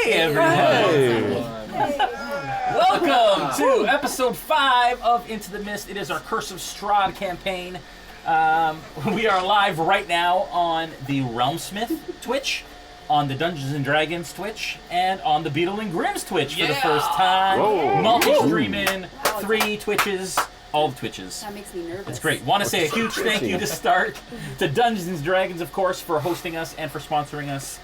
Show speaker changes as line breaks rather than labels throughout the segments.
Hey, everyone! Hey. Welcome to episode 5 of Into the Mist. It is our Curse of Strahd campaign. We are live right now on the RealmSmith Twitch, on the Dungeons and Dragons Twitch, and on the Beetle and Grimm's Twitch for the first time. Multi-streaming, 3 Twitches. All the Twitches.
That makes me nervous.
It's great. Want to say a huge thank you to start to Dungeons and Dragons, of course, for hosting us and for sponsoring us.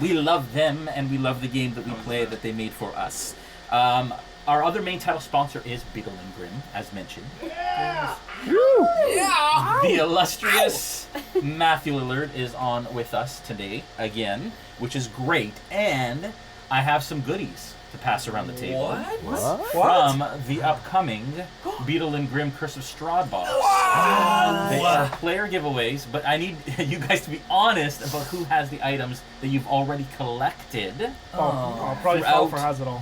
We love them, and we love the game that we play that they made for us. Our other main title sponsor is Beetle and Grimm, as mentioned.
Yeah!
Yeah! The illustrious Matthew Lillard is on with us today again, which is great. And I have some goodies to pass around the table.
What?
From the upcoming Beetle and Grimm Curse of Strahd box. They are player giveaways, but I need you guys to be honest about who has the items that you've already collected.
Probably Falpher has it all.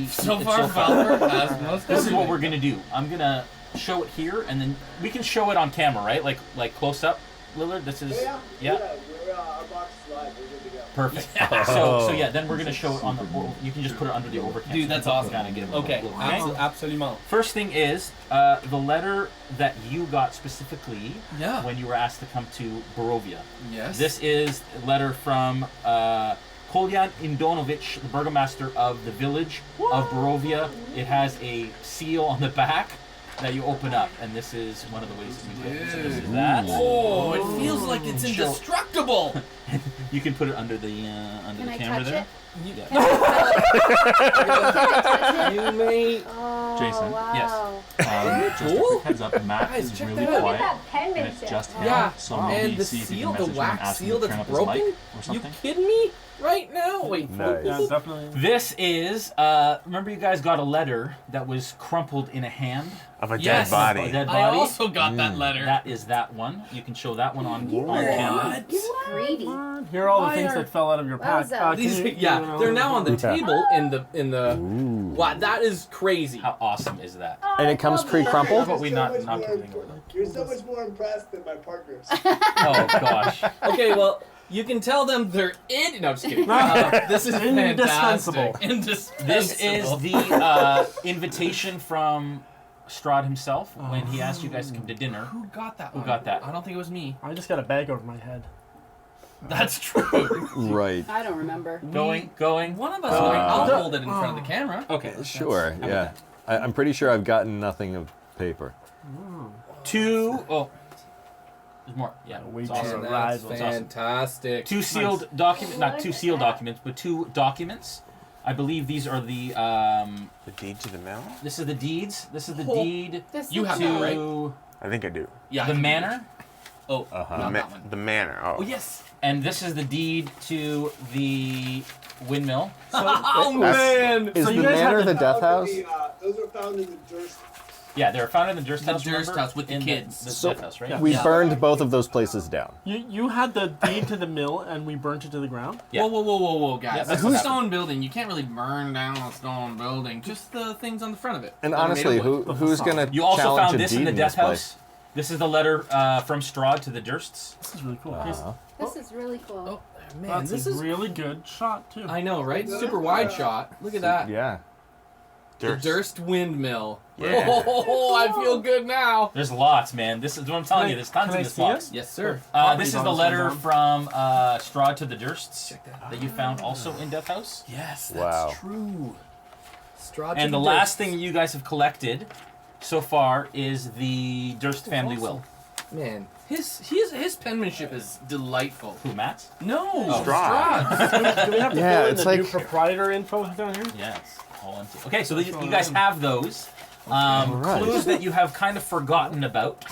So far, Falpher has most.
This is what we're gonna do. I'm gonna show it here, and then we can show it on camera, right? Like close up, Lillard. This is yeah.
We're, our box is live. We're good to go.
Perfect. So yeah, then we're gonna show it on the. You can just put it under the overcast.
Dude, that's awesome.
Kind of get it
Okay, absolutely.
First thing is the letter that you got specifically when you were asked to come to Barovia.
Yes.
This is a letter from Kolyan Indonovich, the burgomaster of the village of Barovia. It has a seal on the back that you open up, and this is one of the ways that we do it. So this is that.
Oh, it feels like it's indestructible.
You can put it under the camera there.
Can I touch it?
You may.
Oh,
Jason.
wow.
Yes.
Just a quick heads up, Matt
Guys,
is
check
really
that out.
quiet,
That
and
penmanship.
it's just him.
Yeah,
So
and
maybe
the
see if you
seal,
can
the
message him and
wax
ask him
seal
to turn
that's
up his mic
broken?
or
You
something.
kidding me? Right now? Wait.
Yeah, definitely.
This is, remember you guys got a letter that was crumpled in a hand?
Of a
Yes.
dead body.
A dead
I
body?
also got that letter.
That is that one. You can show that one on camera.
Greedy.
Here are all the
Why
things
are-
that fell out of your pack.
Wowza.
These, they're now on the table in the. Wow, that is crazy.
How awesome is that?
And it comes pre-crumpled?
But we
You're
not
so much
not
more
everything
imp-
over there.
You're so much more impressed than my partners.
Oh gosh.
Okay, well, you can tell them they're in. No, just kidding. This is
Indispensable.
fantastic. Indispensable.
This is the invitation from Strahd himself when he asked you guys to come to dinner.
Who got that?
Who
one?
got that?
I don't think it was me.
I just got a bag over my head.
That's true.
Right.
I don't remember.
Going.
One of us. I'll hold it in front of the camera.
Okay.
Sure, yeah. I'm pretty sure I've gotten nothing of paper.
2. Oh. There's more. Yeah.
Wait
It's
till
awesome.
it
That's
arrives.
fantastic.
2 sealed documents. Not 2 sealed documents, but 2 documents. I believe these are the.
The deed to the mill?
This is the deeds. This is the
Oh.
deed
You have
to
that, right?
I think I do.
Yeah.
the manor,
Oh, not that one.
The manor. Oh.
Oh yes.
and this is the deed to the windmill.
Oh man.
Is
So
the
you guys
manor
have
the
to-
death house?
Those are found in the Durst.
Yeah, they're found in the Durst
The
house.
Durst
remember?
house with the
In
kids.
The
So
death house, right?
we
We burned both of those places down.
You had the deed to the mill, and we burnt it to the ground?
Yeah.
Whoa, guys!
Yeah,
It's
that's
a
what
stone building. You can't really burn down a stone building. Just the things on the front of it.
And
that are made
honestly,
of wood.
who's gonna
You also
challenge
found
a
this in
deed
the
in
death
this place?
house. This is the letter from Strahd to the Dursts.
This is really cool.
This is really cool.
Oh man,
That's
this
a
is.
really good shot, too.
I know, right? Super wide shot. Look at that.
Yeah.
The Durst Windmill.
Yeah.
Oh, I feel good now.
There's lots, man. This is what I'm telling you. There's tons
can
in
I
this
see
box.
Yes, sir.
This is the letter from Strahd to the Dursts
Check that out.
that you found also in Death House.
Yes, that's
Wow.
true. Strahd
And the last thing you guys have collected so far is the Durst family will.
Man, his penmanship is delightful.
Who, Matt?
No,
Strahd.
Do we have to
Yeah,
fill in
it's
the new
like-
proprietor info down here?
Yes. All empty. Okay, so you guys have those.
Alright.
Clues that you have kind of forgotten about,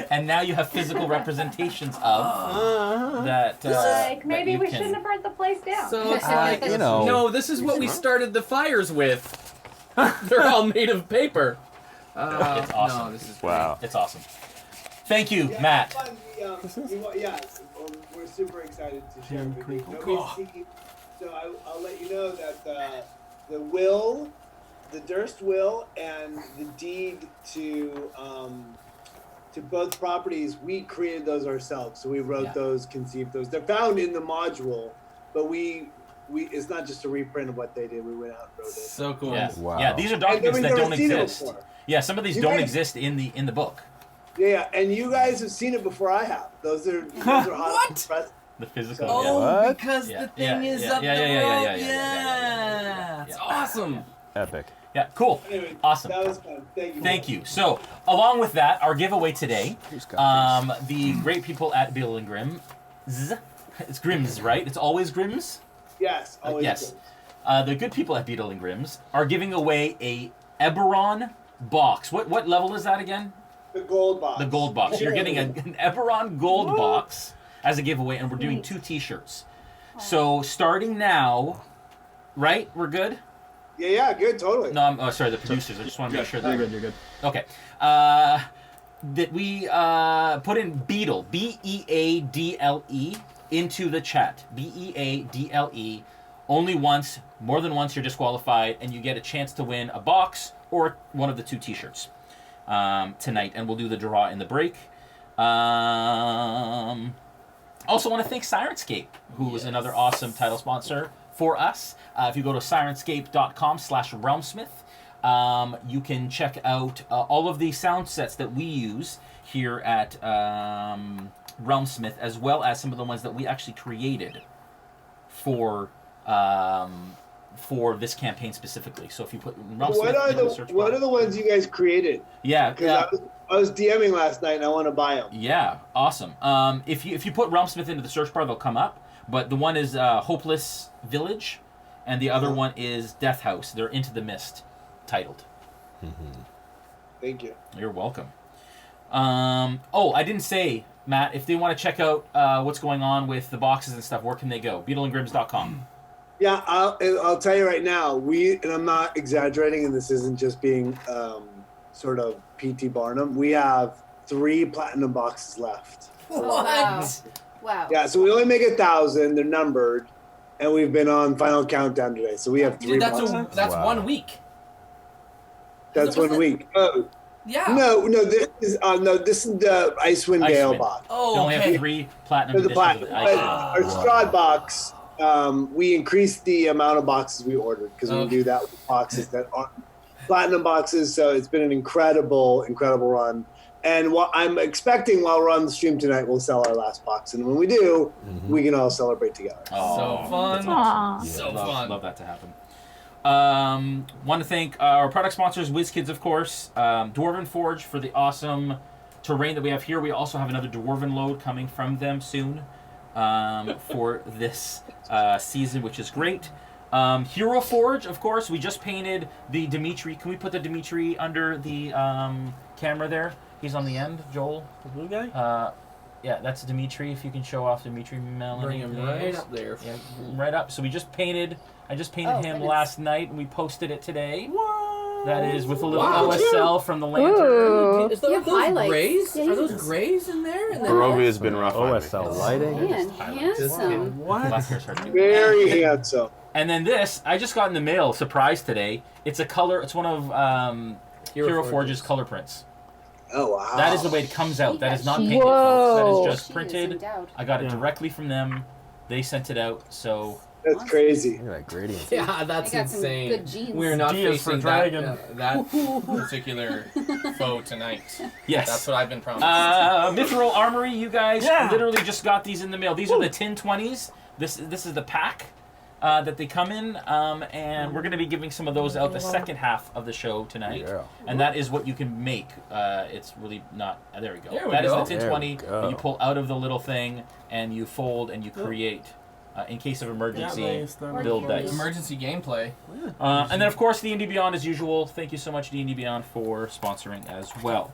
and now you have physical representations of that.
Uh-huh. Maybe
that
we
you can-
shouldn't have burnt the place down.
So it's like,
you know.
no, this is what we started the fires with. They're all made of paper.
It's awesome.
No, this is
Wow.
It's awesome. Thank you, Matt.
We're super excited to share with you.
crinkle.
Nobody's seeking- So I'll let you know that the will, the Durst will, and the deed to both properties, we created those ourselves. So we wrote those, conceived those. They're found in the module, but we it's not just a reprint of what they did. We went out and wrote it.
So cool.
Yeah.
Wow.
Yeah, these are
And
documents
we've
that
never
don't
seen it
exist.
before.
Yeah, some of these
You
don't
guys-
exist in the book.
Yeah, and you guys have seen it before I have. Those are
What?
The physical.
Oh,
yeah.
What?
because
Yeah,
the thing
yeah,
is
yeah,
up
yeah,
the
yeah,
road.
yeah, yeah.
It's awesome.
Epic.
Yeah, cool.
Anyway,
Awesome.
That was fun. Thank you.
Thank you. So, along with that, our giveaway today,
Who's got
the great people at Beetle and Grimm, it's Grimm's, right? It's always Grimm's?
Yes. Always
Yes.
good.
The good people at Beetle and Grimm's are giving away a Eberron box. What level is that again?
The gold box.
The gold box. You're getting an Eberron gold box as a giveaway, and we're doing 2 T-shirts. So starting now, right? We're good.
Yeah, good, totally.
No, I'm sorry, the producers. I just want to make sure that
You're good.
okay. That we put in Beetle, Beadle, into the chat. Beadle. Only once, more than once, you're disqualified, and you get a chance to win a box or one of the 2 T-shirts tonight, and we'll do the draw in the break. Also want to thank Sirenscape, who is another awesome title sponsor for us. If you go to sirenscape.com/RealmSmith, you can check out all of the sound sets that we use here at RealmSmith, as well as some of the ones that we actually created for this campaign specifically. So if you put RealmSmith
What are
into the search bar,
the ones you guys created?
yeah,
Because I was DMing last night and I want to buy them.
yeah, awesome. If you put RealmSmith into the search bar, they'll come up. But the one is Hopeless Village, and the other one is Death House. They're Into the Mist, titled.
Thank you.
You're welcome. I didn't say, Matt, if they want to check out what's going on with the boxes and stuff, where can they go? BeetleandGrims.com.
Yeah, I'll tell you right now. And I'm not exaggerating, and this isn't just being sort of P.T. Barnum. We have 3 platinum boxes left.
Wow. Wow.
Yeah, so we only make 1,000. They're numbered, and we've been on final countdown today. So we have 3
Dude,
boxes.
that's
Wow.
1 week.
That's
was
1 week. Oh
Yeah.
no, this is the Icewind Gale
Icewind.
box.
Oh,
They only
okay.
have 3 platinum
For the
editions
platinum.
of
But
Icewind.
our Strahd box, we increased the amount of boxes we ordered because we
Okay.
do that with boxes that aren't platinum boxes. So it's been an incredible run. And what I'm expecting while we're on the stream tonight, we'll sell our last box. And when we do, we can all celebrate together.
So fun.
Aw.
So
love,
fun.
love that to happen. Want to thank our product sponsors, WizKids, of course, Dwarven Forge for the awesome terrain that we have here. We also have another Dwarven load coming from them soon for this season, which is great. Hero Forge, of course. We just painted the Dmitri. Can we put the Dmitri under the camera there? He's on the end, Joel.
The blue guy?
Yeah, that's Dmitri. If you can show off Dmitri, Melanie.
Bring him right up there.
Yeah, right up. So we just painted. I just painted
Oh,
him
goodness.
last night, and we posted it today.
What?
That is with a little
Wow.
OSL from the lantern.
Ooh.
Is there
Yeah,
those
highlights.
grays?
Yeah,
Are those
yes.
grays in there? And then
Barovia's been rough on me.
OSL lighting.
Man, handsome.
What?
Black hair's hard to do.
Very handsome.
And then this, I just got in the mail, surprise today. It's a color. It's one of Hero Forge's color prints.
Oh, wow.
That is the way it comes out. That is not painted,
Whoa.
folks. That is just
She is
printed.
endowed.
I got it
Yeah.
directly from them. They sent it out. So
That's crazy.
Look at that gradient.
Yeah, that's
I got some
insane.
good genes.
We're not
D is for
facing
dragon.
that particular foe tonight.
yes.
That's what I've been promised.
Mithril Armory, you guys
Yeah.
literally just got these in the mail. These are the tin 20s. This is the pack that they come in, and we're going to be giving some of those out the second half of the show tonight.
Yeah.
And that is what you can make. It's really not. There we go.
There we
That is
go.
the tin
There
20
we go.
that you pull out of the little thing, and you fold and you create, in case of emergency, build dice.
Emergency gameplay.
And then, of course, D&D Beyond as usual. Thank you so much, D&D Beyond, for sponsoring as well.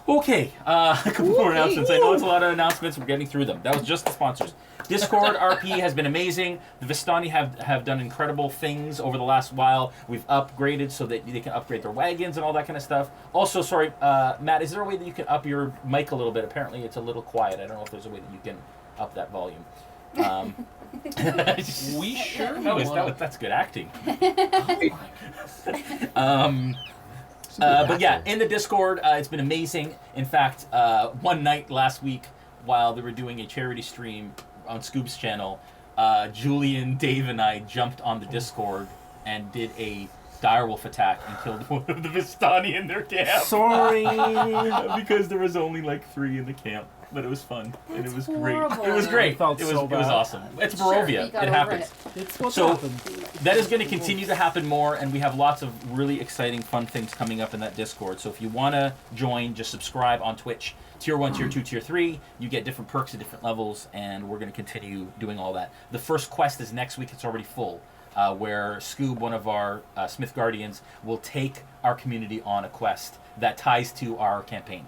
Okay, a couple more announcements. I know it's a lot of announcements. We're getting through them. That was just the sponsors. Discord RP has been amazing. The Vistani have done incredible things over the last while. We've upgraded so that they can upgrade their wagons and all that kind of stuff. Also, sorry, Matt, is there a way that you can up your mic a little bit? Apparently, it's a little quiet. I don't know if there's a way that you can up that volume.
We sure
That's good acting.
Oh
But yeah, in the Discord, it's been amazing. In fact, one night last week, while they were doing a charity stream on Scoop's channel, Julian, Dave, and I jumped on the Discord and did a direwolf attack and killed one of the Vistani in their camp.
Sorry.
Because there was only like 3 in the camp. But it was fun, and it was
horrible.
great. It was great.
felt
It was
so bad.
awesome. It's
Sure,
Barovia.
you got
It
over
happens.
It's what's
So
happened.
that is going to continue to happen more, and we have lots of really exciting, fun things coming up in that Discord. So if you want to join, just subscribe on Twitch. Tier 1, Tier 2, Tier 3. You get different perks at different levels, and we're going to continue doing all that. The first quest is next week. It's already full, where Scoob, one of our Smith Guardians, will take our community on a quest that ties to our campaign.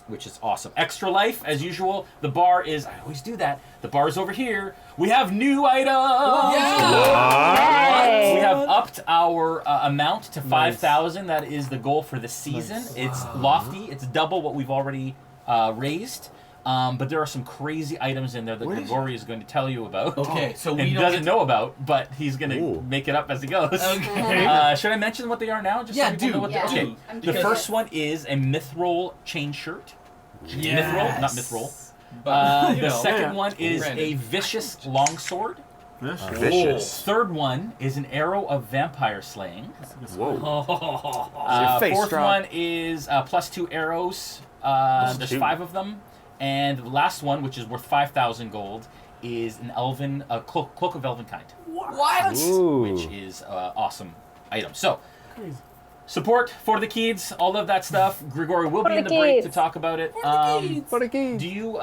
Which is awesome. Extra life, as usual. The bar is, I always do that. The bar is over here. We have new items!
Yay!
We have upped our amount to 5,000. That is the goal for the season. It's lofty. It's double what we've already raised. But there are some crazy items in there that Grigori is going to tell you about.
Okay, so we
And
don't
doesn't
get
know about, but he's going to make it up as he goes.
Okay.
Should I mention what they are now? Just
Yeah,
so people know what
Yeah.
okay.
do.
I'm
The
curious.
first one is a Mithril chain shirt. Mithril, not Mithril.
But, you
The
know,
second one is
Granted.
a vicious longsword.
Vicious.
Third one is an arrow of vampire slaying.
Whoa.
Oh.
face,
Fourth
Strahd.
one is +2 arrows. There's
2.
5 of them. And the last one, which is worth 5,000 gold, is an elven cloak of elven kind,
What?
Ooh.
which is awesome item. So, support for the kids, all of that stuff. Grigori will
For
be
the
in the break to
kids.
talk about it.
For the key.
Do you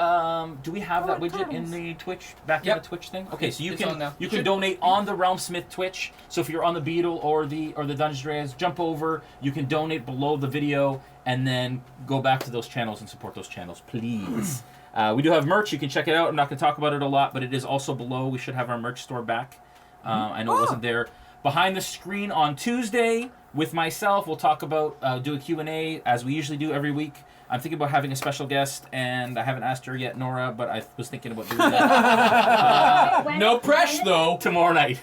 do we have that widget in the Twitch in
Yep.
the Twitch thing? Okay, so you
It's on now.
can donate on the RealmSmith Twitch. So if you're on the Beetle or the Dungeons Dragons, jump over. You can donate below the video and then go back to those channels and support those channels, please. We do have merch. You can check it out. I'm not going to talk about it a lot, but it is also below. We should have our merch store back. I know it wasn't there. Behind the screen on Tuesday with myself, we'll talk about, do a Q&A as we usually do every week. I'm thinking about having a special guest, and I haven't asked her yet, Noura, but I was thinking about doing that
No pressure, though.
tomorrow night.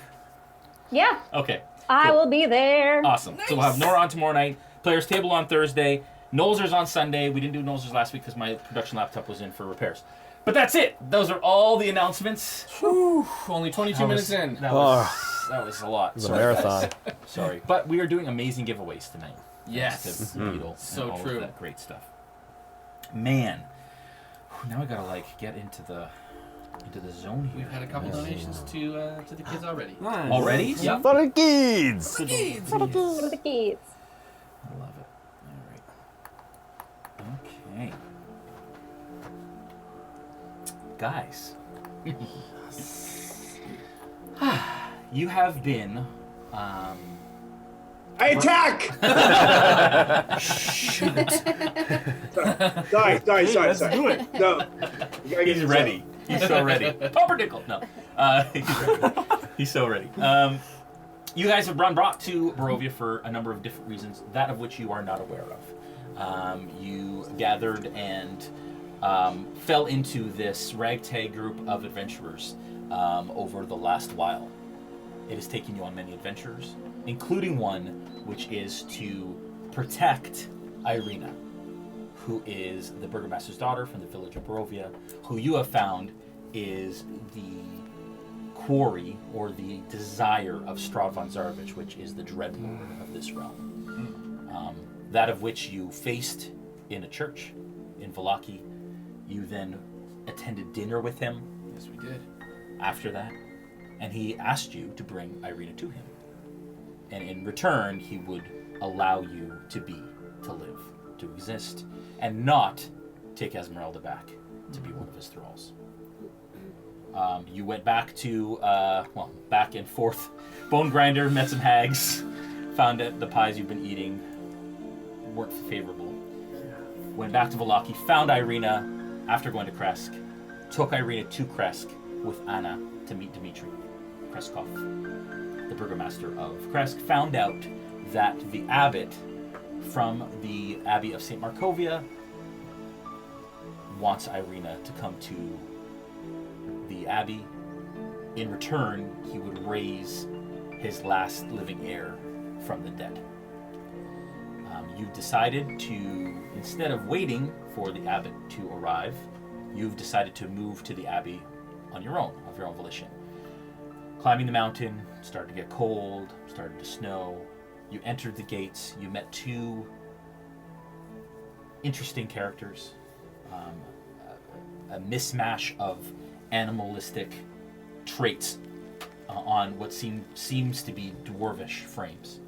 Yeah,
Okay,
I will be there.
awesome. So we'll have Noura on tomorrow night, Players Table on Thursday, Nolzer's on Sunday. We didn't do Nolzer's last week because my production laptop was in for repairs. But that's it. Those are all the announcements.
Only 22 minutes in.
That was a lot.
It's a
Sorry,
marathon.
guys. Sorry. But we are doing amazing giveaways tonight.
Yes.
Thanks to Beetle
So
and all
true.
of that great stuff. Man. Now I gotta get into the zone here.
We've had a couple donations to the kids already.
Nice.
Already?
Yep.
For the kids.
For the kids.
I love it. All right. Okay. Guys. You have been
I attack! Sorry.
Let's do it.
No. You gotta get
He's
this
ready. He's so ready. Pumpernickel. No. He's ready. He's so ready. You guys have been brought to Barovia for a number of different reasons, that of which you are not aware of. You gathered and fell into this ragtag group of adventurers over the last while. It has taken you on many adventures, including one which is to protect Irina, who is the burgomaster's daughter from the village of Barovia, who you have found is the quarry or the desire of Strahd von Zarovich, which is the dreadlord of this realm. That of which you faced in a church in Vallaki. You then attended dinner with him
Yes, we did.
after that, and he asked you to bring Irina to him. And in return, he would allow you to live, to exist, and not take Ezmerelda back to be one of his thralls. You went back to, back and forth, Bone Grinder, met some hags, found that the pies you've been eating weren't favorable. Went back to Vallaki, found Irina after going to Kresk, took Irina to Kresk with Anna to meet Dmitri Kreskov, the burgomaster of Kresk, found out that the abbot from the Abbey of St. Markovia wants Irina to come to the abbey. In return, he would raise his last living heir from the dead. You've decided to, instead of waiting for the abbot to arrive, you've decided to move to the abbey on your own, of your own volition. Climbing the mountain, started to get cold, started to snow. You entered the gates. You met two interesting characters. A mismatch of animalistic traits on what seems to be dwarvish frames.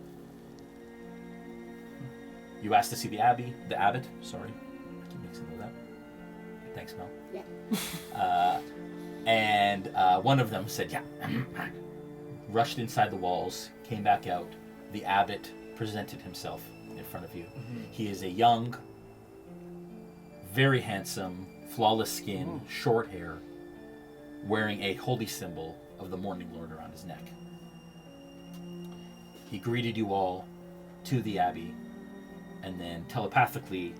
You asked to see the abbot. Sorry, I keep mixing with that. Thanks, Mel.
Yeah.
And one of them said, "Yeah." Rushed inside the walls, came back out. The abbot presented himself in front of you. He is a young, very handsome, flawless skin, short hair, wearing a holy symbol of the Morning Lord around his neck. He greeted you all to the abbey, and then telepathically,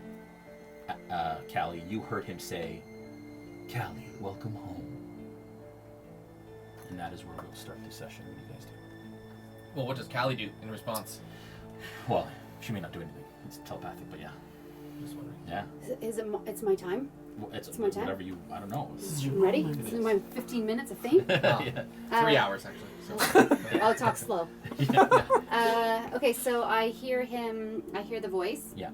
Callie, you heard him say, "Callie, welcome home." And that is where we'll start this session. What do you guys do?
Well, what does Callie do in response?
Well, she may not do anything. It's telepathic, but yeah.
Just wondering.
Yeah.
It's my time?
Well, it's
my time?
whatever you, I don't know.
I'm ready? This is my 15 minutes of fame?
Yeah.
3 hours, actually. So.
I'll talk slow. Okay, so I hear the voice.
Yeah.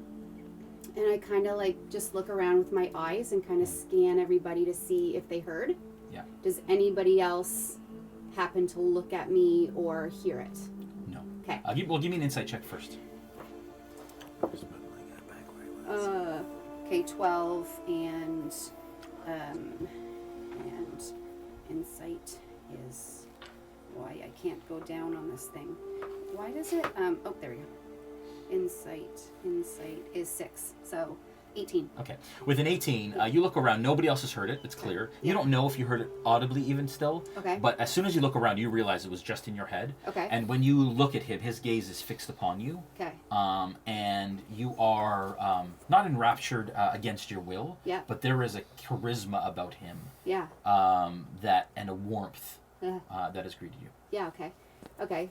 And I kind of like just look around with my eyes and kind of scan everybody to see if they heard.
Yeah.
Does anybody else happen to look at me or hear it?
No.
Okay.
Give me an insight check first.
Okay, 12 and insight is why I can't go down on this thing. Why does it? Oh, there we go. Insight is 6, so 18.
Okay. With an 18, you look around. Nobody else has heard it. It's clear. You don't know if you heard it audibly even still.
Okay.
But as soon as you look around, you realize it was just in your head.
Okay.
And when you look at him, his gaze is fixed upon you.
Okay.
And you are not enraptured against your will.
Yeah.
But there is a charisma about him.
Yeah.
And a warmth that has greeted you.
Yeah. Okay. Okay.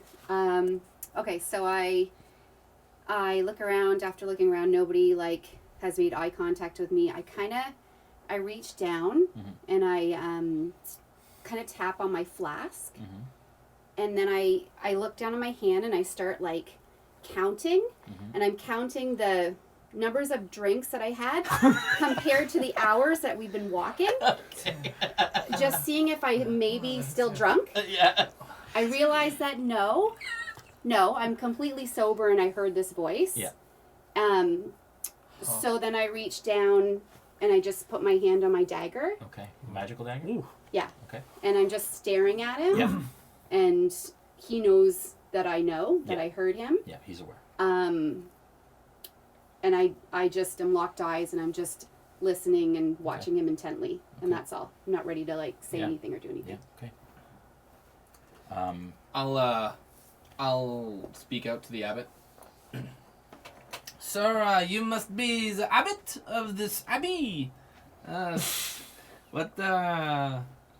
Okay. So I look around. After looking around, nobody has made eye contact with me. I reach down and I kind of tap on my flask, and then I look down on my hand and I start counting, and I'm counting the numbers of drinks that I had compared to the hours that we've been walking. Just seeing if I may be still drunk.
Yeah.
I realize that no, I'm completely sober and I heard this voice.
Yeah.
So then I reach down and I just put my hand on my dagger.
Okay. Magical dagger?
Ooh.
Yeah.
Okay.
And I'm just staring at him.
Yeah.
And he knows that I know, that
Yeah.
I heard him.
Yeah, he's aware.
And I just am locked eyes and I'm just listening and watching him intently. And that's all. I'm not ready to say anything or do anything.
Yeah, okay.
I'll speak out to the abbot. Sir, you must be the abbot of this abbey. But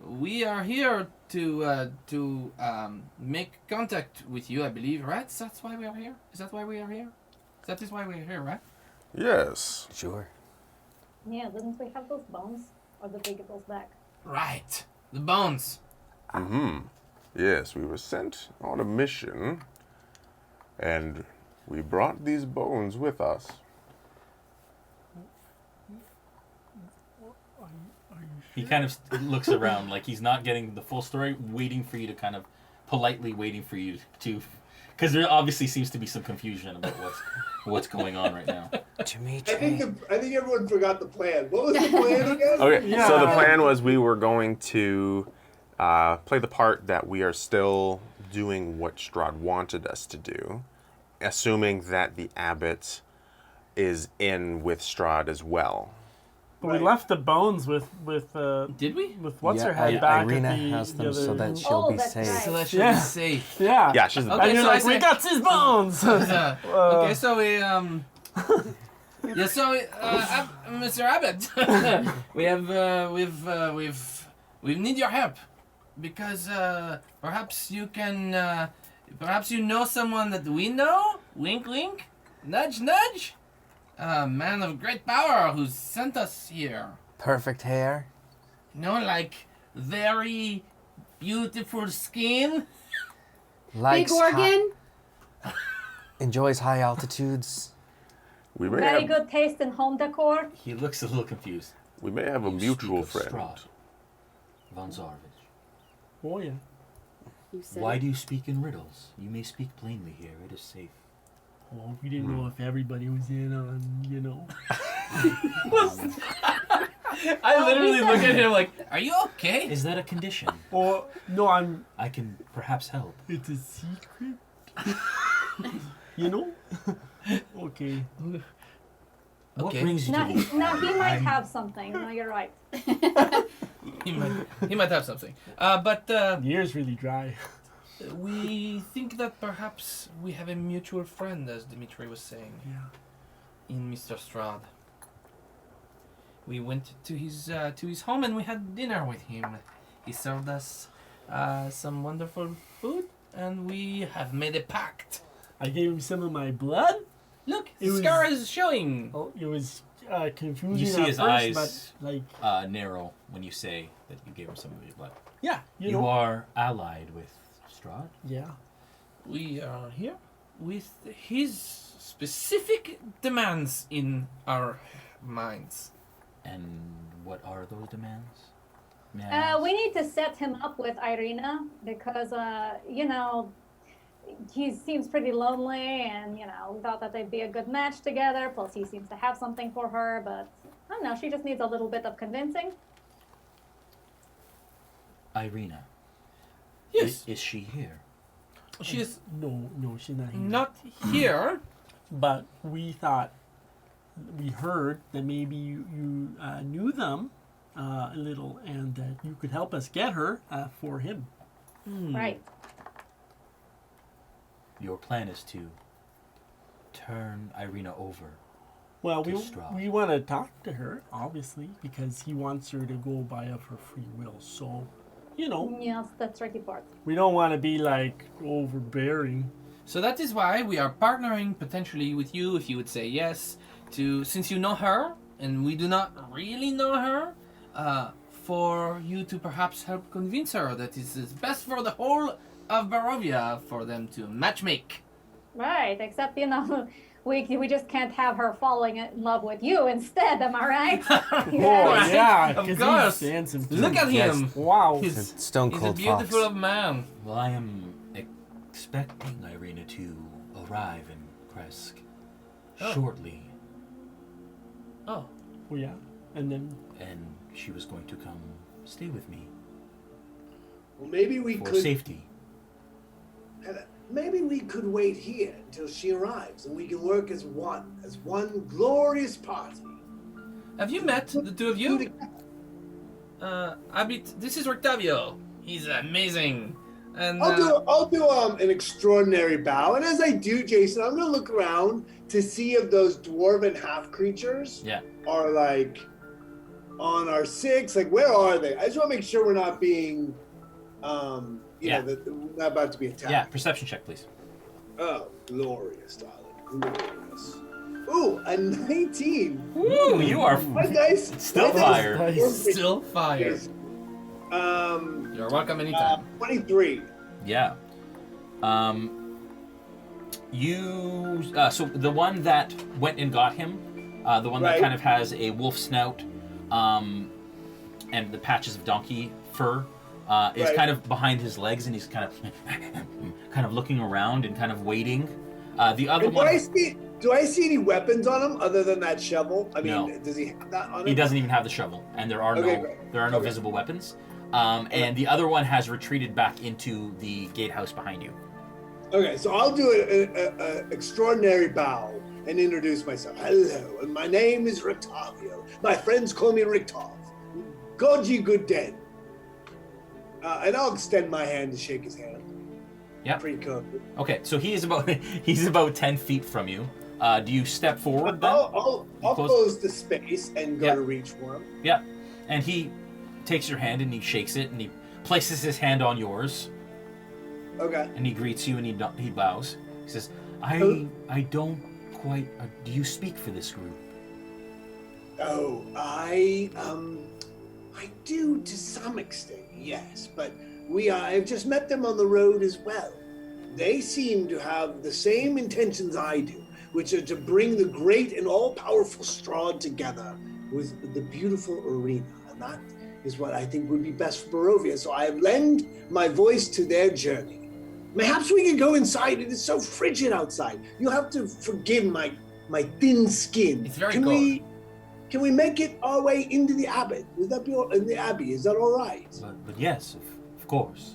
we are here to make contact with you, I believe, right? That's why we are here? Is that why we are here? That is why we are here, right?
Yes. Sure.
Yeah, didn't we have those bones? Or the vegetables back?
Right. The bones.
Yes, we were sent on a mission, and we brought these bones with us.
He kind of looks around like he's not getting the full story, waiting for you to kind of politely waiting for you to, because there obviously seems to be some confusion about what's going on right now.
Dmitri. I think everyone forgot the plan. What was the plan again?
Okay, so the plan was we were going to play the part that we are still doing what Strahd wanted us to do, assuming that the abbot is in with Strahd as well.
But we left the bones with
Did we?
with what's her head back
Irina
at the,
has them
the
so
other...
that she'll be
that's
safe.
right.
So that should
Yeah.
be safe.
Yeah.
Yeah, she's the
Okay,
And you're
so I
like, we
say-
got these bones!
Okay, so we yeah, so Mr. Abbot, we need your help because perhaps you can perhaps you know someone that we know. Wink, wink. Nudge, nudge. A man of great power who sent us here.
Perfect hair.
You know, very beautiful skin.
Big
Likes
organ.
enjoys high altitudes.
We may
Very
have,
good taste in home decor.
He looks a little confused.
we may have a
You
mutual
speak of
friend.
Strahd, von Zarovich.
Oh yeah.
You said
Why
it.
do you speak in riddles? You may speak plainly here. It is safe.
Oh, we didn't know if everybody was in on, you know.
I literally look at him like, are you okay?
Is that a condition?
Oh no,
I can perhaps help.
it's a secret. You know. Okay.
What
Okay.
brings you
Now,
to the...
now he might
I'm-
have something. No, you're right.
He might have something. But
The air's really dry.
we think that perhaps we have a mutual friend, as Dmitri was saying,
Yeah.
in Mr. Strahd. We went to his home and we had dinner with him. He served us some wonderful food, and we have made a pact.
I gave him some of my blood.
Look,
It
the
was-
scar is showing.
Oh, it was confusing
You see
at
his
first,
eyes
but like,
narrow when you say that you gave him some of your blood.
yeah, you
You
know.
are allied with Strahd?
Yeah.
We are here with his specific demands in our minds.
And what are those demands? May I ask?
We need to set him up with Irina because, you know, he seems pretty lonely, and you know, we thought that they'd be a good match together. Plus, he seems to have something for her, but I don't know. She just needs a little bit of convincing.
Irina.
Yes,
Is she here?
she is
No, she's not here.
not here.
But we thought, we heard that maybe you knew them a little, and that you could help us get her for him.
Right.
Your plan is to turn Irina over.
Well,
To Strahd.
we want to talk to her, obviously, because he wants her to go by of her free will. So, you know,
Yes, the tricky part.
we don't want to be like overbearing.
So that is why we are partnering potentially with you, if you would say yes, to since you know her and we do not really know her, for you to perhaps help convince her that it is best for the whole of Barovia for them to matchmake.
Right. Except you know, we just can't have her falling in love with you instead. Am I right?
Oh, yeah,
Of
'cause
course.
he's handsome too.
Look at
Yes.
him.
Wow.
He's,
Stone
he's a
cold
beautiful
fox.
man.
Well, I am expecting Irina to arrive in Kresk
Oh.
shortly,
Oh,
Oh, yeah. And then,
and she was going to come stay with me
Well, maybe we
for
could.
safety.
Maybe we could wait here until she arrives, and we can work as one glorious party.
have you met the two of you? Abbot, this is Rictavio. He's amazing. And
I'll do an extraordinary bow, and as I do, Jason, I'm gonna look around to see if those dwarven half creatures
Yeah.
are like on our six. Like, where are they? I just want to make sure we're not being,
Yeah.
that we're not about to be attacked.
Yeah, perception check, please.
Oh, glorious, darling, glorious. Ooh, a 19.
Ooh, you are
My dice.
still
my dice
fire.
are perfect.
still fire. You're welcome anytime.
23.
Yeah. You so the one that went and got him, the one that
Right.
kind of has a wolf snout, and the patches of donkey fur, is
Right.
kind of behind his legs, and he's kind of looking around and kind of waiting. The other
And
one,
do I see any weapons on him other than that shovel? I mean,
No.
does he have that on him?
he doesn't even have the shovel, and there are
Okay,
no
great.
there are no
Okay.
visible weapons. And the other one has retreated back into the gatehouse behind you.
Okay, so I'll do an extraordinary bow and introduce myself. Hello, and my name is Rictavio. My friends call me Rictav. God ye good den. And I'll extend my hand to shake his hand.
Yeah.
Pretty confident.
Okay, so he's about 10 feet from you. Do you step forward then?
I'll
close-
close the space and go
Yeah.
to reach for him.
Yeah, and he takes your hand and he shakes it and he places his hand on yours
Okay.
and he greets you and he bows. He says, I don't quite. Do you speak for this group?
Oh, I do to some extent, yes, but I've just met them on the road as well. They seem to have the same intentions I do, which are to bring the great and all-powerful Strahd together with the beautiful arena, and that is what I think would be best for Barovia. So I lend my voice to their journey. Perhaps we can go inside. It is so frigid outside. You'll have to forgive my thin skin.
It's very cold.
Can we make it our way into the Abbot? Would that be in the Abbey? Is that all right?
But yes, of course.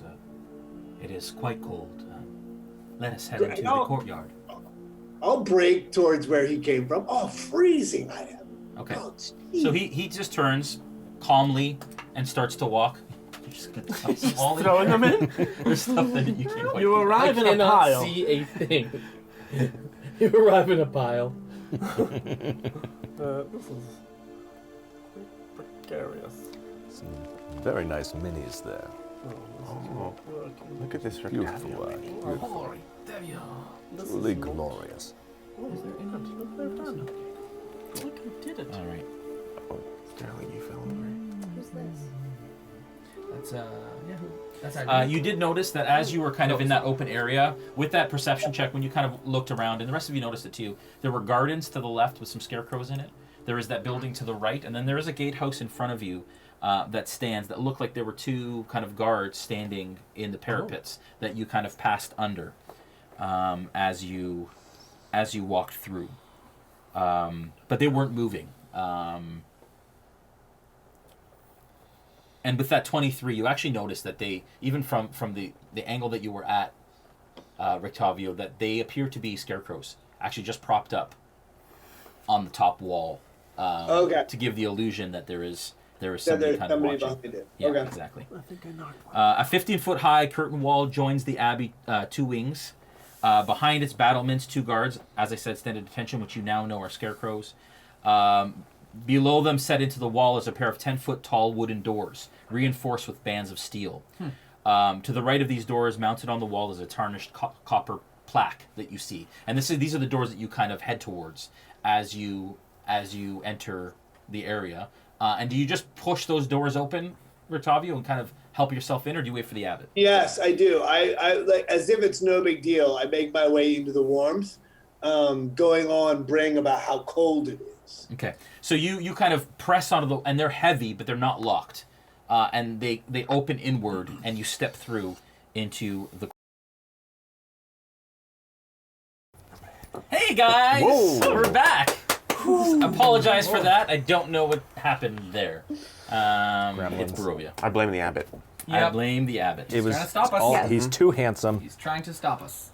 It is quite cold. Let us head into the courtyard.
I'll break towards where he came from. Oh, freezing I am.
Okay.
Oh,
So he just turns calmly and starts to walk. You're just gonna toss them all
Throwing them in?
There's stuff that you can't quite
You
do.
arrive
I
in a
cannot
pile.
see a thing. You arrive in a pile.
This is quite precarious.
Some very nice minis there.
Oh, look at this
Beautiful
Rictavio
work.
mini.
Oh, Rictavio.
Truly glorious.
Look, they've done it. Look who did it.
All right.
Oh, Sterling, you fell over.
Who's this?
That's that's Irene.
You did notice that as you were kind of in that open area, with that perception check, when you kind of looked around, and the rest of you noticed it too, there were gardens to the left with some scarecrows in it. There is that building to the right, and then there is a gatehouse in front of you that stands that looked like there were two kind of guards standing in the parapets that you kind of passed under as you walked through. But they weren't moving. And with that 23, you actually noticed that they, even from the angle that you were at, Rictavio, that they appear to be scarecrows, actually just propped up on the top wall to give the illusion that there is somebody kind of watching.
behind it.
Yeah,
Okay.
exactly.
I think I knocked one.
A 15-foot high curtain wall joins the abbey two wings. Behind its battlements, two guards, as I said, stand at attention, which you now know are scarecrows. Below them, set into the wall, is a pair of 10-foot tall wooden doors, reinforced with bands of steel. To the right of these doors, mounted on the wall, is a tarnished copper plaque that you see. And these are the doors that you kind of head towards as you enter the area. And do you just push those doors open, Rictavio, and kind of help yourself in, or do you wait for the abbot?
Yes, I do. I like, as if it's no big deal, I make my way into the warmth, going on bring about how cold it is.
Okay, so you kind of press onto the, and they're heavy, but they're not locked, and they open inward, and you step through into the. Hey guys, we're back. Apologize for that. I don't know what happened there. It's Barovia.
I blame the Abbot.
I
Yep.
blame the abbot.
It was
trying to stop us.
all-
Yes.
He's too handsome.
He's trying to stop us.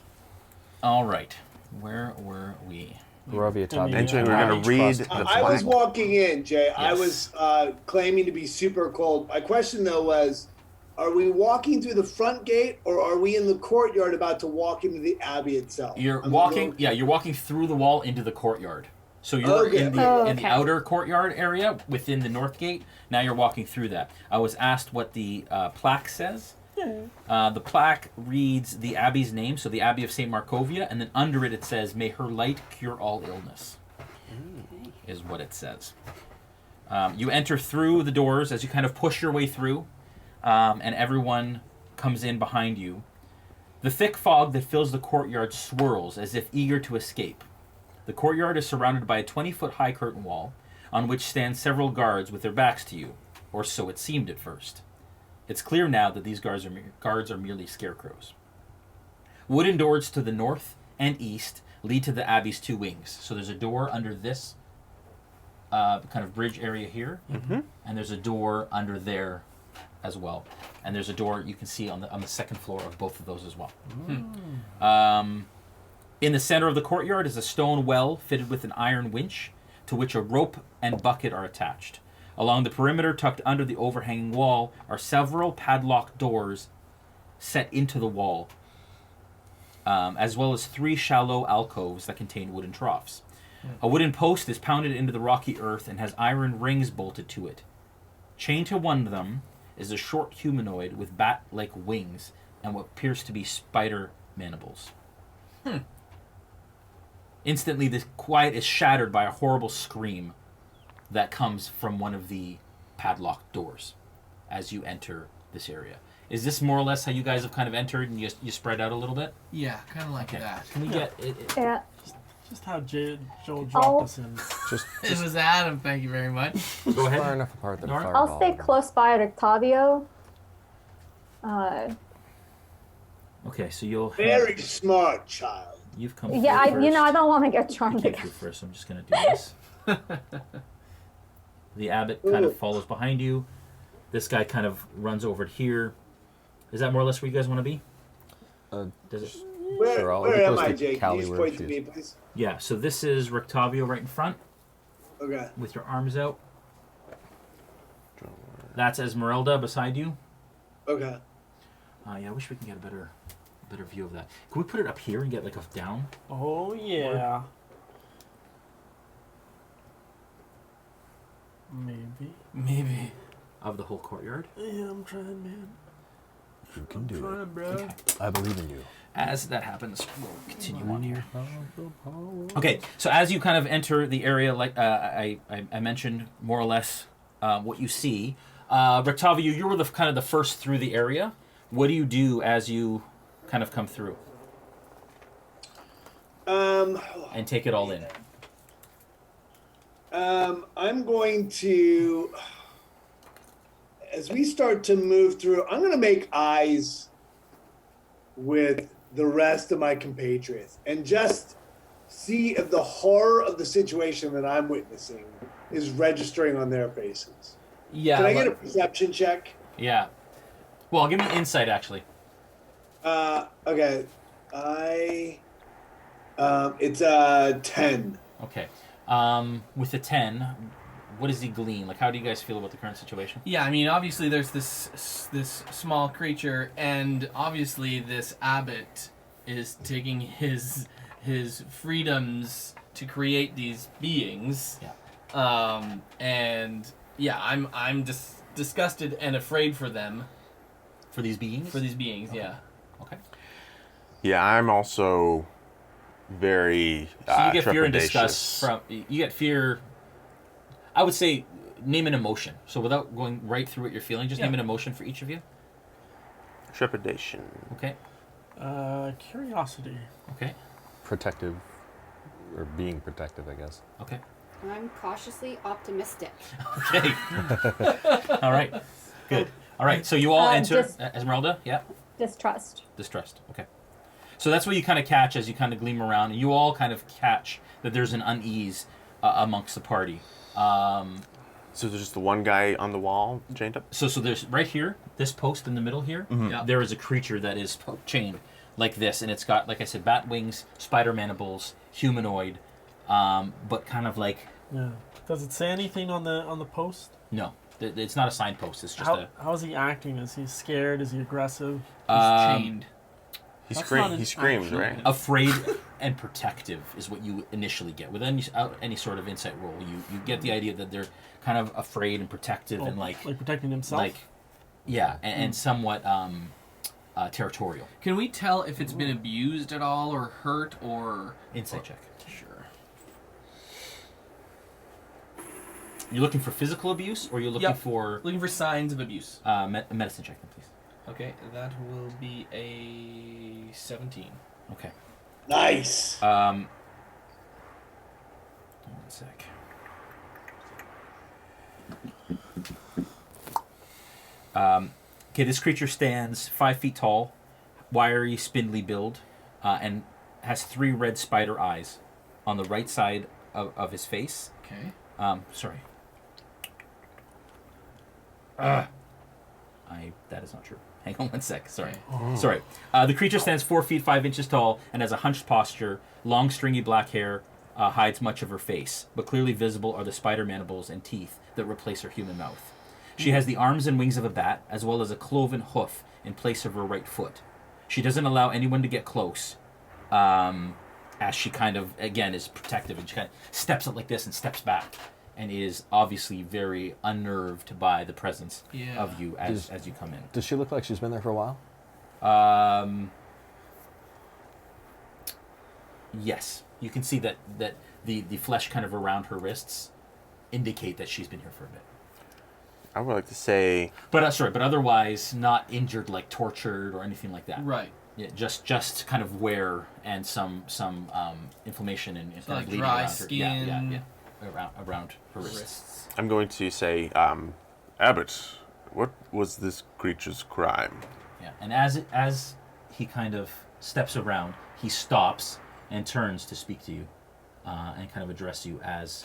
All right, where were we?
Barovia taught me.
Eventually, we're
to
going to read
trust-
the
I was
plaque.
walking in, Jay. I
Yes.
was claiming to be super cold. My question, though, was, are we walking through the front gate, or are we in the courtyard about to walk into the abbey itself?
You're
I'm
walking. Yeah, you're walking through the wall into the courtyard. So you're
Okay.
in the
Oh,
in the
okay.
outer courtyard area within the north gate. Now you're walking through that. I was asked what the plaque says. The plaque reads the abbey's name, so the Abbey of St. Markovia, and then under it says, "May her light cure all illness." Is what it says. You enter through the doors as you kind of push your way through, and everyone comes in behind you. The thick fog that fills the courtyard swirls as if eager to escape. The courtyard is surrounded by a 20-foot high curtain wall, on which stand several guards with their backs to you, or so it seemed at first. It's clear now that these guards are merely scarecrows. Wooden doors to the north and east lead to the abbey's two wings. So there's a door under this kind of bridge area here, and there's a door under there as well. And there's a door you can see on the second floor of both of those as well. In the center of the courtyard is a stone well fitted with an iron winch to which a rope and bucket are attached. Along the perimeter, tucked under the overhanging wall, are several padlocked doors set into the wall, as well as 3 shallow alcoves that contain wooden troughs. A wooden post is pounded into the rocky earth and has iron rings bolted to it. Chained to one of them is a short humanoid with bat-like wings and what appears to be spider mandibles. Instantly, the quiet is shattered by a horrible scream that comes from one of the padlocked doors. as you enter this area. Is this more or less how you guys have kind of entered and you spread out a little bit?
Yeah, kind of like
Okay.
that.
Can we get it?
Yeah.
Just how Joe
Oh.
dropped us in.
Just
It was Adam, thank you very much.
Go ahead.
far enough apart that a
Nora?
fireball.
I'll stay close by Rictavio.
Okay, so you'll have,
Very smart child.
you've come
Yeah,
through first.
I don't want to get charmed
You came
again.
through first, so I'm just going to do this. The abbot kind of follows behind you. This guy kind of runs over here. Is that more or less where you guys want to be? Does it?
Where,
Sure, I'll be
where am
close
I,
to
Jake?
Callie
Can you
where
point to
she
me,
is.
please?
Yeah, so this is Rictavio right in front
Okay.
with your arms out. That's Ezmerelda beside you.
Okay.
Yeah, I wish we can get a better view of that. Can we put it up here and get like a down?
Oh yeah. Maybe.
Of the whole courtyard?
Yeah, I'm trying, man.
You can do
Trying,
it.
bro.
I believe in you.
As that happens, we'll continue on here. Okay, so as you kind of enter the area, like I mentioned more or less what you see. Rictavio, you were kind of the first through the area. What do you do as you kind of come through and take it all in?
I'm going to, as we start to move through, I'm going to make eyes with the rest of my compatriots and just see if the horror of the situation that I'm witnessing is registering on their faces.
Yeah.
Can I get a perception check?
Yeah. Well, give me insight, actually.
Okay. It's a 10.
Okay. With a 10, what does he glean? Like, how do you guys feel about the current situation?
Yeah, I mean, obviously there's this small creature, and obviously this abbot is taking his freedoms to create these beings.
Yeah.
And yeah, I'm disgusted and afraid for them.
For these beings?
For these beings,
Okay.
yeah.
Okay.
Yeah, I'm also very
So you get fear and
trepidatious.
disgust from. You get fear. I would say name an emotion. So without going right through what you're feeling, just name an emotion for each of you.
Trepidation.
Okay.
Curiosity.
Okay.
Protective, or being protective, I guess.
Okay.
I'm cautiously optimistic.
Okay. All right. Good. All right. So you all enter. Ezmerelda. Yeah.
Distrust.
Distrust. Okay. So that's what you kind of catch as you kind of gleam around, and you all kind of catch that there's an unease amongst the party.
So there's just the one guy on the wall chained up?
So there's right here, this post in the middle here,
Yeah.
there is a creature that is chained like this, and it's got, like I said, bat wings, spider mandibles, humanoid, but kind of like,
Yeah. Does it say anything on the post?
no, it's not a signpost, it's just
How is he acting? Is he scared? Is he aggressive?
He's chained.
He
That's not an
screams,
action.
right?
afraid and protective is what you initially get. With any sort of insight roll, you get the idea that they're kind of afraid and protective and like
protecting himself.
like, yeah, and somewhat territorial.
Can we tell if it's been abused at all or hurt or...
Insight check.
Sure.
You're looking for physical abuse, or you're looking
Yep.
for
Looking for signs of abuse.
medicine check, then, please.
Okay, that will be a 17.
Okay.
Nice.
One sec. Okay, this creature stands 5 feet tall, wiry, spindly build, and has 3 red spider eyes on the right side of his face.
Okay.
Sorry. That is not true. Hang on 1 sec. Sorry. Sorry. The creature stands 4 feet 5 inches tall and has a hunched posture. Long, stringy black hair hides much of her face, but clearly visible are the spider mandibles and teeth that replace her human mouth. She has the arms and wings of a bat, as well as a cloven hoof in place of her right foot. She doesn't allow anyone to get close, as she kind of, again, is protective, and she kind of steps up like this and steps back, and is obviously very unnerved by the presence of you as you come in.
Does she look like she's been there for a while?
Yes. You can see that the flesh kind of around her wrists indicate that she's been here for a bit.
I would like to say...
But but otherwise not injured, like tortured or anything like that.
Right.
Yeah, just kind of wear and some inflammation and
So
kind
like
of bleeding
dry
around
skin.
her. Around her wrists.
I'm going to say, Abbot, what was this creature's crime?
Yeah, and as he kind of steps around, he stops and turns to speak to you, and kind of address you as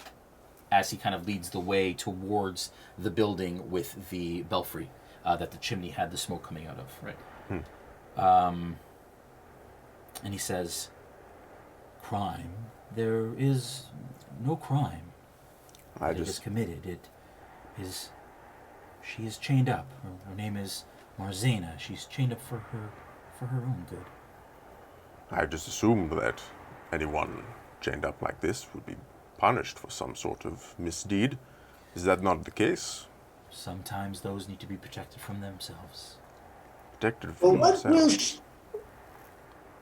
he kind of leads the way towards the building with the belfry that the chimney had the smoke coming out of. Right. And he says, "Crime? There is no crime. It is committed. It is. She is chained up. Her name is Marzena. She's chained up for her own good."
I just assumed that anyone chained up like this would be punished for some sort of misdeed. Is that not the case?
Sometimes those need to be protected from themselves.
Protected from themselves.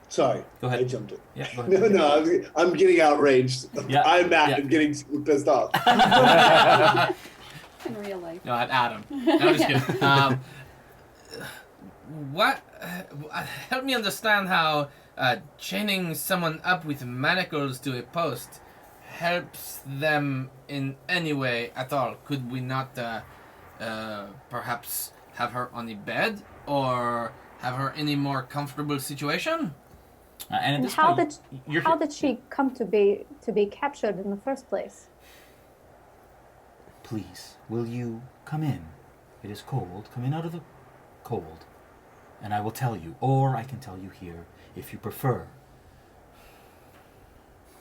Sorry.
Go ahead.
I jumped in.
Yeah, go ahead.
No, I'm getting outraged.
Yeah,
I'm mad.
yeah.
I'm getting pissed off.
In real life.
No, I'm Adam. No, I'm just kidding. What? Help me understand how chaining someone up with manacles to a post helps them in any way at all. Could we not perhaps have her on the bed or have her in a more comfortable situation?
And at
And
this
how
point,
how did she come to be captured in the first place?
Please, will you come in? It is cold. Come in out of the cold, and I will tell you, or I can tell you here, if you prefer.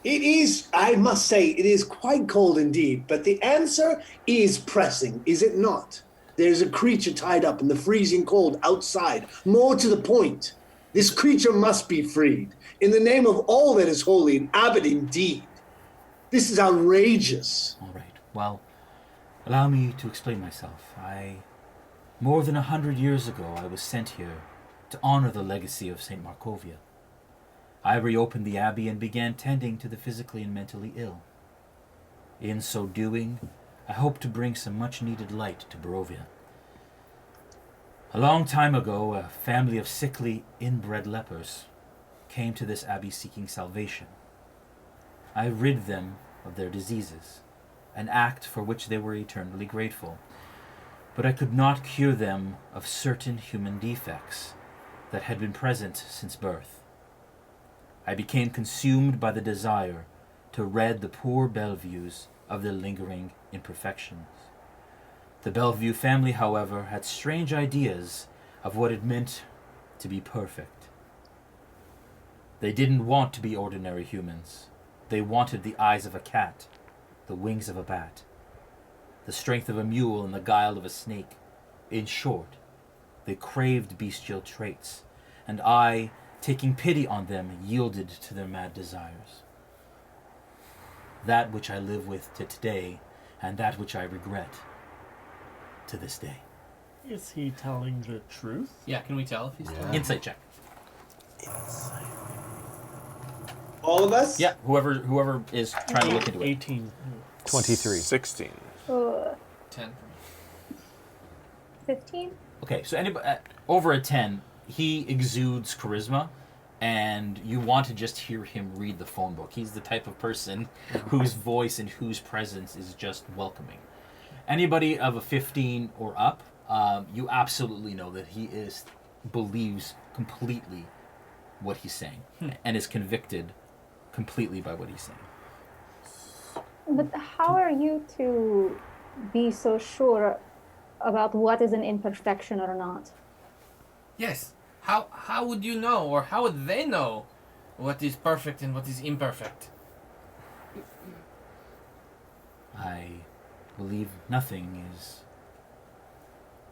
It is, I must say, it is quite cold indeed, but the answer is pressing, is it not? There's a creature tied up in the freezing cold outside. More to the point, this creature must be freed. In the name of all that is holy, an abbot indeed. This is outrageous.
All right. Well, allow me to explain myself. More than 100 years ago, I was sent here to honor the legacy of St. Markovia. I reopened the abbey and began tending to the physically and mentally ill. In so doing, I hope to bring some much-needed light to Barovia. A long time ago, a family of sickly, inbred lepers came to this abbey seeking salvation. I rid them of their diseases, an act for which they were eternally grateful. But I could not cure them of certain human defects that had been present since birth. I became consumed by the desire to rid the poor Bellevues of their lingering imperfections. The Bellevue family, however, had strange ideas of what it meant to be perfect. They didn't want to be ordinary humans. They wanted the eyes of a cat, the wings of a bat, the strength of a mule and the guile of a snake. In short, they craved bestial traits, and I, taking pity on them, yielded to their mad desires. That which I live with to today, and that which I regret to this day.
Is he telling the truth?
Yeah, can we tell if he's telling?
Insight check.
All of us?
Yeah, whoever is trying to look into it.
18.
23.
16.
10
for me.
15?
Okay, so anybody over a 10, he exudes charisma, and you want to just hear him read the phone book. He's the type of person whose voice and whose presence is just welcoming. Anybody of a 15 or up, you absolutely know that he believes completely what he's saying and is convicted completely by what he's saying.
But how are you to be so sure about what is an imperfection or not?
Yes. How would you know, or how would they know what is perfect and what is imperfect?
I believe nothing is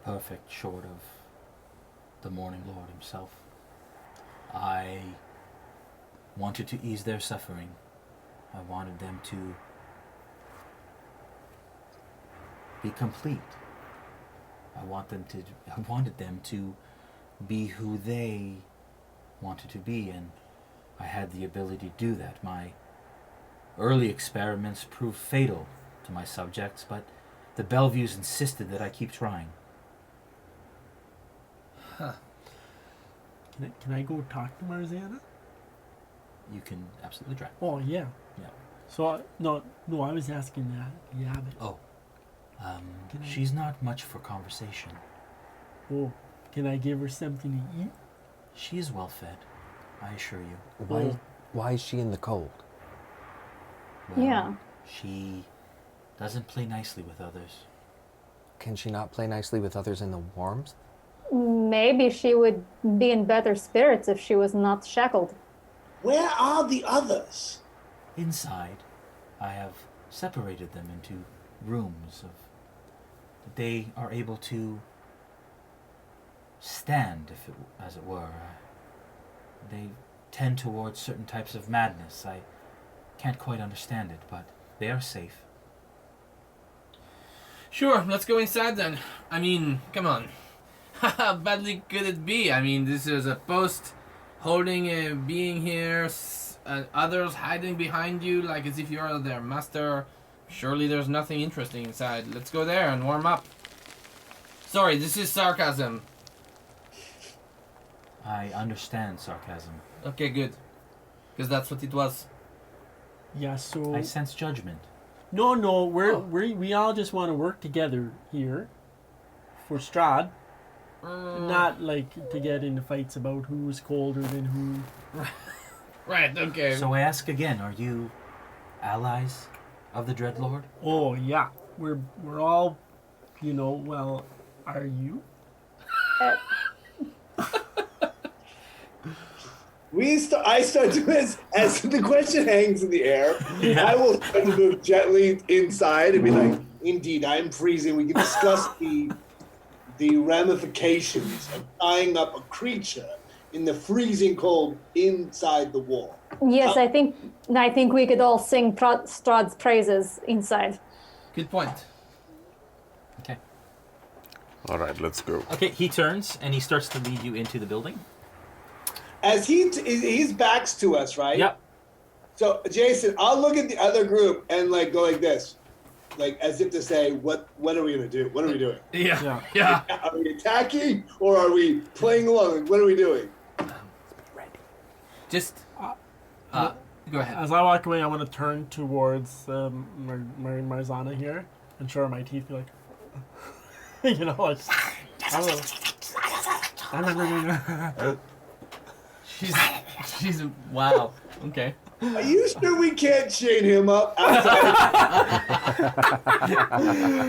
perfect short of the Morning Lord himself. I wanted to ease their suffering. I wanted them to be complete. I wanted them to be who they wanted to be, and I had the ability to do that. My early experiments proved fatal to my subjects, but The Bellevues insisted that I keep trying.
Huh.
Can I go talk to Marzana?
You can absolutely try.
Oh yeah.
Yeah.
So no, I was asking the abbot.
Oh.
Can I-
She's not much for conversation.
Oh, can I give her something to eat?
She is well fed, I assure you.
Why is she in the cold?
Well,
Yeah.
She doesn't play nicely with others.
Can she not play nicely with others in the warmth?
Maybe she would be in better spirits if she was not shackled.
Where are the others?
Inside, I have separated them into rooms that they are able to stand, as it were. They tend towards certain types of madness. I can't quite understand it, but they are safe.
Sure, let's go inside then. I mean, come on. How badly could it be? I mean, this is a post holding a being here, others hiding behind you like as if you're their master. Surely there's nothing interesting inside. Let's go there and warm up. Sorry, this is sarcasm.
I understand sarcasm.
Okay, good. Because that's what it was.
Yeah. So
I sense judgment.
no, we all just want to work together here for Strahd. Not like to get into fights about who's colder than who.
Right, okay.
So I ask again, are you allies of the Dreadlord?
Oh yeah, we're all, well, are you?
I start to, as the question hangs in the air, I will start to move gently inside and be like, indeed, I'm freezing. We can discuss the ramifications of tying up a creature in the freezing cold inside the wall.
Yes, I think we could all sing Strahd's praises inside.
Good point.
Okay.
All right, let's go.
Okay, he turns and he starts to lead you into the building.
As he's backs to us, right?
Yep.
So, Jason, I'll look at the other group and go like this. Like as if to say, what are we gonna do? What are we doing?
Yeah.
Are we attacking or are we playing along? Like, what are we doing?
Just, go ahead.
As I walk away, I want to turn towards Marzana here and show her my teeth. Be like,
She's wow. Okay.
Are you sure we can't chain him up outside?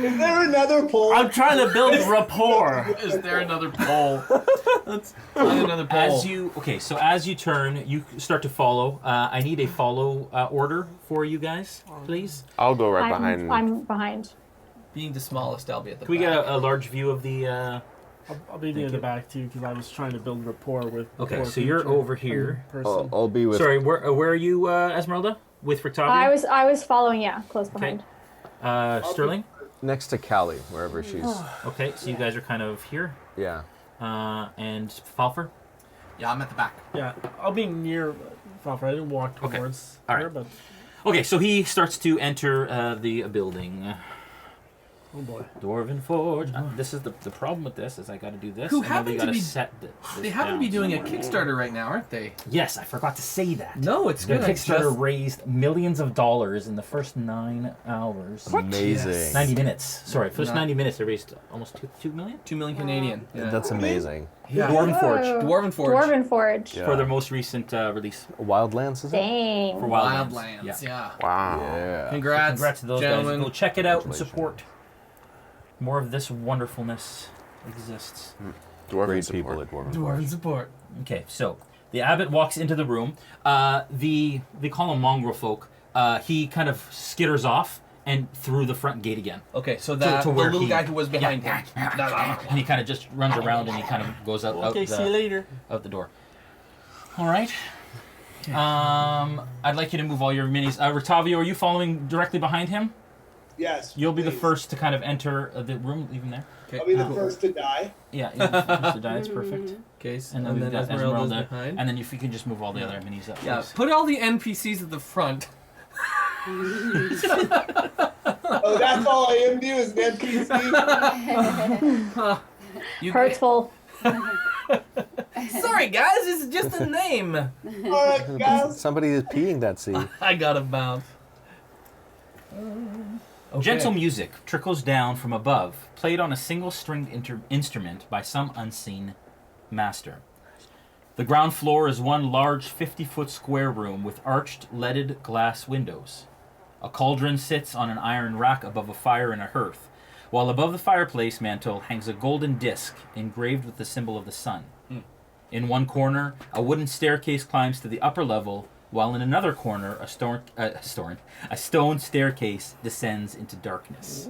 Is there another pole?
I'm trying to build rapport.
Is there another pole? Let's find another pole.
As you turn, you start to follow. I need a follow order for you guys, please.
I'll go right behind.
I'm behind.
Being the smallest, I'll be at the
Can we
back.
get a large view of the...
I'll be near the back too because I was trying to build rapport with.
Okay, so you're over here.
Person.
I'll be with.
Sorry, where are you, Ezmerelda? With Rictavio?
I was following, close behind.
Sterling?
Next to Callie, wherever she's.
Okay, so you guys are kind of here.
Yeah.
And Falpher?
Yeah, I'm at the back.
Yeah, I'll be near Falpher. I didn't walk
Okay.
towards
All
her,
right.
but
Okay, so he starts to enter the building.
oh boy.
Dwarven Forge. This is the problem with this is I got to do this.
Who
and then
happen
we
to
got
be-
set this
They happen to be
down
doing a
somewhere.
Kickstarter right now, aren't they?
Yes, I forgot to say that.
No, it's
The
good.
Kickstarter raised millions of dollars in the first 9 hours.
Amazing.
Yes.
90 minutes. Sorry, first
No.
90 minutes they raised almost 2 million
2 million Canadian. Yeah.
That's amazing.
yeah.
Dwarven Forge
Dwarven Forge.
Dwarven Forge.
Yeah.
for their most recent release
Wildlands, is it?
Dang.
for Wildlands.
Wildlands. Yeah.
Wow.
Yeah.
Congrats.
Congrats to those
gentlemen.
guys. Go check it out and
Congratulations.
support. More of this wonderfulness exists.
Dwarven
Great
support.
people at Dwarven
Dwarven
Forge.
support.
Okay, so the abbot walks into the room. They call him mongrel folk. He kind of skitters off and through the front gate again.
Okay, so
To
that the
where
little
he-
guy who was behind him.
And he kind of just runs around and he kind of goes out,
Okay, see you later.
out the door. All right. I'd like you to move all your minis. Rictavio, are you following directly behind him?
Yes.
You'll be the
please.
first to kind of enter the room, even there.
I'll be the first to die.
Yeah, you'll be the first to die. It's perfect.
Okay,
And then we've got
Ezmerelda's
Ezmerelda.
behind.
And then if you can just move all the other minis up,
Yeah,
please.
put all the NPCs at the front.
Oh, that's all I am doing is an NPC?
Hurtful.
Sorry, guys, it's just a name.
All right, guys.
Somebody is peeing that seed.
I got a bounce.
Gentle music trickles down from above, played on a single-stringed instrument by some unseen master. The ground floor is one large 50-foot square room with arched, leaded glass windows. A cauldron sits on an iron rack above a fire in a hearth, while above the fireplace mantel hangs a golden disc engraved with the symbol of the sun. In one corner, a wooden staircase climbs to the upper level, while in another corner, a stone staircase descends into darkness.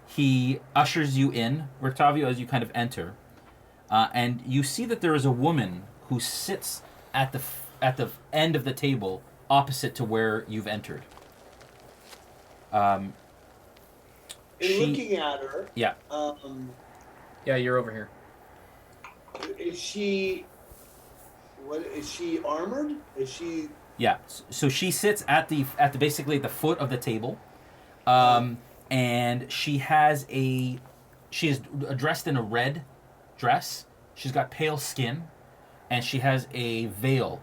He ushers you in, Rictavio, as you kind of enter, and you see that there is a woman who sits at the end of the table, opposite to where you've entered.
Looking at her,
Yeah.
Yeah, you're over here.
Is she? What is she armored? Is she?
Yeah. So she sits at the basically at the foot of the table, and she is dressed in a red dress. She's got pale skin, and she has a veil,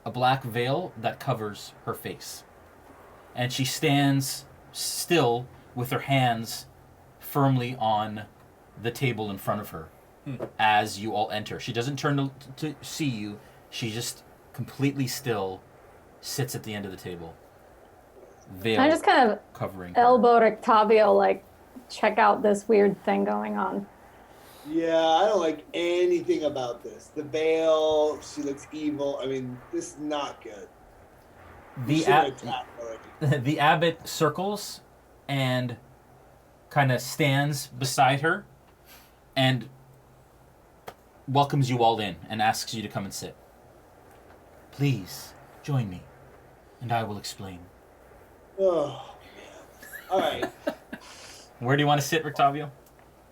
a black veil that covers her face, and she stands still with her hands firmly on the table in front of her as you all enter. She doesn't turn to see you. She just completely still sits at the end of the table. Veil
I just kind of
covering her.
elbow Rictavio, like, check out this weird thing going on.
Yeah, I don't like anything about this. The veil. She looks evil. I mean, this is not good.
The the abbot circles and kind of stands beside her and welcomes you all in and asks you to come and sit. Please join me, and I will explain.
Oh man! All right.
Where do you want to sit, Rictavio?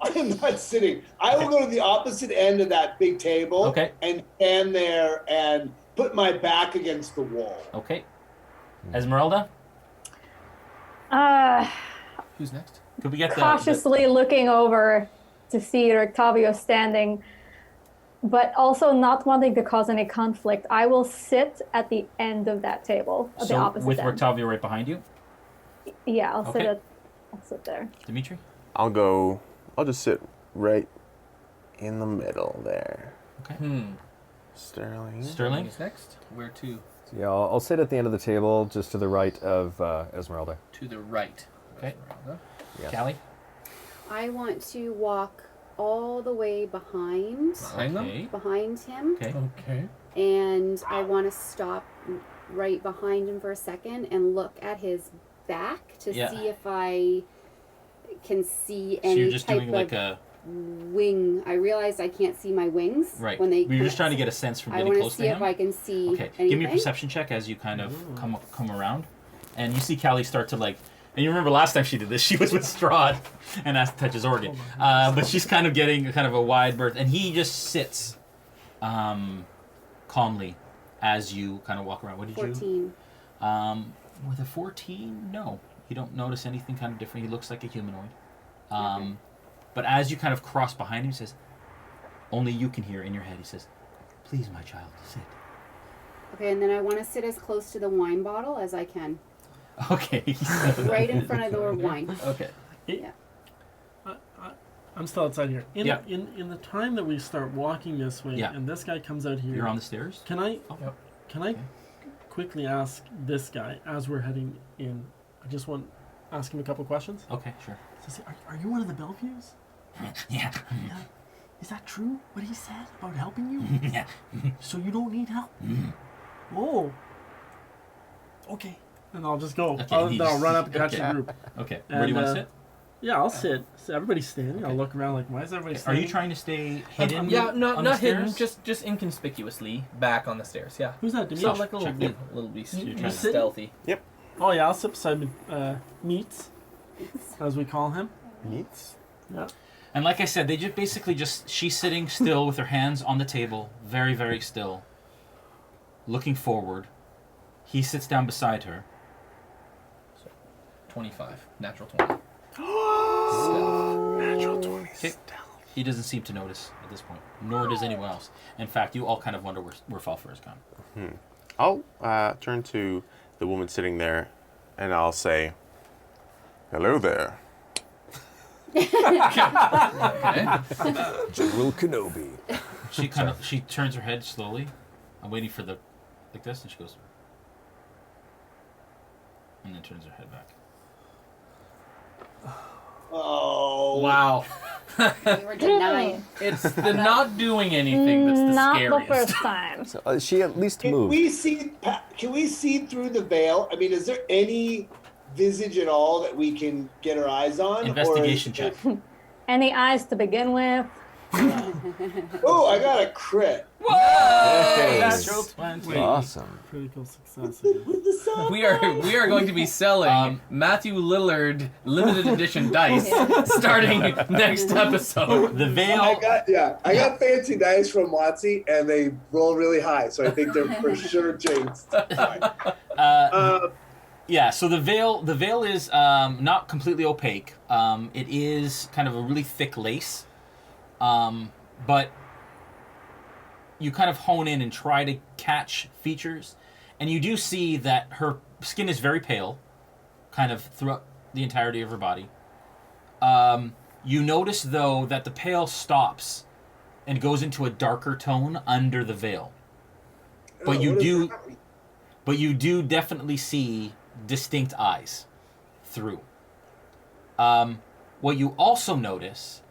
I am not sitting. I will go to the opposite end of that big table.
Okay.
And stand there and put my back against the wall.
Okay. Ezmerelda?
Who's next?
Could we get
Cautiously looking over to see Rictavio standing, but also not wanting to cause any conflict. I will sit at the end of that table, at the opposite
with
end.
Rictavio right behind you?
Yeah, I'll
Okay.
sit there.
Dmitri?
I'll just sit right in the middle there.
Okay.
Sterling.
Sterling?
Who's next? Where to?
So yeah, I'll sit at the end of the table, just to the right of Ezmerelda.
To the right.
Okay.
Yeah.
Callie?
I want to walk all the way behind
Behind them?
Okay.
behind him,
Okay.
Okay.
and I want to stop right behind him for a second and look at his back to
Yeah.
see if I can see
So
any
you're just
type
doing
of
like a...
wing. I realize I can't see my wings
Right.
when they.
You're just trying to get a sense from
I
getting
want to
close to
see
him?
if I can see
Okay,
anything.
give me a perception check as you kind of come around. And you see Callie start to like... And you remember last time she did this, she was with Strahd and asked to touch his organ. But she's kind of getting kind of a wide berth. And he just sits calmly as you kind of walk around. What did
14.
you... With a 14, no. You don't notice anything kind of different. He looks like a humanoid. But as you kind of cross behind him, he says, only you can hear in your head, he says, please, my child, sit.
Okay, and then I want to sit as close to the wine bottle as I can,
Okay.
right in front of the wine.
Okay.
I'm still outside here.
Yeah.
In the time that we start walking this way,
Yeah.
and this guy comes out here.
You're on the stairs?
Can I?
Oh.
Yep.
Can I quickly ask this guy as we're heading in? I just want to ask him a couple questions.
Okay, sure.
So, are you one of the Belleviews?
Yeah.
Is that true? What he said about helping you?
Yeah.
So you don't need help? Oh. Okay. And I'll just go.
Okay,
I'll
he
run
just-
up and catch
okay.
the group.
Okay. Where do you want to sit?
Yeah, I'll sit. So everybody's standing.
Okay.
I'll look around like, why is everybody
Are
standing?
you trying to stay hidden?
Yeah,
on
not
the
hidden,
stairs?
just inconspicuously back on the stairs. Yeah.
Who's that?
Sounds
Dimitri?
like a little
Check
bit, little beast.
You're
You're
trying
to-
stealthy.
Oh yeah, I'll sit beside Meats, as we call him.
Meats?
Yeah.
And like I said, they just basically she's sitting still with her hands on the table, very, very still, looking forward. He sits down beside her.
25. Natural 20.
Natural 20.
Okay. He doesn't seem to notice at this point, nor does anyone else. In fact, you all kind of wonder where Falpher has gone.
I'll turn to the woman sitting there, and I'll say, "Hello there."
General Kenobi.
She turns her head slowly. I'm waiting for the like this, and she goes, and then turns her head back.
Oh.
Wow.
We were denied.
It's the not doing anything that's the
Not
scariest.
the first time.
So she at least
Can
moved.
we see through the veil? I mean, is there any visage at all that we can get our eyes on?
Investigation check.
Any eyes to begin with?
Oh, I got a crit.
Whoa! Natural 20.
Awesome.
Critical success.
With the sun.
We are going to be selling Matthew Lillard limited edition dice starting next episode.
The veil.
I got fancy dice from Watsy, and they roll really high, so I think they're for sure jinxed.
Yeah, so the veil is not completely opaque. It is kind of a really thick lace, but you kind of hone in and try to catch features, and you do see that her skin is very pale, kind of throughout the entirety of her body. You notice, though, that the pale stops and goes into a darker tone under the veil. But you do definitely see distinct eyes through. What you also notice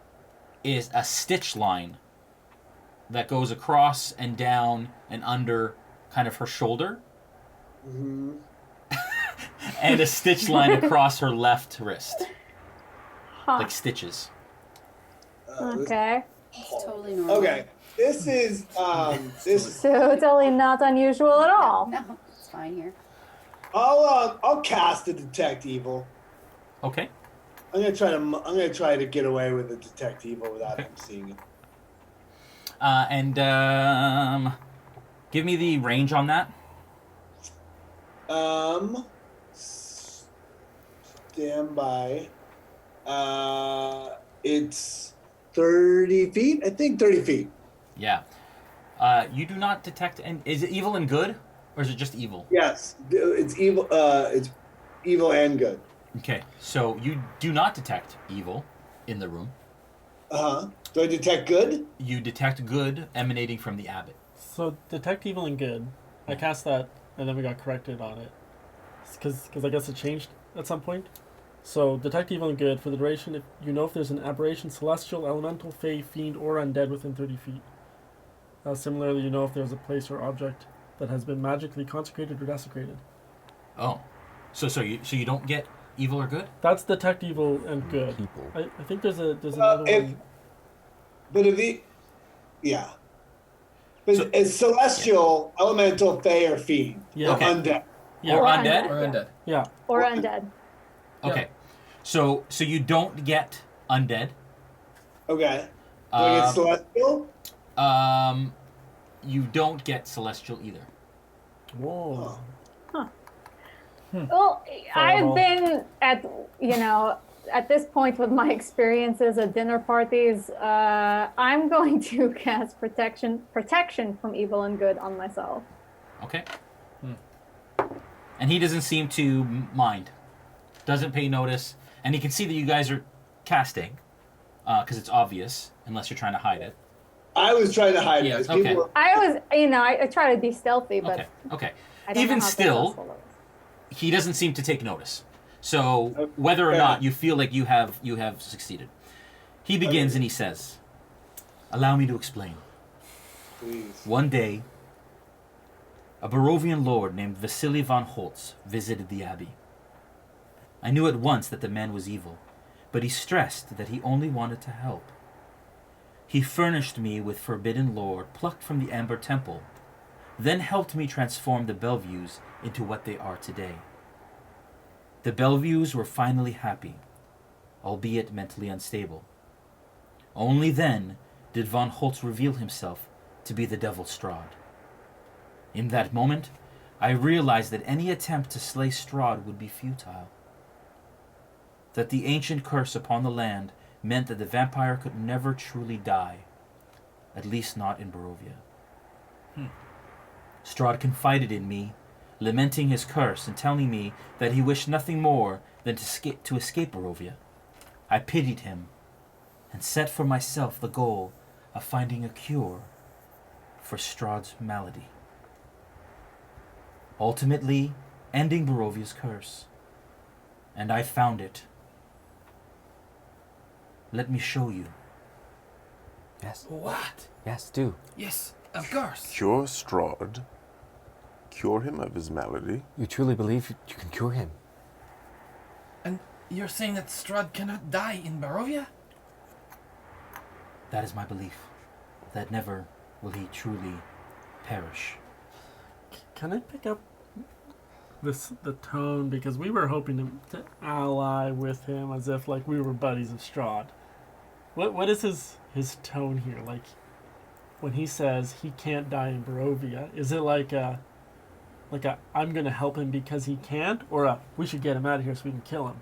is a stitch line that goes across and down and under kind of her shoulder.
Mm-hmm.
And a stitch line across her left wrist.
Huh.
Like stitches.
Okay.
It's totally normal.
Okay, this is
Totally not unusual at all.
No, it's fine here.
I'll cast a detect evil.
Okay.
I'm gonna try to get away with a detect evil without him seeing it.
And give me the range on that.
Stand by. It's 30 feet. I think 30 feet.
Yeah. You do not detect. And is it evil and good, or is it just evil?
Yes, it's evil. It's evil and good.
Okay. So you do not detect evil in the room.
Do I detect good?
You detect good emanating from the abbot.
So detect evil and good. I cast that, and then we got corrected on it, because I guess it changed at some point. So detect evil and good for the duration. If you know if there's an aberration, celestial, elemental, fey, fiend, or undead within 30 feet. Similarly, you know if there's a place or object that has been magically consecrated or desecrated.
Oh, so you don't get evil or good?
That's detect evil and good.
People.
I think there's another one.
But yeah. But
So-
it's celestial, elemental, fey, or fiend.
Yeah.
Okay.
Undead.
Yeah.
Or
Or
undead?
Or undead.
Yeah.
Or undead.
Okay. So you don't get undead.
Okay. Do I get celestial?
You don't get celestial either.
Whoa.
Well, I've been at this point with my experiences at dinner parties, I'm going to cast protection from evil and good on myself.
Okay. And he doesn't seem to mind. Doesn't pay notice. And he can see that you guys are casting, because it's obvious, unless you're trying to hide it.
I was trying to hide
Yeah,
it.
okay.
People
I was, I try to be stealthy, but
Okay.
I don't
Even
know how
still,
successful it is.
he doesn't seem to take notice. So
Okay.
whether or not you feel like you have succeeded, he begins and he says, "Allow me to explain.
Please.
One day, a Barovian lord named Vasily von Holtz visited the abbey. I knew at once that the man was evil, but he stressed that he only wanted to help. He furnished me with forbidden lore plucked from the Amber Temple, then helped me transform the Bellevues into what they are today. The Bellevues were finally happy, albeit mentally unstable. Only then did von Holtz reveal himself to be the devil Strahd. In that moment, I realized that any attempt to slay Strahd would be futile. That the ancient curse upon the land meant that the vampire could never truly die. At least not in Barovia. Strahd confided in me, lamenting his curse and telling me that he wished nothing more than to escape Barovia. I pitied him and set for myself the goal of finding a cure for Strahd's malady. Ultimately, ending Barovia's curse. And I found it. Let me show you.
Yes.
What?
Yes, do.
Yes, of course.
Cure Strahd. Cure him of his malady.
You truly believe you can cure him?
And you're saying that Strahd cannot die in Barovia?
That is my belief. That never will he truly perish.
Can I pick up the tone, because we were hoping to ally with him as if like we were buddies of Strahd. What is his tone here? Like when he says he can't die in Barovia, is it like a I'm gonna help him because he can't, or a we should get him out of here so we can kill him?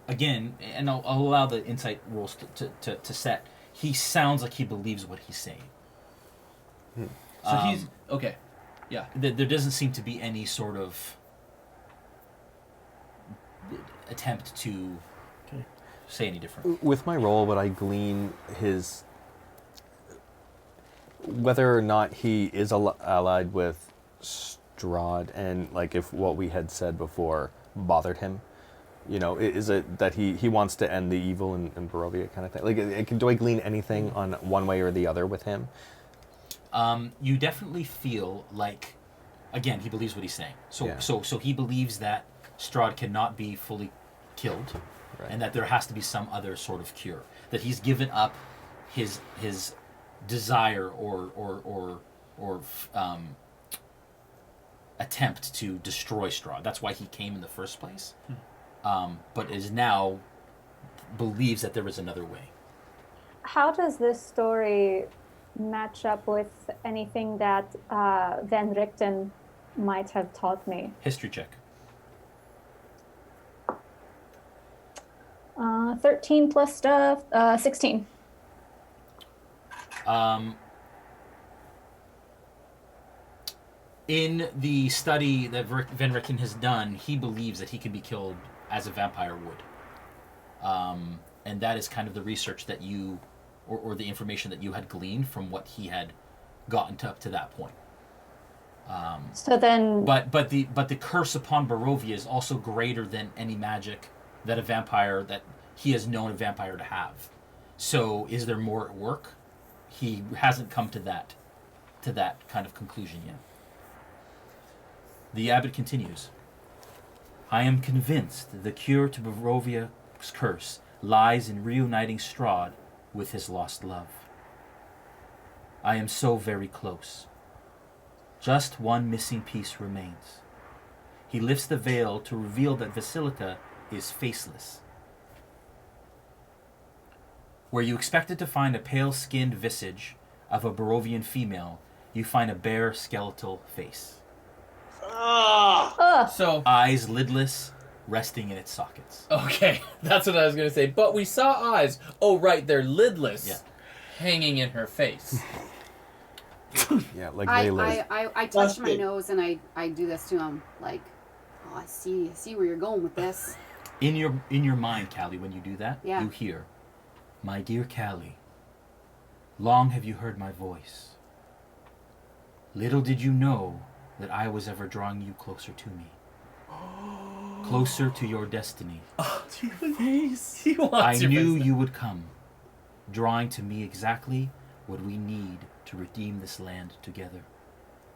Again, and I'll allow the insight rules to set. He sounds like he believes what he's saying.
So he's okay. Yeah.
There doesn't seem to be any sort of attempt to say any different.
With my role, would I glean his... whether or not he is allied with Strahd, and like if what we had said before bothered him? You know, is it that he wants to end the evil in Barovia kind of thing? Like, do I glean anything on one way or the other with him?
You definitely feel like, again, he believes what he's saying. So he believes that Strahd cannot be fully killed,
Right.
and that there has to be some other sort of cure. That he's given up his desire or attempt to destroy Strahd. That's why he came in the first place. But is now believes that there is another way.
How does this story match up with anything that Van Richten might have taught me?
History check.
13 plus stuff, 16.
In the study that Van Richten has done, he believes that he can be killed as a vampire would. And that is kind of the research that you, or the information that you had gleaned from what he had gotten up to that point.
So then...
But the curse upon Barovia is also greater than any magic that that he has known a vampire to have. So is there more at work? He hasn't come to that kind of conclusion yet. The abbot continues. I am convinced the cure to Barovia's curse lies in reuniting Strahd with his lost love. I am so very close. Just one missing piece remains. He lifts the veil to reveal that Vasilika is faceless. Where you expected to find a pale-skinned visage of a Barovian female, you find a bare skeletal face.
So
Eyes lidless, resting in its sockets.
okay, that's what I was gonna say. But we saw eyes. Oh right, they're lidless,
Yeah.
hanging in her face.
Yeah, like they live.
I touch my nose and I do this to him, like, oh, I see where you're going with this.
In your mind, Callie, when you do that,
Yeah.
you hear, "My dear Callie, long have you heard my voice. Little did you know that I was ever drawing you closer to me. Closer to your destiny.
He wants
I
your
knew
face.
you would come, drawing to me exactly what we need to redeem this land together.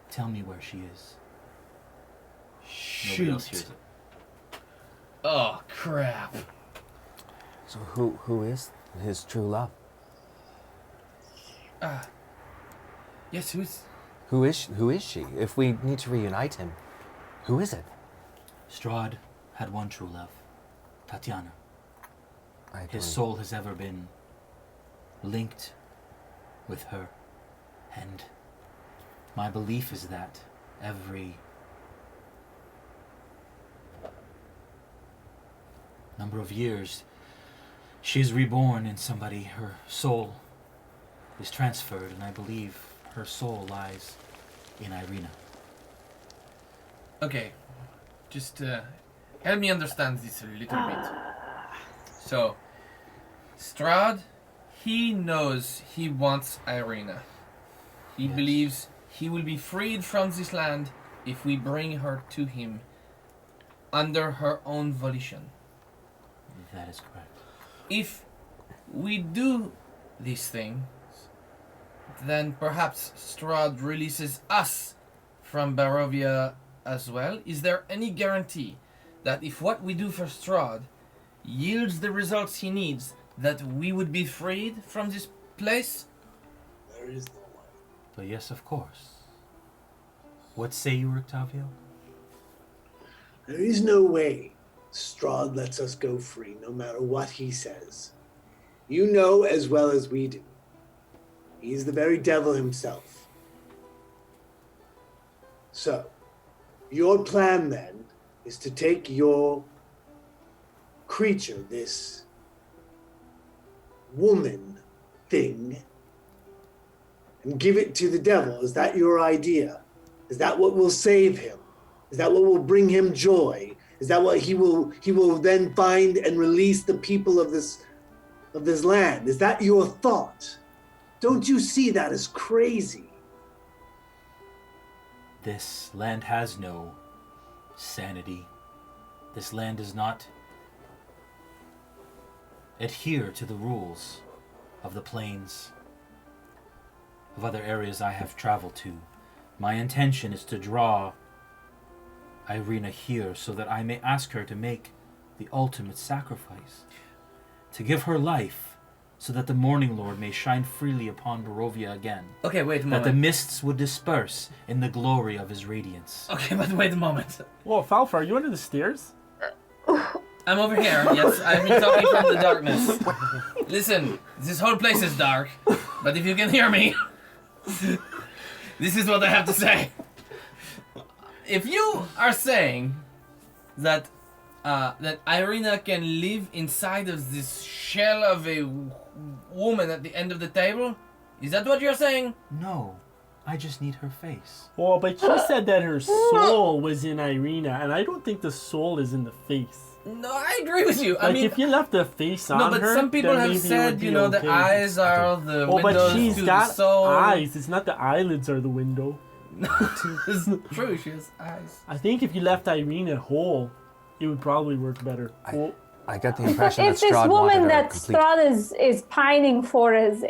Tell me where she is." Nobody else hears
Shoot.
it.
Oh crap.
So who is his true love?
Yes, who's...
Who is she? If we need to reunite him, who is it?
Strahd had one true love, Tatiana.
I
His
believe-
soul has ever been linked with her. And my belief is that every number of years, she is reborn in somebody. Her soul is transferred, and I believe her soul lies in Irina.
Okay, just help me understand this a little bit. So, Strahd, he knows he wants Irina. He believes he will be freed from this land if we bring her to him under her own volition.
That is correct.
If we do these things, then perhaps Strahd releases us from Barovia as well. Is there any guarantee that if what we do for Strahd yields the results he needs, that we would be freed from this place?
There is no way.
But yes, of course. What say you, Rictavio?
There is no way Strahd lets us go free, no matter what he says. You know as well as we do. He's the very devil himself. So, your plan then is to take your creature, this woman thing, and give it to the devil. Is that your idea? Is that what will save him? Is that what will bring him joy? Is that what he will then find and release the people of this land? Is that your thought? Don't you see that as crazy?
This land has no sanity. This land does not adhere to the rules of the plains of other areas I have traveled to. My intention is to draw Irina here so that I may ask her to make the ultimate sacrifice, to give her life so that the Morning Lord may shine freely upon Barovia again.
Okay, wait a
That the
moment.
mists would disperse in the glory of his radiance.
Okay, but wait a moment.
Whoa, Falpher, are you under the stairs?
I'm over here. Yes, I've been talking from the darkness. Listen, this whole place is dark, but if you can hear me, this is what I have to say. If you are saying that that Irina can live inside of this shell of a woman at the end of the table, is that what you're saying?
No, I just need her face.
Well, but she said that her soul was in Irina, and I don't think the soul is in the face.
No, I agree with you. I
Like,
mean,
if you left the face on
no, but
her,
some people
then
have
maybe it
said,
would
you
be
know,
okay.
the eyes are the
Oh,
windows
but she's
to
got
the soul.
eyes. It's not the eyelids are the window.
It's true, she has eyes.
I think if you left Irina whole, it would probably work better. Well,
I get the impression that
If this
Strahd
woman
wanted a
that
complete...
Strahd is pining for has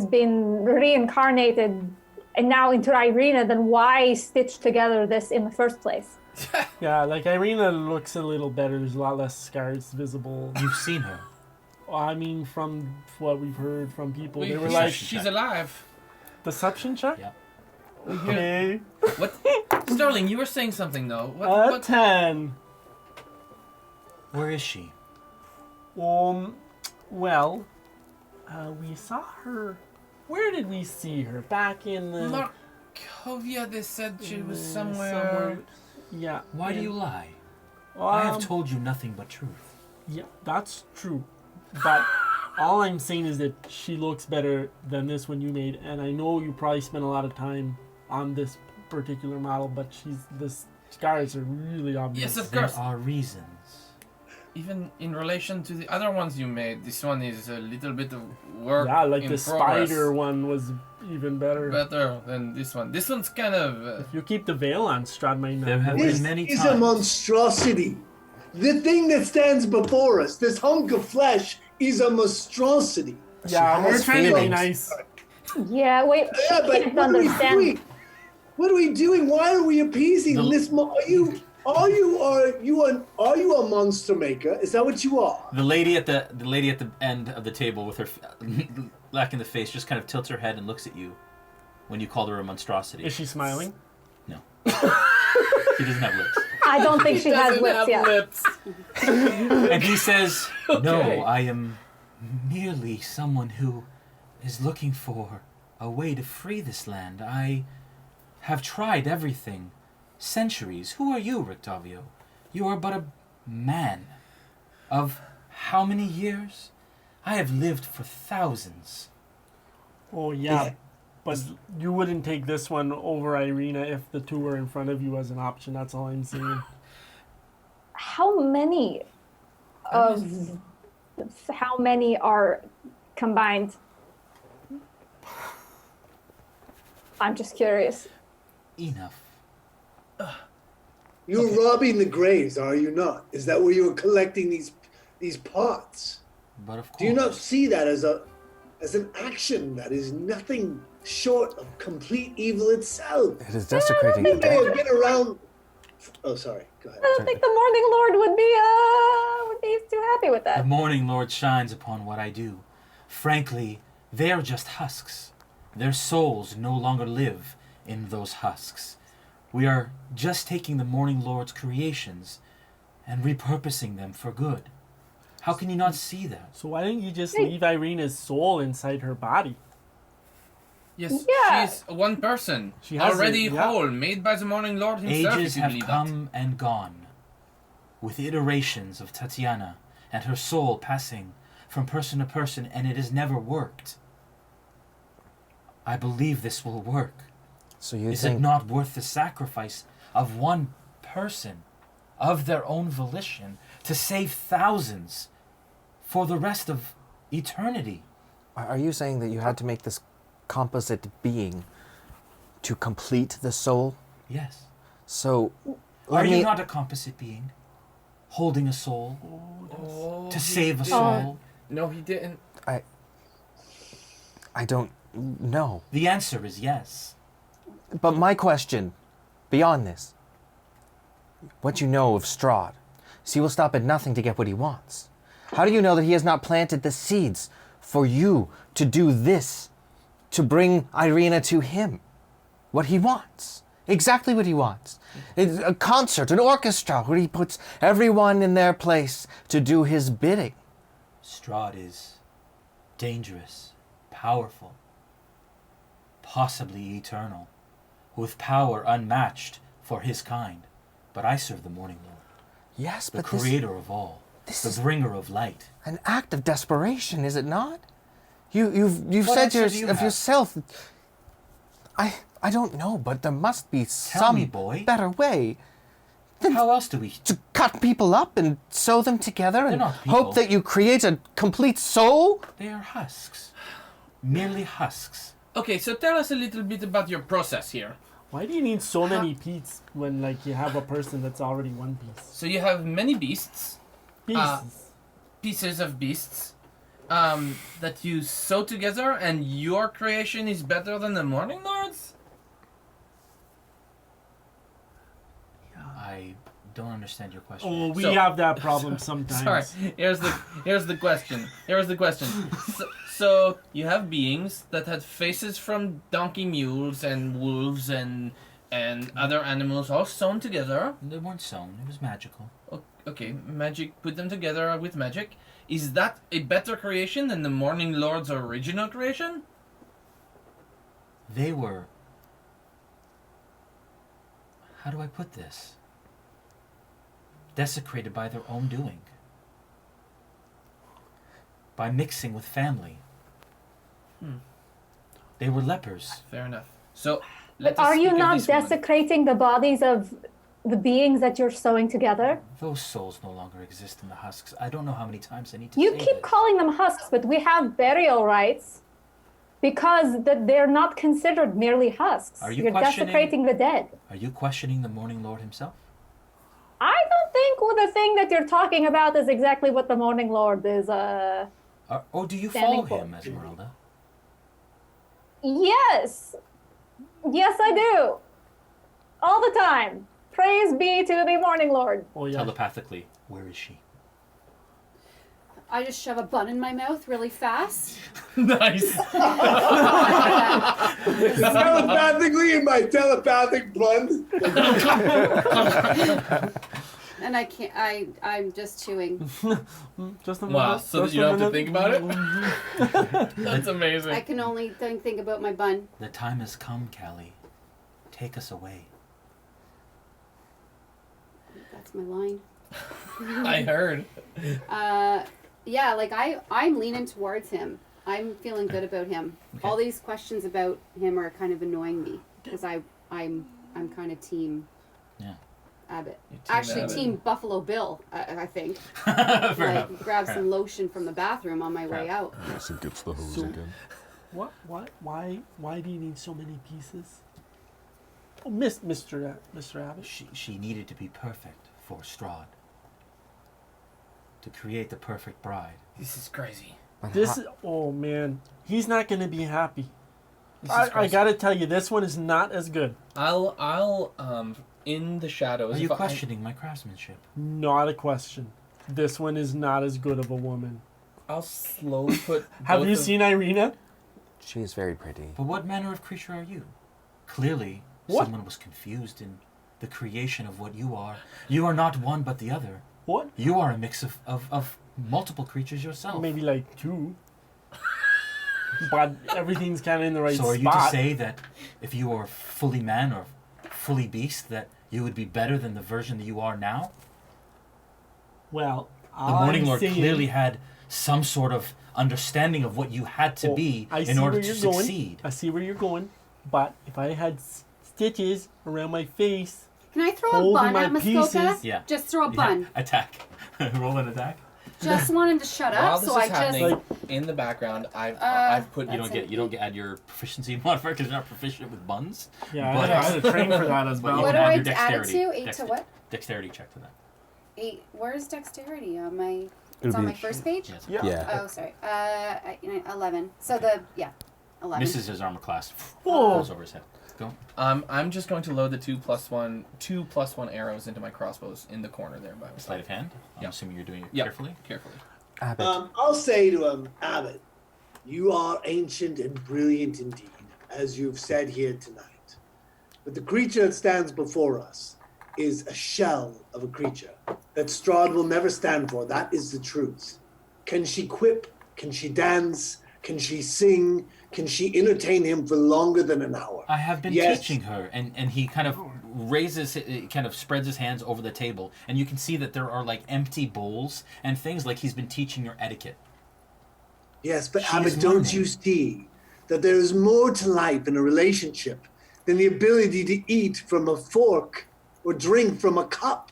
been reincarnated and now into Irina, then why stitch together this in the first place?
yeah, like Irina looks a little better. There's a lot less scars visible.
You've seen her.
I mean, from what we've heard from people, they were
She's-
like,
she's alive.
deception check?
Yep.
Okay.
What? Sterling, you were saying something though. What?
A
what?
10.
Where is she?
Well, we saw her. Where did we see her? Back in the.
Markovia, they said she was somewhere.
Yeah.
Why do
in-
you lie? I have
Um,
told you nothing but truth.
Yeah, that's true. But all I'm saying is that she looks better than this one you made, and I know you probably spent a lot of time on this particular model, but the scars are really obvious.
Yes, of
There
course.
are reasons.
Even in relation to the other ones you made, this one is a little bit of work.
Yeah, like
in
the
progress.
spider one was even better.
Better than this one. This one's kind of.
If you keep the veil on, Strahd might not.
There have
notice.
been many
This is a
times.
monstrosity. The thing that stands before us, this hunk of flesh, is a monstrosity.
Yeah, we're
has
trying to be
feelings.
nice.
Yeah, wait,
Yeah,
I
but
can't
what are we
understand.
doing? What are we doing? Why are we appeasing
The-
this? Are you a monster maker? Is that what you are?
The lady at the end of the table with her black in the face just kind of tilts her head and looks at you when you called her a monstrosity.
Is she smiling?
No. She doesn't have lips.
I don't think she has
Doesn't
lips
have
yet.
lips.
And he says,
Okay.
"No, I am merely someone who is looking for a way to free this land. I have tried everything. Centuries. Who are you, Rictavio? You are but a man. Of how many years? I have lived for thousands.
Oh, yeah. But you wouldn't take this one over Irina if the two were in front of you as an option. That's all I'm saying.
How many are combined? I'm just curious.
Enough.
You're robbing the graves, are you not? Is that where you were collecting these pots?
But of course.
Do you not see that as an action that is nothing short of complete evil itself?
It is desecrating
You
the
may have
dead.
been around. Oh, sorry. Go ahead.
I don't think the Morning Lord would be too happy with
The
that.
Morning Lord shines upon what I do. Frankly, they are just husks. Their souls no longer live in those husks. We are just taking the Morning Lord's creations and repurposing them for good. How can you not see that?
So why didn't you just leave Irina's soul inside her body?
Yes,
Yeah.
she's one person.
She has
already
it, yeah.
whole, made by the Morning Lord himself,
Ages
if you
have
believe
come and gone, with iterations of Tatiana and her soul passing from person to person, and it has never worked. I believe this will work.
So you
Is
think
it not worth the sacrifice of one person, of their own volition, to save thousands for the rest of eternity?
Are you saying that you had to make this composite being to complete the soul?
Yes.
So,
Are you not a composite being, holding a soul,
Oh,
to
he
save a
didn't.
soul?
No, he didn't.
I don't know.
The answer is yes.
But my question, beyond this, what you know of Strahd, so he will stop at nothing to get what he wants. How do you know that he has not planted the seeds for you to do this, to bring Irina to him? What he wants. Exactly what he wants. It's a concert, an orchestra, where he puts everyone in their place to do his bidding.
Strahd is dangerous, powerful, possibly eternal, with power unmatched for his kind. But I serve the Morning Lord,
Yes,
the
but this
creator of all,
this
the
is
bringer of light.
an act of desperation, is it not? You've
What
said
answer do you
of
have?
yourself. I don't know, but there must be
Tell
some
me, boy.
better way
How else do we...
to cut people up and sew them together and
not people.
hope that you create a complete soul.
They are husks. Merely husks.
Okay, so tell us a little bit about your process here.
Why do you need so many pieces when like you have a person that's already one piece?
So you have many beasts,
Pieces.
pieces of beasts, that you sew together, and your creation is better than the Morning Lord's?
I don't understand your question.
Oh, we
So-
have that problem sometimes.
Sorry, here's the question. So you have beings that had faces from donkey mules and wolves and other animals all sewn together.
They weren't sewn. It was magical.
Okay, magic, put them together with magic. Is that a better creation than the Morning Lord's original creation?
They were... How do I put this? Desecrated by their own doing. By mixing with family. They were lepers.
Fair enough. So,
But
let us
are you
speak of
not
this woman.
desecrating the bodies of the beings that you're sewing together?
Those souls no longer exist in the husks. I don't know how many times I need to
You
say
keep
this.
calling them husks, but we have burial rites because they're not considered merely husks.
Are you
You're
questioning-
desecrating the dead.
Are you questioning the Morning Lord himself?
I don't think the thing that you're talking about is exactly what the Morning Lord is.
Or do you
Standing
follow
for-
him, Ezmerelda?
Yes. Yes, I do. All the time. Praise be to the Morning Lord.
Oh yeah.
Telepathically, where is she?
I just shove a bun in my mouth really fast.
Nice.
Telepathically in my telepathic bun.
And I can't. I'm just chewing.
Just a minute.
Wow, so that
just
you
a
don't have to
minute.
think about it? That's amazing.
I can only think about my bun.
The time has come, Callie. Take us away.
That's my line.
I heard.
Yeah, like I'm leaning towards him. I'm feeling good about him.
Okay.
All these questions about him are kind of annoying me because I'm kind of team
Yeah.
Abbot.
You're team
Actually,
Abbot.
team Buffalo Bill. I think.
Fair enough.
Like grab some lotion from the bathroom on my way
Crap.
out.
Yes, it gets the hose
So-
again.
Why do you need so many pieces? Oh, Mr. Abbott.
She needed to be perfect for Strahd. To create the perfect bride.
This is crazy.
Oh man, he's not gonna be happy.
This is
I
crazy.
gotta tell you, this one is not as good.
I'll in the shadows.
Are you
if I-
questioning my craftsmanship?
Not a question. This one is not as good of a woman.
I'll slowly put.
Have
both
you
of-
seen Irina?
She is very pretty.
But what manner of creature are you? Clearly,
What?
someone was confused in the creation of what you are. You are not one but the other.
What?
You are a mix of multiple creatures yourself.
Maybe like 2. But everything's kind of in the right
So are you
spot.
to say that if you were fully man or fully beast, that you would be better than the version that you are now?
Well,
The Morning Lord clearly had some sort of understanding of what you had to be in order to succeed.
I see where you're going. But if I had stitches around my face,
Can I throw a
Holding
bun
my
at Muskoka?
pieces.
Yeah.
Just throw a bun.
Attack. Roll an attack.
Just want him to shut
While
up,
this
so
is
I just.
happening, in the background, I've put.
You don't get add your proficiency modifier because you're not proficient with buns.
yeah,
But-
I had to train for that as
But
well.
you
What
can
do
add
I
your
add it
dexterity.
to? 8 to what?
Dexterity check to that.
8. Where's dexterity on my? It's
It'll
on
be-
my first page.
Yes.
Yeah.
Oh, sorry. 11. So 11.
Misses his armor class.
Oh.
Goes over his head. Go.
I'm just going to load the 2+1 arrows into my crossbows in the corner there by my
Sleight of hand. I'm
Yeah.
assuming you're doing it
Yep.
carefully.
Carefully.
Abbott.
I'll say to him, Abbot, you are ancient and brilliant indeed, as you've said here tonight. But the creature that stands before us is a shell of a creature that Strahd will never stand for. That is the truth. Can she quip? Can she dance? Can she sing? Can she entertain him for longer than an hour?
I have been
Yes.
teaching her, and he kind of kind of spreads his hands over the table, and you can see that there are like empty bowls and things like he's been teaching her etiquette.
Yes, but
She
Abbot,
is
don't
learning.
you see that there is more to life in a relationship than the ability to eat from a fork or drink from a cup?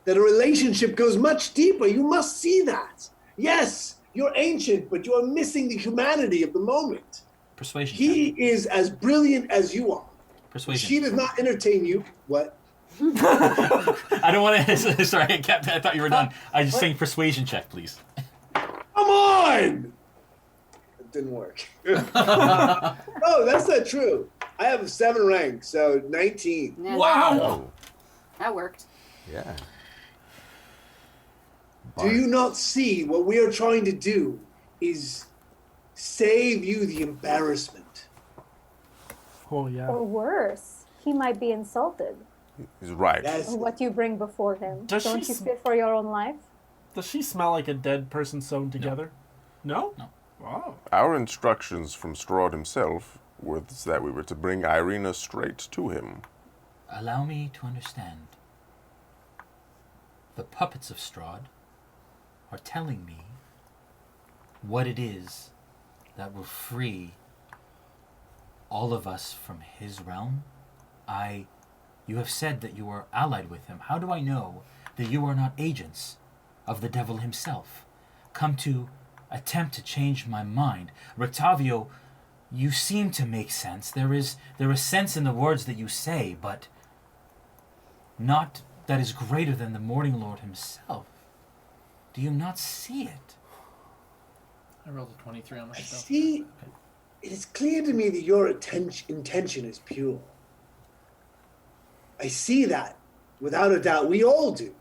That a relationship goes much deeper. You must see that. Yes, you're ancient, but you are missing the humanity of the moment.
Persuasion.
He is as brilliant as you are.
Persuasion.
She does not entertain you. What?
I don't want to. Sorry, Captain. I thought you were done. I was just saying persuasion check, please.
Come on! It didn't work. Oh, that's not true. I have 7 ranks, so 19.
Yeah,
Wow.
That worked.
Yeah.
Do you not see what we are trying to do is save you the embarrassment?
Oh yeah.
Or worse, he might be insulted
He's right.
That's
of what you bring before him.
Does
Don't
she
you fear for your own life?
Does she smell like a dead person sewn together? No.
No.
Wow.
Our instructions from Strahd himself was that we were to bring Irina straight to him.
Allow me to understand. The puppets of Strahd are telling me what it is that will free all of us from his realm. You have said that you are allied with him. How do I know that you are not agents of the devil himself, come to attempt to change my mind? Rictavio, you seem to make sense. There is sense in the words that you say, but not that is greater than the Morning Lord himself. Do you not see it?
I rolled a 23 on
I
myself.
see. It is clear to me that your intention is pure. I see that, without a doubt. We all do.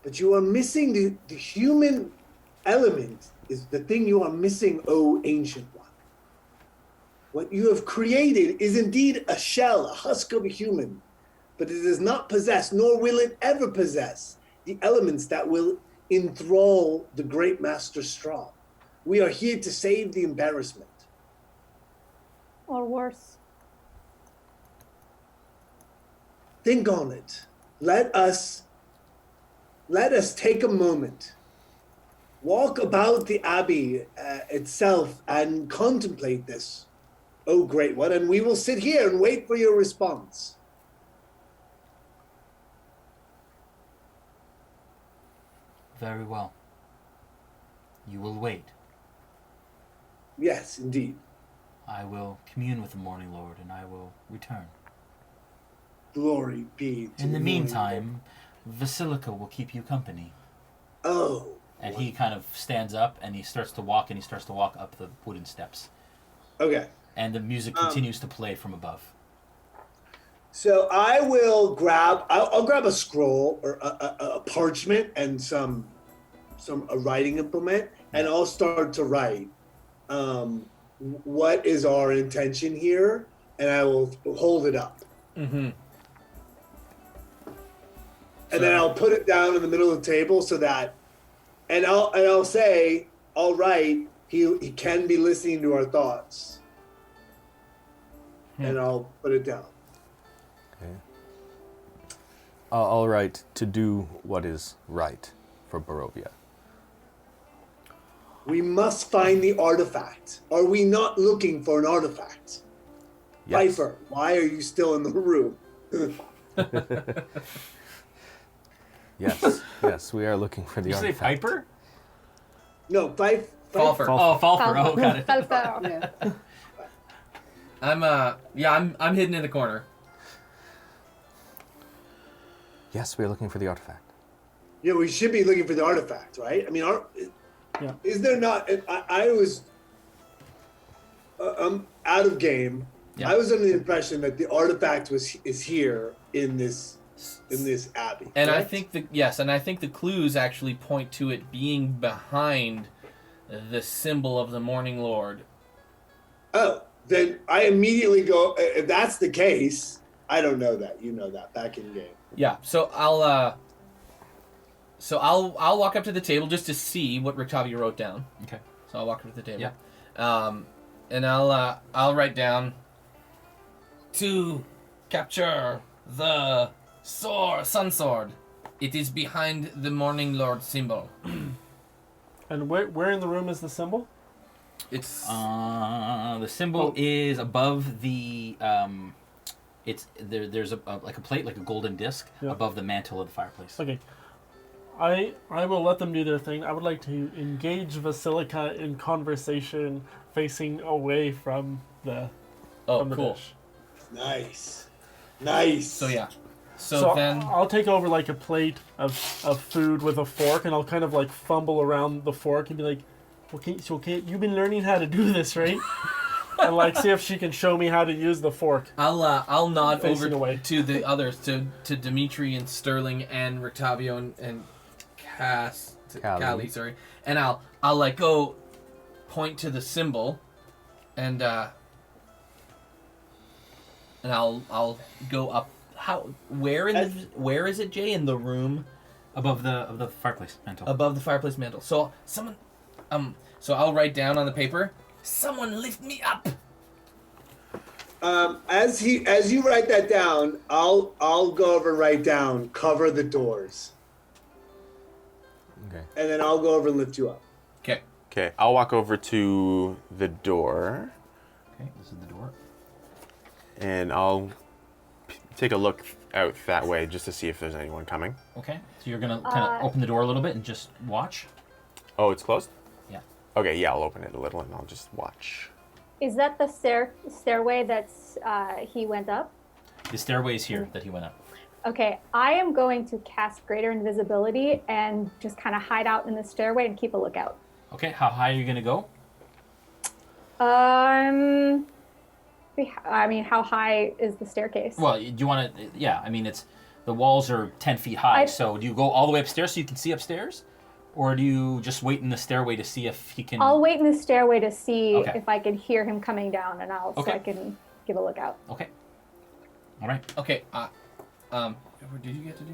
But you are missing the human element is the thing you are missing, O Ancient One. What you have created is indeed a shell, a husk of a human. but it does not possess, nor will it ever possess, the elements that will enthrall the great Master Strahd. We are here to save the embarrassment.
Or worse.
Think on it. Let us take a moment. Walk about the Abbey itself and contemplate this, O Great One, and we will sit here and wait for your response.
Very well. You will wait.
Yes, indeed.
I will commune with the Morning Lord, and I will return.
Glory be to
In the
Lord.
meantime, Vasilika will keep you company.
Oh.
And he kind of stands up, and he starts to walk up the wooden steps.
Okay.
And the music continues to play from above.
So I will grab. I'll grab a scroll or a parchment and a writing implement, and I'll start to write. What is our intention here? And I will hold it up.
Mm-hmm.
And then I'll put it down in the middle of the table so that, and I'll say, all right, he can be listening to our thoughts. And I'll put it down.
Okay. All right, to do what is right for Barovia.
We must find the artifact. Are we not looking for an artifact?
Yes.
Falpher, why are you still in the room?
Yes, we are looking for the
Did you say
artifact.
Piper?
No,
Falpher.
Oh, Falpher. Oh, got it.
Falpher.
Yeah.
I'm hidden in the corner.
Yes, we are looking for the artifact.
Yeah, we should be looking for the artifact, right? I mean,
Yeah.
is there not? I was out of game.
Yeah.
I was under the impression that the artifact is here in this abbey.
And I
correct?
think the clues actually point to it being behind the symbol of the Morning Lord.
Oh, then I immediately go. If that's the case, I don't know that. You know that back in game.
Yeah, so I'll walk up to the table just to see what Rictavio wrote down.
Okay.
So I'll walk up to the table.
Yeah.
And I'll write down to capture the sun sword. It is behind the Morning Lord symbol.
And where in the room is the symbol?
It's
The symbol is above the. It's there. There's a plate, like a golden disc,
Yeah.
above the mantle of the fireplace.
Okay. I will let them do their thing. I would like to engage Vasilika in conversation, facing away from the from the
cool.
dish.
Nice.
So yeah.
So
So then
I'll take over like a plate of food with a fork, and I'll kind of like fumble around the fork and be like, "Okay, you've been learning how to do this, right?" And like see if she can show me how to use the fork.
I'll nod
Facing
over
away.
to the others, to Dmitri and Sterling and Rictavio and Callie, sorry. And I'll like go point to the symbol and I'll go up. Where is it, Jay? In the room
Above the fireplace mantle.
above the fireplace mantle. So someone so I'll write down on the paper, someone lift me up.
As you write that down, I'll go over and write down cover the doors,
Okay.
and then I'll go over and lift you up.
Okay.
Okay, I'll walk over to the door,
Okay, this is the door.
and I'll take a look out that way just to see if there's anyone coming.
Okay, so you're gonna kind of open the door a little bit and just watch.
Oh, it's closed?
Yeah.
Okay, yeah, I'll open it a little and I'll just watch.
Is that the stairway that's he went up?
The stairway is here that he went up.
Okay, I am going to cast Greater Invisibility and just kind of hide out in the stairway and keep a lookout.
Okay, how high are you gonna go?
I mean, how high is the staircase?
Well, do you want to? Yeah, I mean, the walls are 10 feet high. So do you go all the way upstairs so you can see upstairs, or do you just wait in the stairway to see if he can?
I'll wait in the stairway to see
Okay.
if I can hear him coming down, and so
Okay.
I can give a lookout.
Okay. All right.
Okay, Did you get to do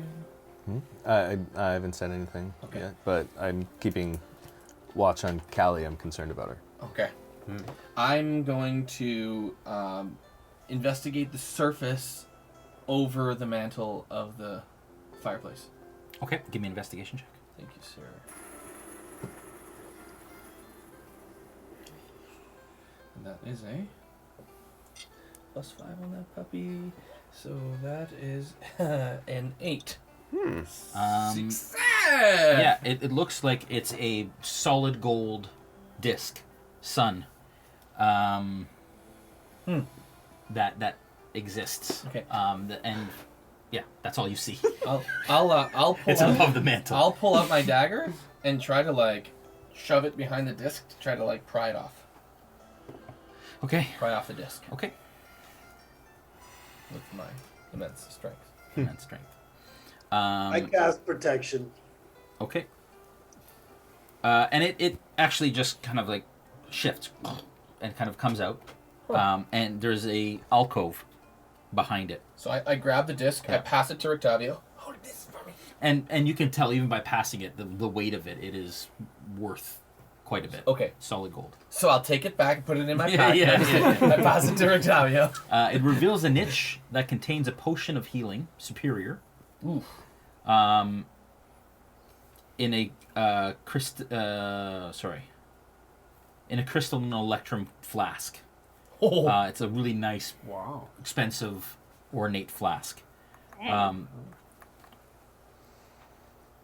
anything?
I haven't said anything
Okay.
yet, but I'm keeping watch on Callie. I'm concerned about her.
Okay. I'm going to investigate the surface over the mantle of the fireplace.
Okay, give me an investigation check.
Thank you, sir. And that is a +5 on that puppy. So that is an 8. Success!
Yeah, it looks like it's a solid gold disc, sun, that exists.
Okay.
And yeah, that's all you see.
I'll pull
It's
out,
above the mantle.
I'll pull out my dagger and try to like shove it behind the disc to try to like pry it off.
Okay.
Pry off the disc
Okay.
with my immense strength.
Immense strength.
I cast protection.
Okay. And it actually just kind of like shifts and kind of comes out. And there's a alcove behind it.
So I grab the disc, I pass it to Rictavio. Hold this for me.
And you can tell even by passing it, the weight of it is worth quite a bit.
Okay.
Solid gold.
So I'll take it back and put it in my
Yeah,
pack.
yeah.
I pass it to Rictavio.
It reveals a niche that contains a potion of healing, superior.
Oof.
In a in a crystalline electrum flask.
Oh.
It's a really nice, expensive, ornate flask.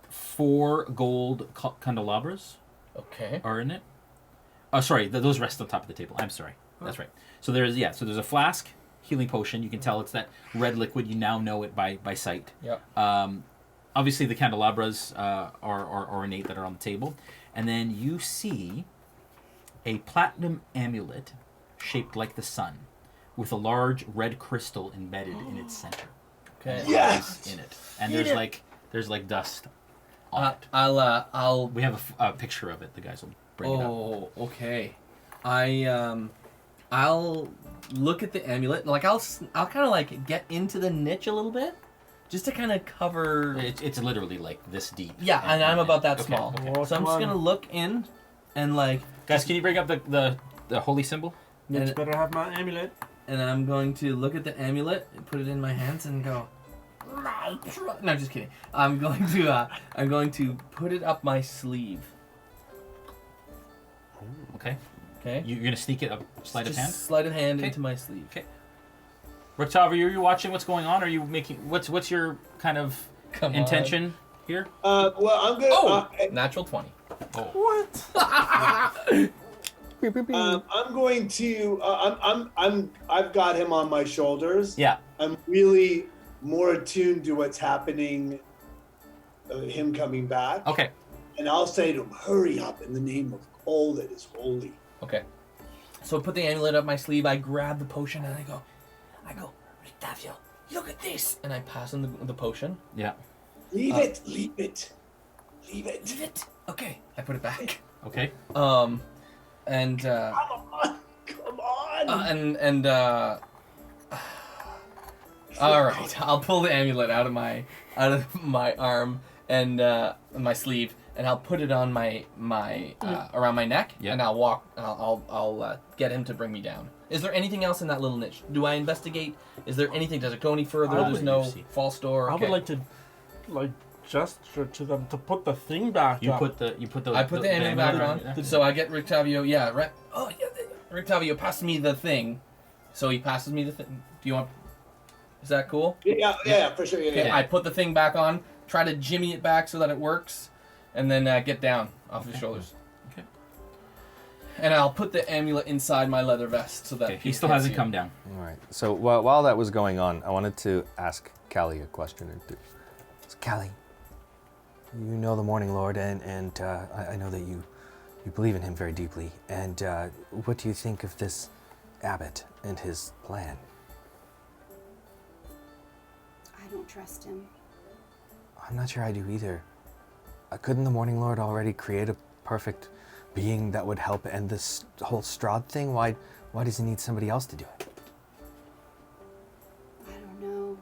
4 gold candelabras
Okay.
are in it. Oh, sorry, those rest on top of the table. I'm sorry. That's right. So there's a flask, healing potion. You can tell it's that red liquid. You now know it by sight.
Yep.
Obviously, the candelabras are ornate that are on the table. And then you see a platinum amulet shaped like the sun with a large red crystal embedded in its center.
Okay.
And
Yes!
in it. And there's like dust on it.
I'll.
We have a picture of it. The guys will bring it up.
Oh, okay. I'll look at the amulet. Like I'll kind of like get into the niche a little bit, just to kind of cover.
It's literally like this deep.
Yeah, and I'm about that
Okay,
small.
okay.
Oh,
So I'm
come
just
on.
gonna look in, and like,
Guys, can you bring up the holy symbol?
Mitch
And-
better have my amulet.
and I'm going to look at the amulet and put it in my hands and go. No, just kidding. I'm going to put it up my sleeve.
Okay.
Okay.
You're gonna sneak it up, sleight of
Just
hand.
Sleight of hand
Okay.
into my sleeve.
Okay. Rictavio, are you watching what's going on? Are you making what's your kind of
Come
intention here?
Well, I'm gonna.
Oh, natural 20.
I'm going to. I've got him on my shoulders.
Yeah.
I'm really more attuned to what's happening. Him coming back.
Okay.
And I'll say to him, "Hurry up! In the name of all that is holy."
Okay. So I put the amulet up my sleeve. I grab the potion and I go, Rictavio, look at this, and I pass him the potion.
Yeah.
Leave it. Leave it. Leave it.
Leave it. Okay. I put it back.
Okay.
And
Come on. Come on.
All right. I'll pull the amulet out of my arm and my sleeve, and I'll put it on my around my neck,
Yeah.
and I'll walk. I'll get him to bring me down. Is there anything else in that little niche? Do I investigate? Is there anything? Does it go any further?
I
There's
would-
no false door.
I
Okay.
would like to, gesture to them to put the thing back
You
up.
put the
I put the amulet back on,
Yeah.
so I get Rictavio. Yeah, Rictavio passed me the thing, so he passes me the thing. Do you want? Is that cool?
Yeah, for sure. Yeah,
Okay,
yeah.
I put the thing back on, try to jimmy it back so that it works, and then get down off his shoulders.
Okay.
And I'll put the amulet inside my leather vest so that
Okay. He
people
still
can't
hasn't
see
come
it.
down.
All right. So while that was going on, I wanted to ask Callie a question or two. So, Callie, you know the Morning Lord, and I know that you believe in him very deeply. And what do you think of this Abbot and his plan?
I don't trust him.
I'm not sure I do either. Couldn't the Morning Lord already create a perfect being that would help end this whole Strahd thing? Why does he need somebody else to do it?
I don't know.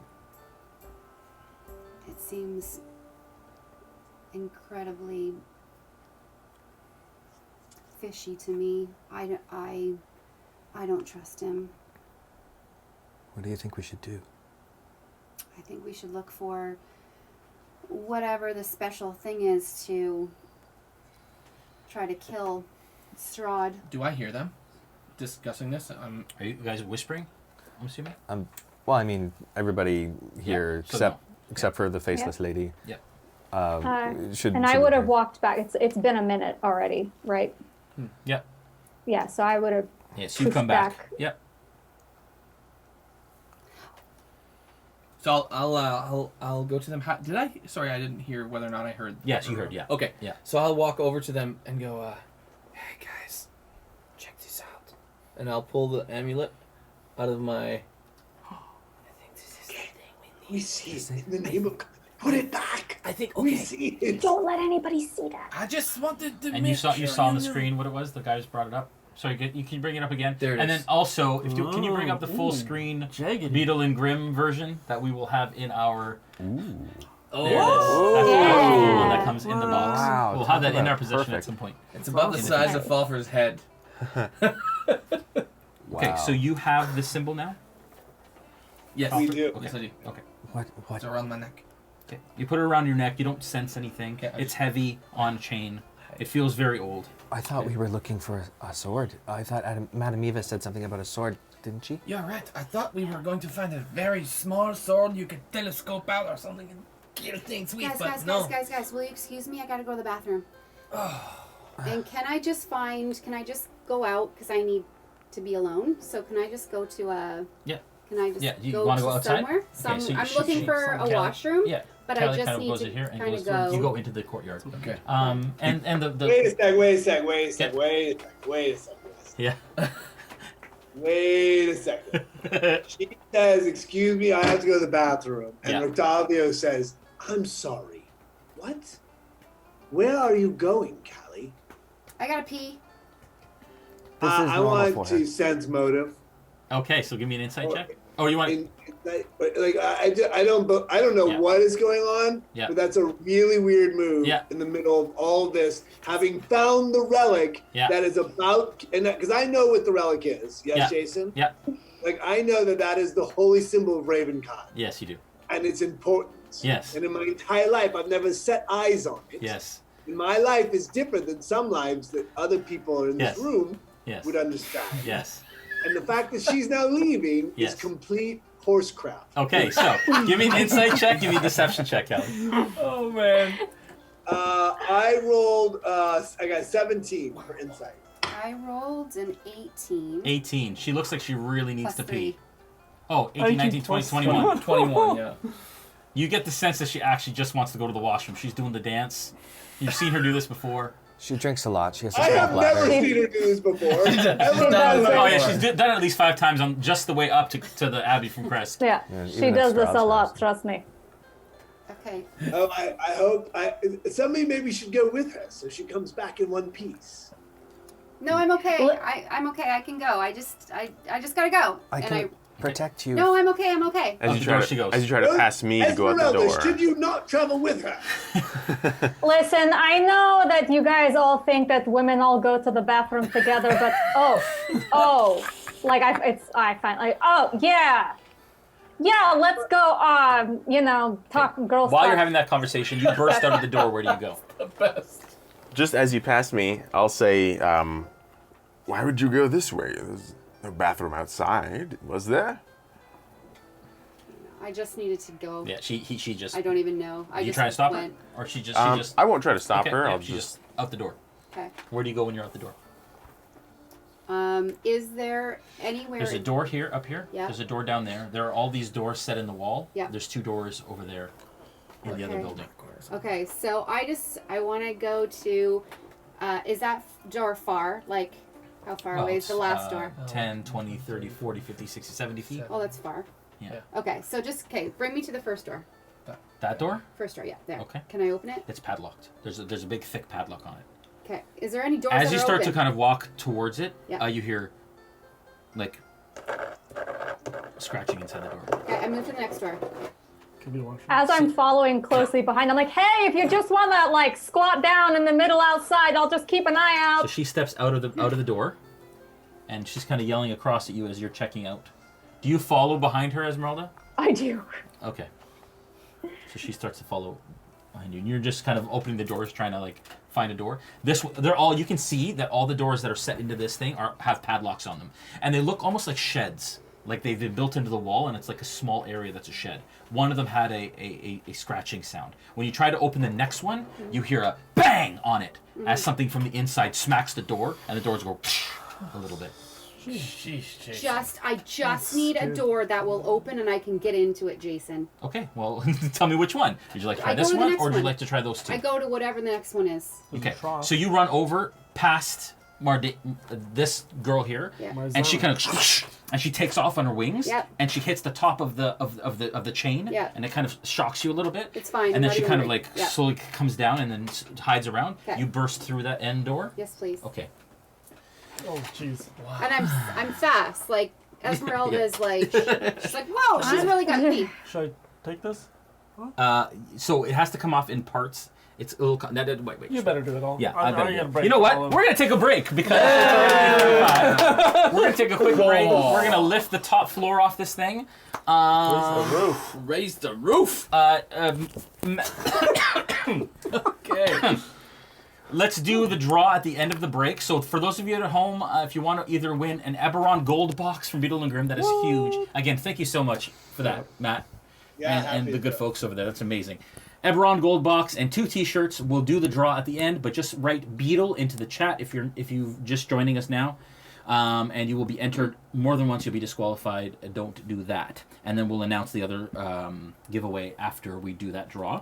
seems incredibly fishy to me. I don't trust him.
What do you think we should do?
I think we should look for whatever the special thing is to try to kill Strahd.
Do I hear them discussing this?
Are you guys whispering? I'm assuming.
Well, I mean, everybody here
so
except for the faceless lady.
Yeah.
And I would have walked back. It's been a minute already, right?
Yeah.
Yeah, so I would have.
Yes, you come back. Yep.
So I'll go to them. Did I? Sorry, I didn't hear whether or not I heard.
Yes, you heard. Yeah.
Okay.
Yeah.
So I'll walk over to them and go, "Hey guys, check this out." And I'll pull the amulet out of my. I think this is the thing we need.
We see it in the name of. Put it back.
I think.
We
Okay.
see it.
Don't let anybody see that.
I just wanted to.
And you saw on the screen what it was. The guy just brought it up. Sorry, you can bring it up again.
There it
and
is.
then also, can you bring up the full screen
Jagged.
Beetle and Grimm version that we will have in our.
Oh,
There it is. That's the actual one that
Yeah.
comes in the box.
Wow,
We'll
talk
have that in
about
our possession at
perfect.
some point.
it's about the size of Falpher's head.
Okay, so you have the symbol now?
Yes,
We do.
Yes, I do.
Okay.
What?
It's around my neck.
Okay. You put it around your neck. You don't sense anything.
Okay,
It's heavy on chain. It feels very old.
I thought we were looking for a sword. I thought Madame Eva said something about a sword, didn't she?
You're right. I thought we were going to find a very small sword you could telescope out or something and kill things with,
Guys, will you excuse me? I gotta go to the bathroom. And can I just go out, because I need to be alone, so can I just go to
Yeah.
can I just
You
go
want to
to
go outside?
somewhere?
Okay,
I'm looking for a
Callie-
washroom,
Yeah.
but
Callie
I just
kind of
need
goes
to
in here and
kind
goes
of
through.
go.
You go into the courtyard.
Okay.
And the
Wait a sec.
yeah.
Wait a second. She says, "Excuse me, I have to go to the bathroom," and
Yeah.
Rictavio says, "I'm sorry." What? Where are you going, Callie?
I gotta pee.
This is
I
normal
want
for
to
her.
sense motive.
Okay, so give me an insight check. Oh, you want?
I don't know
Yeah.
what is going on,
Yeah.
but that's a really weird move
Yeah.
in the middle of all this, having found the relic
Yeah.
that is about, and because I know what the relic is. Yes,
Yeah.
Jason?
Yeah.
Like, I know that is the holy symbol of Ravencon,
Yes, you do.
and it's important.
Yes.
And in my entire life, I've never set eyes on it.
Yes.
And my life is different than some lives that other people in
Yes.
this room
Yes.
would understand.
Yes.
And the fact that she's now leaving
Yes.
is complete horse crap.
Okay, so give me an insight check. Give me a deception check, Callie.
Oh man.
I rolled, I got 17 for insight.
I rolled an 18.
18. She looks like she really needs
Plus
to pee.
3.
Oh, 18, 19, 20, 21.
21. Yeah.
You get the sense that she actually just wants to go to the washroom. She's doing the dance. You've seen her do this before.
She drinks a lot. She has a
I
small
have never
bladder.
seen her do this before.
Oh yeah, she's done it at least 5 times on just the way up to the Abbey from Crest.
Yeah,
Yeah,
she
even
does
at
this a
Strahd's
lot,
house.
trust me.
Okay.
Oh, I hope somebody maybe should go with her so she comes back in one piece.
No, I'm okay.
Look-
I'm okay. I can go. I just gotta go.
I can protect you.
No, I'm okay. I'm okay.
As
Out
you
the
try
door
to,
she goes.
as you try to pass me to go out the
Ezmerelda,
door.
should you not travel with her?
Listen, I know that you guys all think that women all go to the bathroom together, but like I find like yeah, let's go. Talk girls.
While
talk.
you're having that conversation, you burst out of the door. Where do you go?
The best.
Just as you pass me, I'll say, "Why would you go this way? There's no bathroom outside, was there?"
I just needed to go.
Yeah, she just.
I don't even know. I
you
just
trying to stop
went.
her, or she just?
I won't try to stop
okay,
her.
yeah,
I'll
she
just.
out the door.
Okay.
Where do you go when you're out the door?
Is there anywhere?
There's a door here, up here.
Yeah.
There's a door down there. There are all these doors set in the wall.
Yeah.
There's 2 doors over there in the other
Okay.
building.
Okay, so I want to go to. Is that door far? Like, how far away is the last door?
10, 20, 30, 40, 50, 60, 70 feet.
Oh, that's far.
Yeah.
Okay, so bring me to the first door.
That door?
First door, yeah, there.
Okay.
Can I open it?
It's padlocked. There's a big thick padlock on it.
Okay. Is there any doors
As
that
you
are
start to
open?
kind of walk towards it,
Yeah.
you hear like scratching inside the door.
Okay, I move to the next door.
Could be watching.
As I'm following closely behind, I'm like, hey, if you just want to like squat down in the middle outside, I'll just keep an eye out.
So she steps out of the door, and she's kind of yelling across at you as you're checking out. Do you follow behind her, Ezmerelda?
I do.
Okay. So she starts to follow behind you, and you're just kind of opening the doors, trying to like find a door. You can see that all the doors that are set into this thing have padlocks on them, and they look almost like sheds. Like they've been built into the wall, and it's like a small area that's a shed. One of them had a scratching sound. When you try to open the next one, you hear a bang on it as something from the inside smacks the door, and the doors go a little bit.
Sheesh, Jason.
I just need a door that will open and I can get into it, Jason.
Okay, well, tell me which one. Would you like to try
I go
this
to the
one,
next
or would you
one.
like to try those two?
I go to whatever the next one is.
Okay, so you run over past this girl here, and she kind of and she takes off on her wings, and she hits the top of the chain, and it kind of shocks you a little bit.
It's fine.
And then
I'm
she
ready
kind
when
of
ready.
like slowly comes down and then hides around.
Okay.
You burst through that end door.
Yes, please.
Okay.
Oh, jeez.
Wow. And I'm fast. Like Ezmerelda is like, she's like, whoa, she's really got me.
Should I take this?
So it has to come off in parts. It's a little. Wait.
You better do it all.
Yeah,
I'm
I
gonna
better.
break
You know what?
all of
We're gonna take a break because we're gonna take a quick break. We're gonna lift the top floor off this thing.
Raise the roof.
Okay. Let's do the draw at the end of the break. So for those of you at home, if you want to either win an Eberron gold box from Beetle and Grimm, that is huge. Again, thank you so much for that, Matt, and the good folks over there. That's amazing. Eberron gold box and 2 T-shirts. We'll do the draw at the end, but just write Beetle into the chat if you're just joining us now, and you will be entered more than once. You'll be disqualified. Don't do that, and then we'll announce the other giveaway after we do that draw.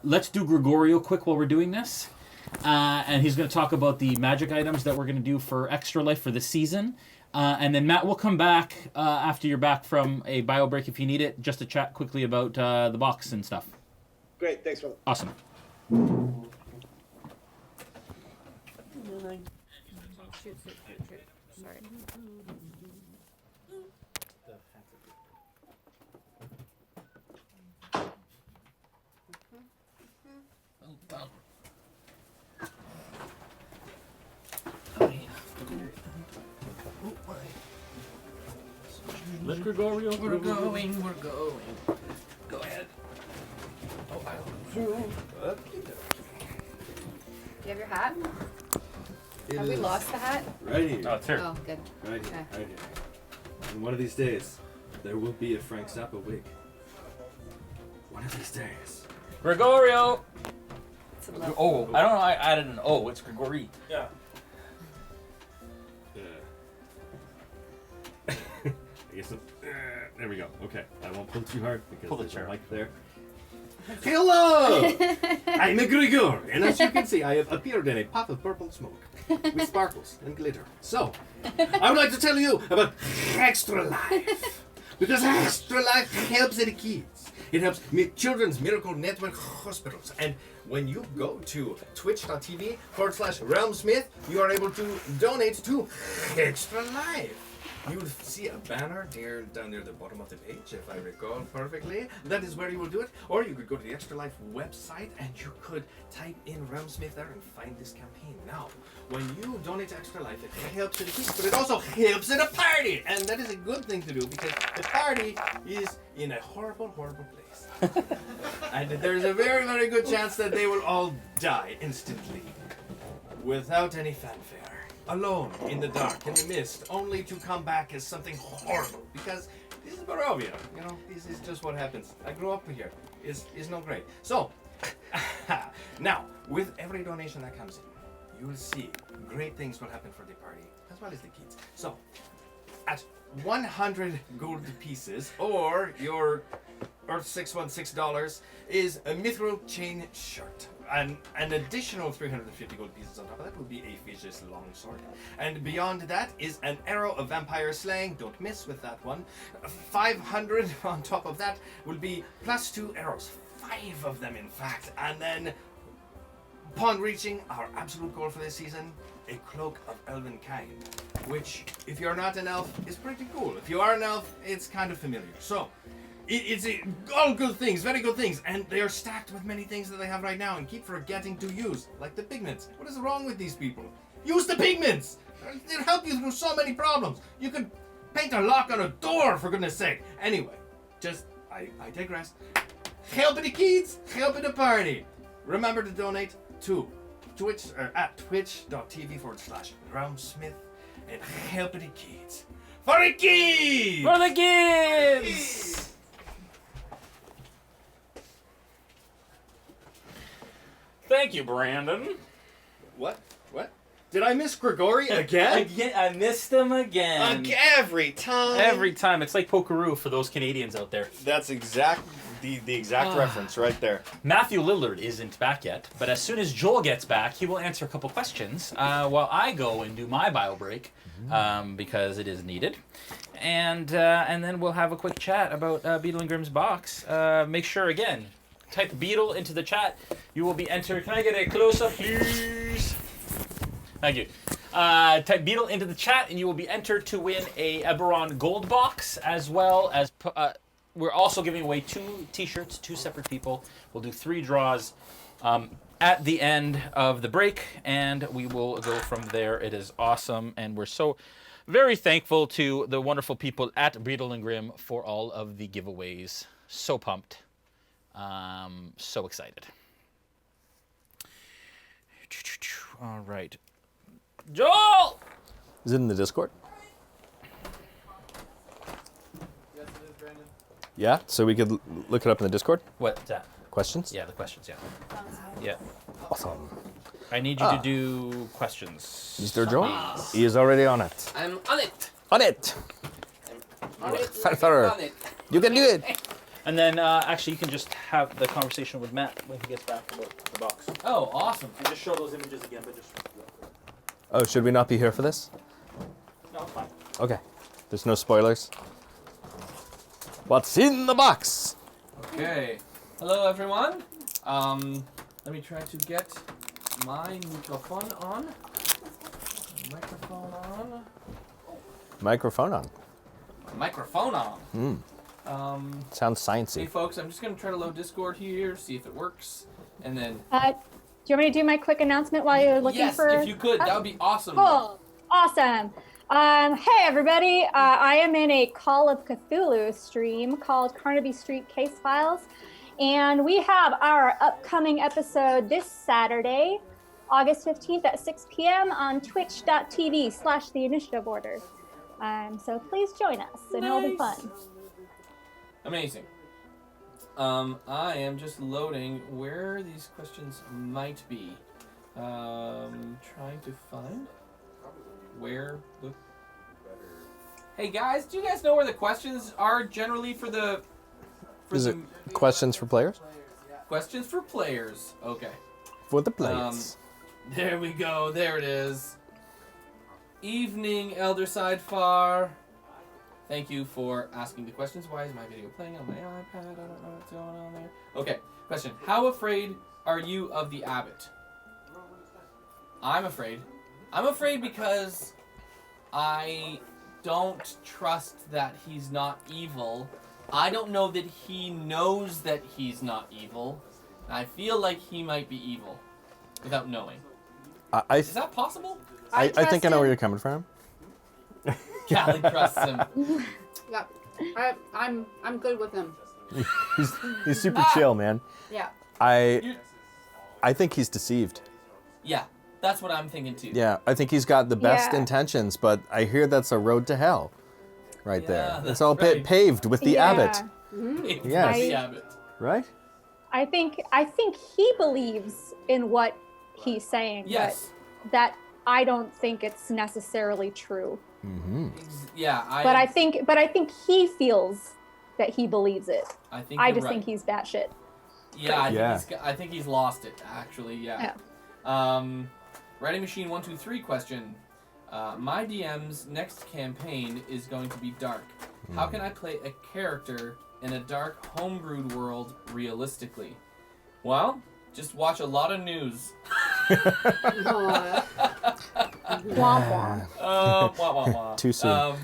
Let's do Gregorio quick while we're doing this. And he's going to talk about the magic items that we're going to do for Extra Life for this season. And then Matt will come back after you're back from a bio break if you need it, just to chat quickly about the box and stuff.
Great, thanks, brother.
Awesome.
Sorry.
Let Gregorio.
We're going. Go ahead.
Do you have your hat? Have we lost the hat?
Right here.
Oh, it's here.
Oh, good.
Right here.
Okay.
Right here. And one of these days, there will be a Frank Zappa wig. One of these days.
Gregorio.
It's a little-
Oh, I don't know. I added an O. It's Gregory.
Yeah.
I guess there we go. Okay, I won't pull too hard because
Pull the
there's
chair.
a mic there. Hello! I'm a Grigor, and as you can see, I have appeared in a puff of purple smoke with sparkles and glitter. So, I would like to tell you about Extra Life. Because Extra Life helps the kids. It helps Children's Miracle Network Hospitals. And when you go to twitch.tv/RealmSmith, you are able to donate to Extra Life. You will see a banner down near the bottom of the page, if I recall perfectly. That is where you will do it. Or you could go to the Extra Life website and you could type in RealmSmith there and find this campaign. Now, when you donate to Extra Life, it helps the kids, but it also helps in a party. And that is a good thing to do because the party is in a horrible, horrible place. And there's a very, very good chance that they will all die instantly without any fanfare. Alone, in the dark, in the mist, only to come back as something horrible. Because this is Barovia, you know, this is just what happens. I grew up here. It's not great. So, now, with every donation that comes in, you will see great things will happen for the party, as well as the kids. So, at 100 gold pieces, or your Earth $616, is a mithril chain shirt. And an additional 350 gold pieces on top of that would be a vicious longsword. And beyond that is an arrow of vampire slaying. Don't miss with that one. 500 on top of that will be +2 arrows. 5 of them, in fact. And then, upon reaching our absolute goal for this season, a cloak of elven kind. Which, if you're not an elf, is pretty cool. If you are an elf, it's kind of familiar. So, It's all good things, very good things, and they are stacked with many things that they have right now and keep forgetting to use, like the pigments. What is wrong with these people? Use the pigments! It'll help you through so many problems. You could paint a lock on a door, for goodness sake. Anyway, I digress. Help the kids, help the party. Remember to donate to Twitch at twitch.tv/RealmSmith and help the kids. For the kids!
For the kids! Thank you, Brandon.
What? Did I miss Grigori again?
I missed him again.
Every time.
Every time. It's like Pokeroo for those Canadians out there.
That's the exact reference right there.
Matthew Lillard isn't back yet, but as soon as Joel gets back, he will answer a couple questions while I go and do my bio break because it is needed. And then we'll have a quick chat about Beetle and Grimm's box. Make sure, again, type Beetle into the chat. You will be entered. Can I get a close-up, please? Thank you. Type Beetle into the chat, and you will be entered to win a Eberron gold box, as well as we're also giving away 2 T-shirts, 2 separate people. We'll do 3 draws at the end of the break, and we will go from there. It is awesome, and we're so very thankful to the wonderful people at Beetle and Grimm for all of the giveaways. So pumped. So excited. All right. Joel!
Is it in the Discord?
Yes, it is, Brandon.
Yeah, so we could look it up in the Discord?
What's that?
Questions?
Yeah, the questions, yeah. Yeah.
Awesome.
I need you to do questions.
Mr. Joel? He is already on it.
I'm on it.
On it!
On it.
Falpher.
On it.
You can do it!
And then, actually, you can just have the conversation with Matt when he gets back about the box.
Oh, awesome.
And just show those images again, but just...
Oh, should we not be here for this?
No, it's fine.
Okay. There's no spoilers. What's in the box?
Okay. Hello, everyone. Let me try to get my microphone on. Microphone on.
Microphone on.
Microphone on.
Sounds
Hey,
sciencey.
folks, I'm just going to try to load Discord here, see if it works, and then...
Do you want me to do my quick announcement while you're looking
yes,
for...
if you could, that would be awesome.
Cool. Awesome. Hey, everybody. I am in a Call of Cthulhu stream called Carnaby Street Case Files. And we have our upcoming episode this Saturday, August 15th at 6 p.m. on twitch.tv/The Initiative Order. So please join us, and it'll be fun.
Amazing. I am just loading where these questions might be. Trying to find where the... Hey guys, do you guys know where the questions are generally for the...
Is it questions for players?
Questions for players. Okay.
For the players.
There we go. There it is. Evening, Elder Sidefar. Thank you for asking the questions. Why is my video playing on my iPad? I don't know what's going on there. Okay, question. How afraid are you of the Abbot? I'm afraid. I'm afraid because I don't trust that he's not evil. I don't know that he knows that he's not evil. And I feel like he might be evil without knowing. Is that possible?
I think I know where you're coming from.
Callie trusts him.
Yeah, I'm good with him.
He's super chill, man.
Yeah.
I think he's deceived.
Yeah, that's what I'm thinking too.
Yeah, I think he's got the best
Yeah.
intentions, but I hear that's a road to hell, right there.
that's
It's all
right.
paved with the Abbot,
It's
Yes.
the Abbot.
right?
I think he believes in what he's saying.
Yes.
But that I don't think it's necessarily true.
Yeah,
But I think he feels that he believes it.
I think
I
you're
just
right.
think he's batshit.
Yeah, I think he's lost it. Actually, yeah. Writing Machine 123 question. My DM's next campaign is going to be dark. How can I play a character in a dark homebrewed world realistically? Well, just watch a lot of news.
Wah, wah.
Wah, wah, wah.
Too soon.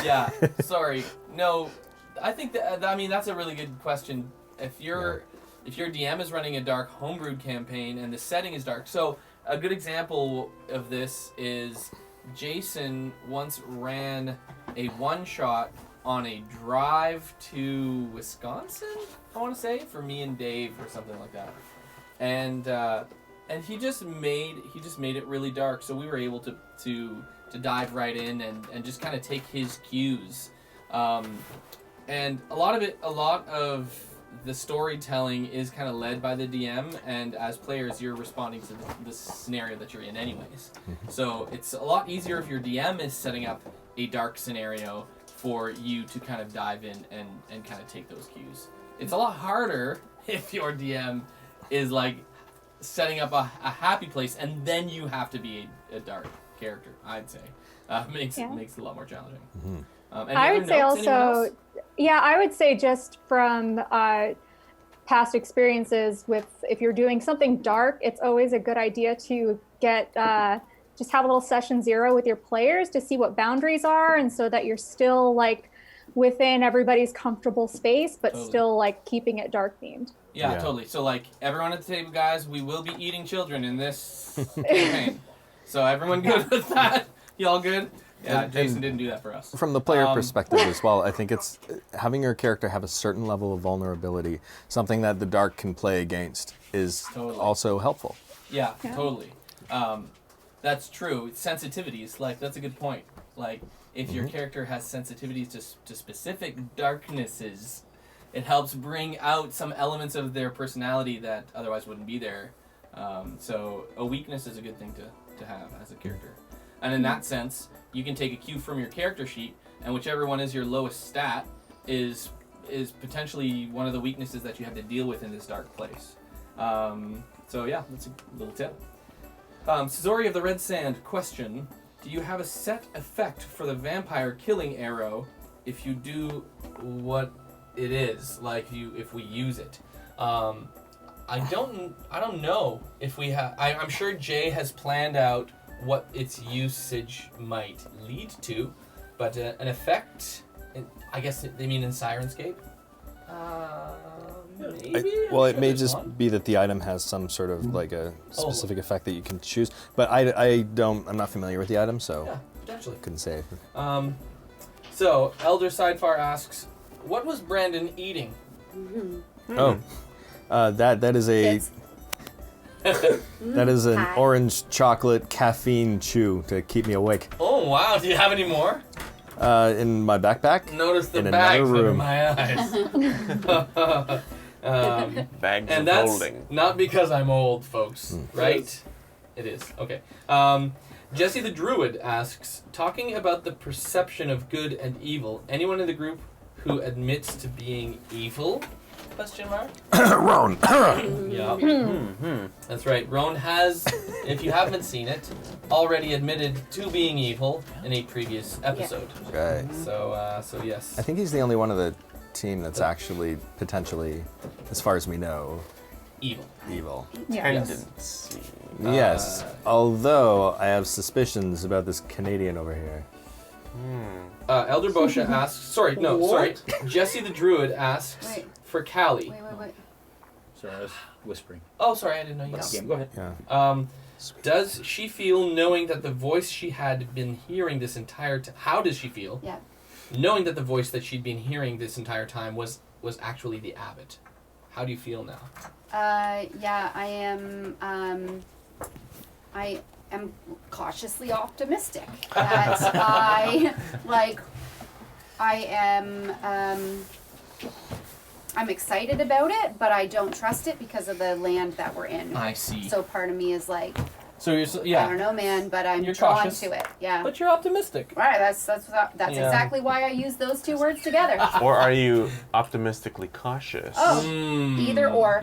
Yeah, sorry. No, I think that I mean that's a really good question. If your DM is running a dark homebrewed campaign and the setting is dark, so a good example of this is Jason once ran a one-shot on a drive to Wisconsin, I want to say, for me and Dave or something like that, and he just made it really dark, so we were able to dive right in and just kind of take his cues, and a lot of the storytelling is kind of led by the DM, and as players, you're responding to the scenario that you're in anyways. So it's a lot easier if your DM is setting up a dark scenario for you to kind of dive in and kind of take those cues. It's a lot harder if your DM is like setting up a happy place, and then you have to be a dark character, I'd say. Makes it a lot more challenging.
I would say also, I would say just from past experiences with, if you're doing something dark, it's always a good idea to get, just have a little session 0 with your players to see what boundaries are, and so that you're still like within everybody's comfortable space, but still like keeping it dark themed.
Yeah, totally. So like everyone at the table, guys, we will be eating children in this campaign. So everyone good with that? Y'all good? Yeah, Jason didn't do that for us.
From the player perspective as well, I think it's having your character have a certain level of vulnerability, something that the dark can play against, is also helpful.
Yeah, totally. That's true. Sensitivities, like, that's a good point. Like, if your character has sensitivities to specific darknesses, it helps bring out some elements of their personality that otherwise wouldn't be there. So a weakness is a good thing to have as a character. And in that sense, you can take a cue from your character sheet, and whichever one is your lowest stat is potentially one of the weaknesses that you have to deal with in this dark place. So yeah, that's a little tip. Sazori of the Red Sand, question: do you have a set effect for the vampire killing arrow if you do what it is, like if we use it? I don't know if we have. I'm sure Jay has planned out what its usage might lead to, but an effect, I guess they mean in Sirenscape? Maybe?
It may just be that the item has some sort of like a specific effect that you can choose, but I'm not familiar with the item, so
yeah, potentially.
Couldn't say.
So, Elder Sidefar asks, what was Brandon eating?
That is a... That is an orange chocolate caffeine chew to keep me awake.
Oh wow! Do you have any more?
In my backpack.
Notice the
in
bags
another room.
under my eyes.
Bags
and
of
that's
holding.
Not because I'm old, folks. Right? It is. Okay. Jesse the Druid asks, talking about the perception of good and evil, anyone in the group who admits to being evil? Question mark?
Rone.
Yeah. That's right. Rone has, if you haven't seen it, already admitted to being evil in a previous episode.
Right.
So yes.
I think he's the only one of the team that's actually potentially, as far as we know, evil.
Tendency.
Yes. Although I have suspicions about this Canadian over here.
Elder Bosha asks. Jesse the Druid asks for Callie.
Wait.
Sorry, I was whispering.
Oh, sorry, I didn't know you guys.
Go ahead.
Yeah.
Does she feel, knowing that the voice she had been hearing this entire time? How does she feel?
Yeah.
Knowing that the voice that she'd been hearing this entire time was actually the Abbot. How do you feel now?
Yeah, I am cautiously optimistic that I'm excited about it, but I don't trust it because of the land that we're in.
I see.
So part of me is like,
so you're
I don't know, man, but I'm
you're
drawn
cautious,
to it. Yeah.
But you're optimistic.
Right. That's exactly why I use those two words together.
Or are you optimistically cautious?
Oh, either or.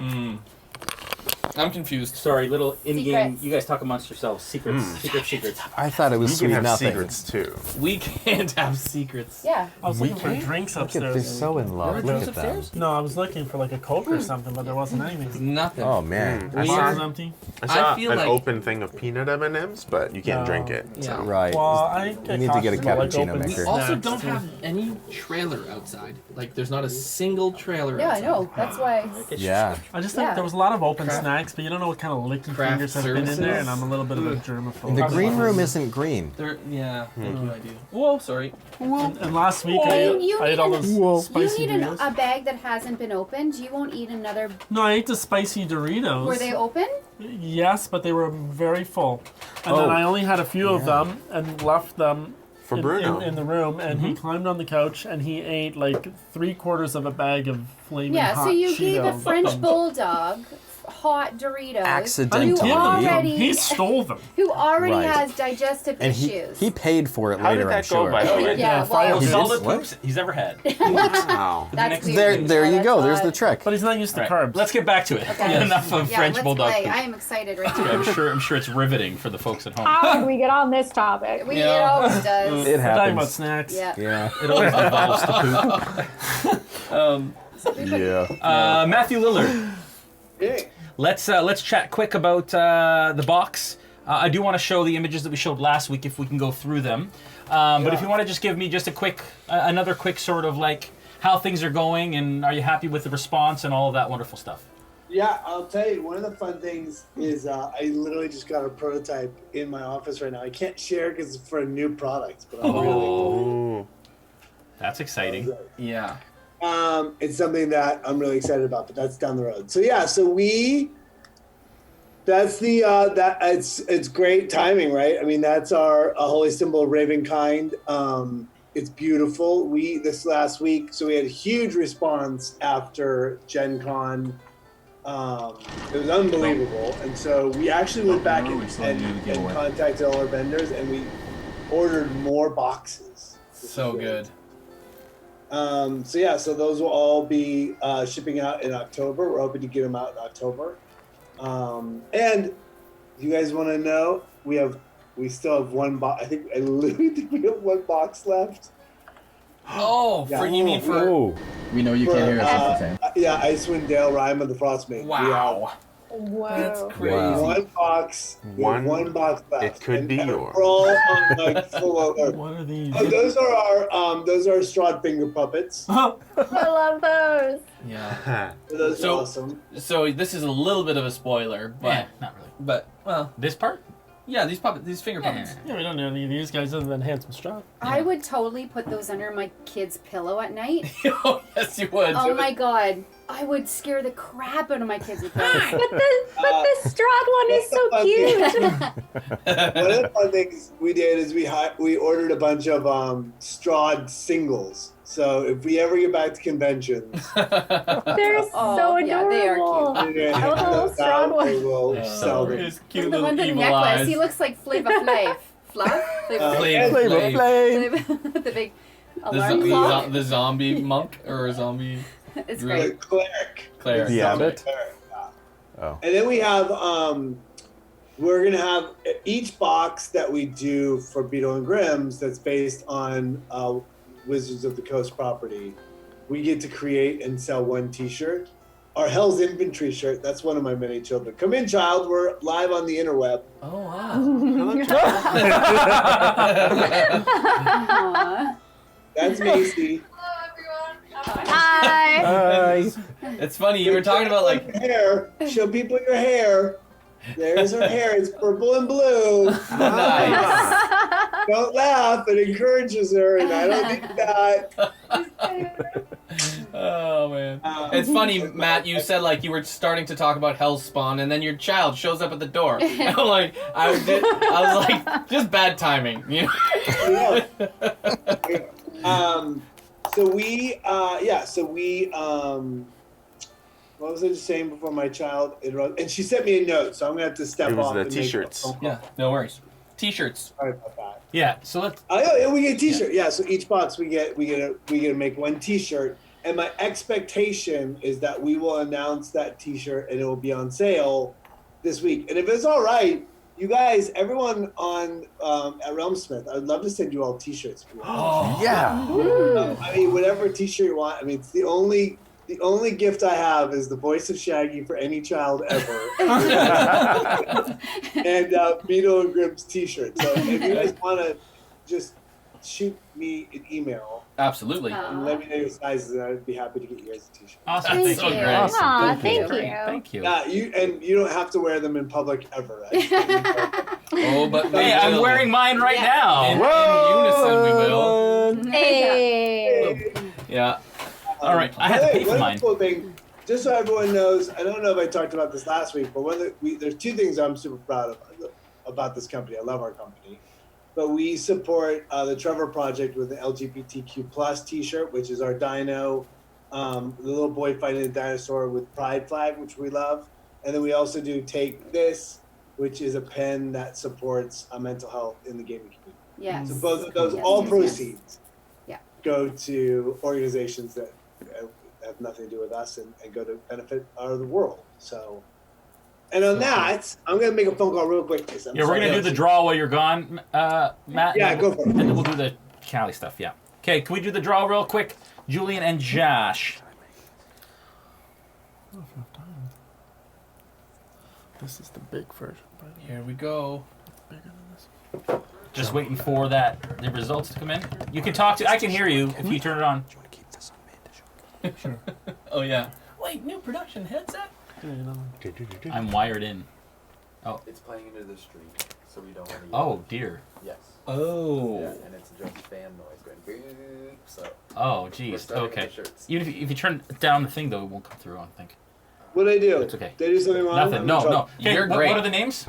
I'm confused.
Sorry, little in-game.
Secrets.
You guys talk amongst yourselves. Secrets. Secrets.
I thought it was
You
sweet
can have
nothing.
secrets too.
We can't have secrets.
Yeah.
I was looking for drinks
Look at, they're
upstairs.
so in love.
There are
Look
drinks
at them.
upstairs?
No, I was looking for like a Coke or something, but there wasn't anything.
Nothing.
Oh man.
The
We
box
are-
was empty.
I saw
feel
an
like-
open thing of peanut M&Ms, but you can't
No.
drink it.
Yeah.
So.
Right.
Well, I
You need to get a cappuccino
We
maker.
also
Snacks,
don't
too.
have any trailer outside. Like, there's not a single trailer
Yeah, I
outside.
know. That's why.
Yeah.
I just think
Yeah.
there was a lot of open
Craft-
snacks, but you don't know what kind of licky
craft
fingers have been in there,
services.
and I'm a little bit of a germaphobe.
The green room isn't green.
Yeah, thank you, I do. Whoa, sorry.
And last week
I
I
mean, you
ate all
need
those
You
spicy
need
Doritos.
a bag that hasn't been opened. You won't eat another.
No, I ate the spicy Doritos.
Were they open?
Yes, but they were very full. And then
Oh.
I only had a few of them and left them
For
in,
Bruno.
in the room, and he climbed on the couch and he ate like 3/4 of a bag of flaming
Yeah.
hot
So you gave a
Cheetos.
French bulldog hot Doritos.
Accidentally.
Who already,
He stole them.
who already
Right.
has digestive
And
issues.
he paid for it
How
later,
did
I'm
that go,
sure.
by the way?
Yeah,
fire
well,
He
Solid
did? What?
poops he's ever had.
Wow.
That's weird.
There you
That's
go. There's
odd.
the trick.
But he's not used to
All right,
carbs.
let's get back to it.
Okay.
Enough of
Yeah,
French
let's
bulldog
play.
poop.
I am excited right
Okay,
now.
I'm sure it's riveting for the folks at home.
How did we get on this topic?
It
Yeah.
always does.
It
We're talking about
happens.
snacks.
Yeah.
Yeah.
It always devolves to poop.
Yeah.
Matthew Lillard.
Hey.
Let's chat quick about the box. I do want to show the images that we showed last week if we can go through them. But if you want to just give me just a quick, another quick sort of like how things are going and are you happy with the response and all of that wonderful stuff.
Yeah, I'll tell you, one of the fun things is I literally just got a prototype in my office right now. I can't share because it's for a new product, but I'm
Ooh.
That's exciting.
Yeah.
it's something that I'm really excited about, but that's down the road. So yeah, that's the that it's great timing, right? I mean, that's our holy symbol of Ravenkind. It's beautiful. This last week, so we had a huge response after Gen Con. It was unbelievable, and so we actually went back and contacted all our vendors, and we ordered more boxes.
So good.
So those will all be shipping out in October. We're hoping to get them out in October. And you guys want to know, we still have one box. I literally think we have one box left.
Oh,
Yeah.
you mean for...
Oh.
We know you can't hear us at the time.
Yeah, Icewind Dale, Rime of the Frostmaiden.
Wow.
Whoa.
That's
We
crazy.
have one box. We have one box left.
It could be
and
yours.
We're all on like full alert.
What are these?
Oh, those are our Strahd finger puppets.
I love those.
Yeah.
Those
So-
are awesome.
So this is a little bit of a spoiler, but
Yeah, not really.
but well,
This part?
yeah, these finger puppets.
Yeah, we don't know any of these guys other than Handsome Strahd.
I would totally put those under my kid's pillow at night.
Oh yes, you would.
Oh my god. I would scare the crap out of my kids with those.
But the Strahd one is so
that's
cute.
One of the fun things we did is we ordered a bunch of Strahd singles. So if we ever get back to conventions,
They're
Oh,
so
yeah, they are
adorable.
we're gonna
I
hand
love the little
those out,
Strahd one.
we will sell them.
His cute
the
little
one with the
evil
necklace.
eyes.
He looks like Flavor Flav. Flav?
Flav,
Flavor
Flav.
Flav.
The big
The,
alarm clock.
the zombie monk or zombie
It's
The
great.
cleric.
cleric.
The Abbot?
Cleric, yeah.
Oh.
And then we have we're gonna have each box that we do for Beetle and Grimm's that's based on Wizards of the Coast property. We get to create and sell one T-shirt. Our Hell's Infantry shirt. That's one of my many children. Come in, child. We're live on the interweb.
Oh wow.
Aw.
That's Macy.
Hi.
Hi.
It's funny you were talking about like
Your hair. Show people your hair. There's her hair. It's purple and blue.
nice.
Don't laugh. It encourages her, and I don't think that.
Oh man. It's funny, Matt, you said like you were starting to talk about Hellspawn and then your child shows up at the door. And I'm like I was like just bad timing, you know?
What was I just saying before my child interrupted? And she sent me a note, so I'm gonna have to step
It was
off.
the
and make
t-shirts.
a phone call.
Yeah, no worries. T-shirts.
Sorry about that.
Yeah, so let's
Oh yeah, we get a T-shirt. Yeah, so each box we get to make one T-shirt, and my expectation is that we will announce that T-shirt and it will be on sale this week. And if it's all right, you guys, everyone on at RealmSmith, I'd love to send you all T-shirts. If you want.
Oh, yeah.
I mean, whatever T-shirt you want. I mean, it's the only gift I have is the voice of Shaggy for any child ever, and Beetle and Grimm's T-shirt. So if you guys want to just shoot me an email.
Absolutely.
And let me know your sizes, and I'd be happy to get you guys a T-shirt.
Awesome.
Thank
Thank
you.
you.
Awesome.
Aw,
Thank you.
thank you.
Thank you.
Yeah, you don't have to wear them in public ever.
Oh, but
Hey, I'm wearing mine right now.
In unison, we will.
Hey.
Yeah.
All right, I had to pay for
one
mine.
cool thing, just so everyone knows, I don't know if I talked about this last week, but there's two things I'm super proud of about this company. I love our company. But we support the Trevor Project with the LGBTQ plus T-shirt, which is our dino, the little boy fighting a dinosaur with pride flag, which we love. And then we also do Take This, which is a pen that supports mental health in the gaming community.
Yes.
So both of those,
Yes,
all
yes,
proceeds
yes.
go to organizations that have nothing to do with us and go to benefit the world. So, and on that, I'm going to make a phone call real quick.
Yeah, we're going to do the draw while you're gone, Matt.
Yeah, go for it.
And then we'll do the Callie stuff, yeah. Okay, can we do the draw real quick? Julian and Josh.
This is the big version. But
Here we go.
bigger than this.
Just waiting for the results to come in. You can talk to, I can hear you if you turn it on.
Do you want to keep this on me?
Sure.
Oh, yeah. Wait, new production headset?
Yeah, you know.
I'm wired in.
It's playing into the stream, so we don't want to.
Oh, dear.
Yes.
Oh.
Yeah, and it's just fan noise going boop. So.
Oh,
we're
geez.
starting with
Okay.
the shirts.
Even if you turn down the thing, though, it won't come through, I don't think.
What did I do?
It's okay.
Did I do something wrong?
Nothing. No, no. Okay,
You're
what
great.
are the names?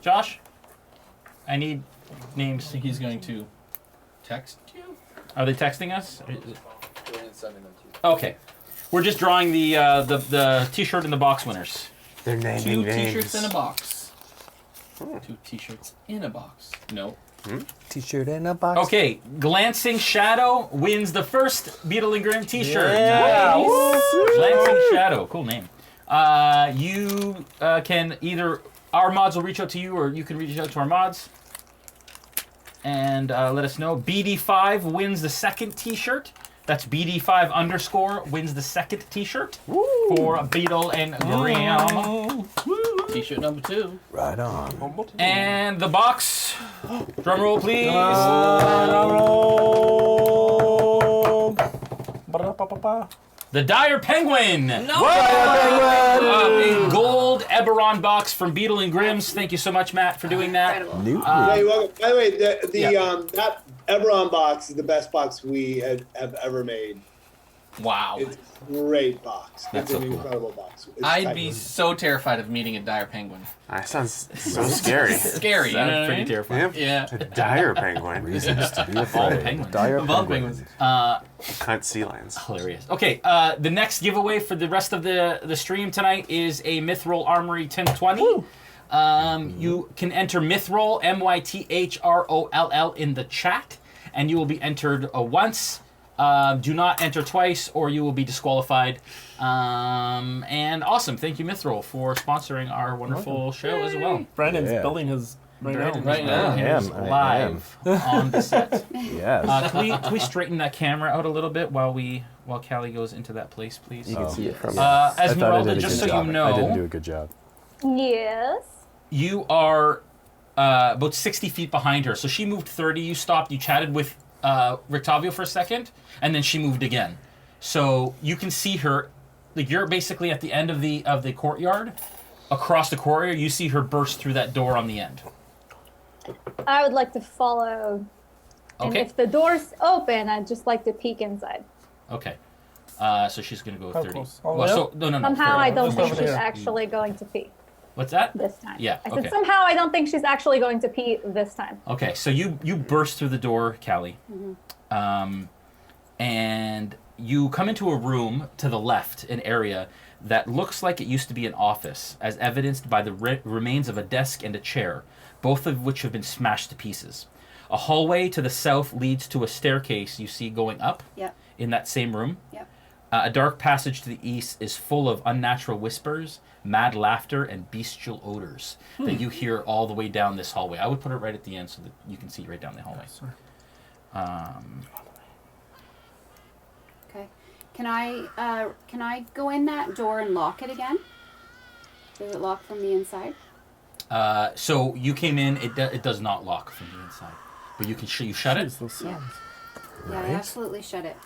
Josh? I need
I
names.
think he's going to text you.
Are they texting us?
We're gonna send them to you.
Okay. We're just drawing the T-shirt in the box winners.
They're naming
Two
names.
T-shirts in a box. 2 T-shirts in a box. No.
T-shirt in a box.
Okay, Glancing Shadow wins the first Beetle and Grimm T-shirt.
Yeah.
Nice. Glancing Shadow, cool name. You can either our mods will reach out to you, or you can reach out to our mods and let us know. BD5 wins the second T-shirt. That's BD5 _ wins the second T-shirt for Beetle and Grimm.
T-shirt number 2.
Right on.
And the box. Drum roll, please. The Dire Penguin.
No!
A gold Eberron box from Beetle and Grimm's. Thank you so much, Matt, for doing that.
Incredible.
Yeah, you're welcome. By the way,
Yeah.
that Eberron box is the best box we have ever made.
Wow.
It's a great box.
That's
It's
so
an
cool.
incredible box. It's
I'd
tight.
be so terrified of meeting a dire penguin.
That sounds so scary.
Scary, you know
That's
what I
pretty
mean?
terrifying.
Yeah.
A dire penguin.
Reasons to be
All
afraid.
penguins.
Dire
Of all
penguins.
Cunt sea lions.
Hilarious. Okay, the next giveaway for the rest of the stream tonight is a Mythroll Armory 1020. You can enter Mythroll, MYTHROLL, in the chat, and you will be entered once. Do not enter twice, or you will be disqualified. And awesome. Thank you, Mythroll, for sponsoring our wonderful show as well.
Brandon's
Yeah.
building his right now.
Right now.
I am.
Live on the set.
Yes.
Can we straighten that camera out a little bit while Callie goes into that place, please?
You can see it from
Uh,
I thought I
Ezmerelda,
did a
just
good
so
job.
you know,
I didn't do a good job.
Yes.
you are about 60 feet behind her. So she moved 30. You stopped. You chatted with Rictavio for a second, and then she moved again. So you can see her. Like, you're basically at the end of the courtyard. Across the courtyard, you see her burst through that door on the end.
I would like to follow. And
Okay.
if the door's open, I'd just like to peek inside.
Okay. So she's gonna go
How
30.
close? All the way up?
No.
Somehow
30.
I don't
Just
think
over
she's
here.
actually going to pee
What's that?
this time.
Yeah,
I
okay.
said somehow I don't think she's actually going to pee this time.
Okay, so you burst through the door, Callie, and you come into a room to the left, an area that looks like it used to be an office, as evidenced by the remains of a desk and a chair, both of which have been smashed to pieces. A hallway to the south leads to a staircase you see going up
Yep.
in that same room.
Yep.
A dark passage to the east is full of unnatural whispers, mad laughter, and bestial odors that you hear all the way down this hallway. I would put it right at the end so that you can see right down the hallway.
Okay. Can I go in that door and lock it again? Does it lock from the inside?
So you came in. It does not lock from the inside, but you can you shut it.
Yeah. Yeah, I absolutely shut it.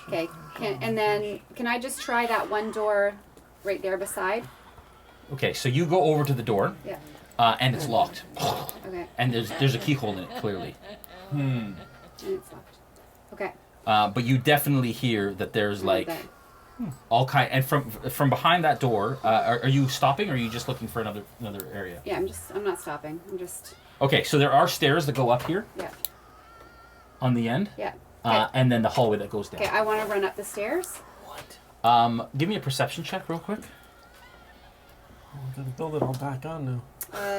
Okay. And then can I just try that one door right there beside?
Okay, so you go over to the door.
Yeah.
And it's locked.
Okay.
And there's a keyhole in it clearly.
And it's locked. Okay.
But you definitely hear that there's like all kind. And from behind that door, are you stopping or are you just looking for another area?
Yeah, I'm not stopping. I'm just.
Okay, so there are stairs that go up here.
Yeah.
On the end.
Yeah.
And then the hallway that goes down.
Okay, I want to run up the stairs.
Give me a perception check real quick.
Oh, we gotta build it all back on now.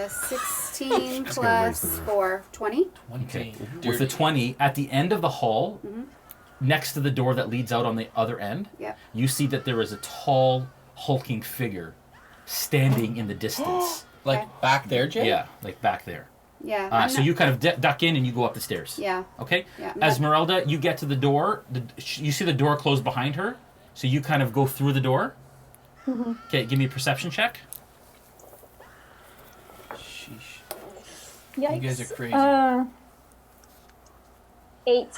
16 plus 4, 20.
Okay. With the 20, at the end of the hall, next to the door that leads out on the other end, you see that there is a tall, hulking figure standing in the distance.
Like back there, Jay?
Yeah, like back there.
Yeah.
So you kind of duck in and you go up the stairs.
Yeah.
Okay?
Yeah.
Ezmerelda, you get to the door. You see the door close behind her, so you kind of go through the door. Okay, give me a perception check.
Sheesh.
Yikes.
You guys are crazy.
8.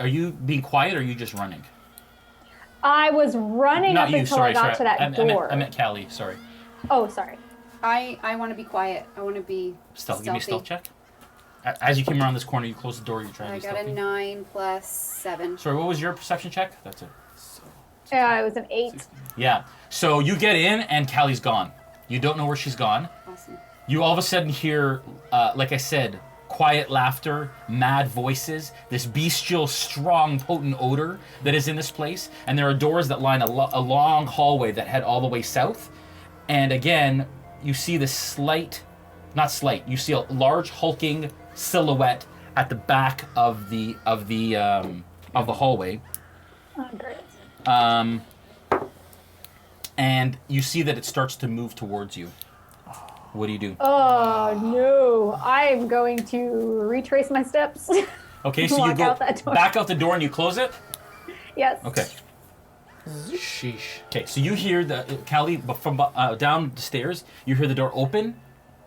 Are you being quiet or are you just running?
I was running
Not
up
you,
until
sorry,
I got to that door.
I meant Callie, sorry.
Oh, sorry.
I want to be quiet. I want to be
Stealth.
stealthy.
Give me a stealth check. As you came around this corner, you close the door, you're trying
I
to be
got
stealthy.
a 9 plus 7.
Sorry, what was your perception check? That's it.
Yeah, it was an 8.
Yeah. So you get in and Callie's gone. You don't know where she's gone.
Awesome.
You all of a sudden hear, like I said, quiet laughter, mad voices, this bestial, strong, potent odor that is in this place. And there are doors that line a long hallway that head all the way south. And again, you see this you see a large hulking silhouette at the back of the hallway.
Oh, great.
And you see that it starts to move towards you. What do you do?
Oh, no. I'm going to retrace my steps.
Okay, so you
Walk
go
out that door.
back out the door and you close it?
Yes.
Okay.
Sheesh.
Okay, so you hear Callie, from down the stairs, you hear the door open,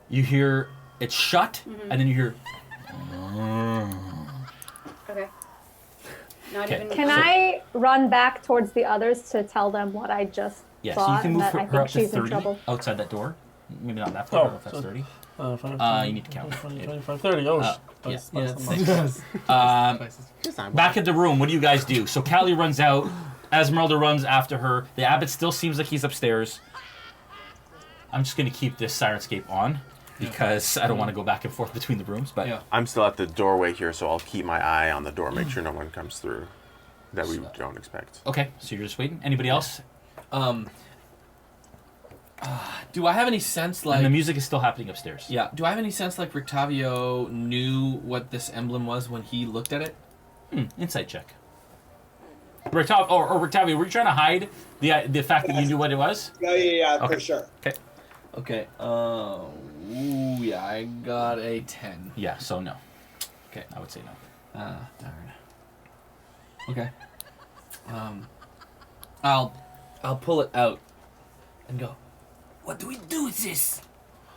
you hear it shut, and then you hear...
Okay. Not
Okay.
even.
Can I run back towards the others to tell them what I just
Yeah,
saw
so you can
and
move
that
her,
I
her
think
up to
she's in
30
trouble?
outside that door. Maybe not that far, I don't know if that's
so-
30.
5,
You need to count.
20, 25, 30. Oh,
Back at the room, what do you guys do? So Callie runs out, Ezmerelda runs after her, the Abbot still seems like he's upstairs. I'm just going to keep this Sirenscape on, because I don't want to go back and forth between the rooms, but...
I'm still at the doorway here, so I'll keep my eye on the door, make sure no one comes through that we don't expect.
Okay, so you're just waiting. Anybody else?
Do I have any sense like...
And the music is still happening upstairs.
Yeah. Do I have any sense like Rictavio knew what this emblem was when he looked at it?
Insight check. Rictavio, were you trying to hide the fact that you knew what it was?
Yeah,
Okay.
for sure.
Okay.
Okay. Yeah, I got a 10.
Yeah, so no. Okay, I would say no.
Darn. Okay. I'll pull it out and go. What do we do with this?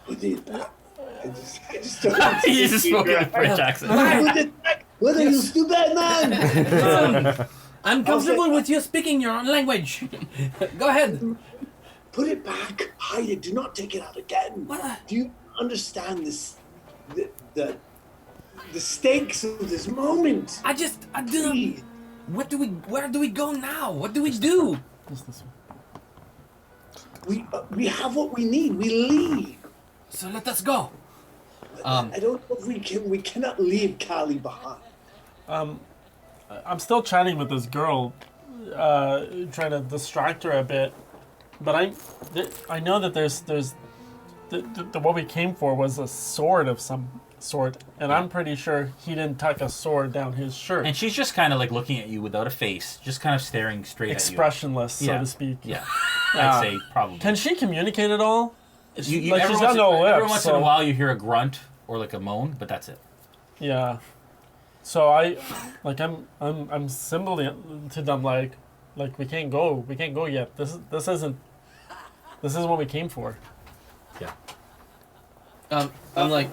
I just don't
You just spoke in a French accent.
What are you, stupid man?
I'm comfortable with you speaking your own language. Go ahead.
Put it back. Hide it. Do not take it out again.
What?
Do you understand this? The stakes of this moment.
I do. Where do we go now? What do we do?
We have what we need. We leave.
So let us go.
I don't know if we can. We cannot leave Callie behind.
I'm still chatting with this girl, trying to distract her a bit, but I know that there's what we came for was a sword of some sword, and I'm pretty sure he didn't tuck a sword down his shirt.
And she's just kind of like looking at you without a face, just kind of staring straight
Expressionless,
at you.
so to speak.
Yeah, I'd say probably.
Can she communicate at all?
Like
she's
every
got no lips.
Every once in a while you hear a grunt or like a moan, but that's it.
Yeah. So I'm symboling to them like we can't go yet. This isn't what we came for.
Yeah.
I'm like,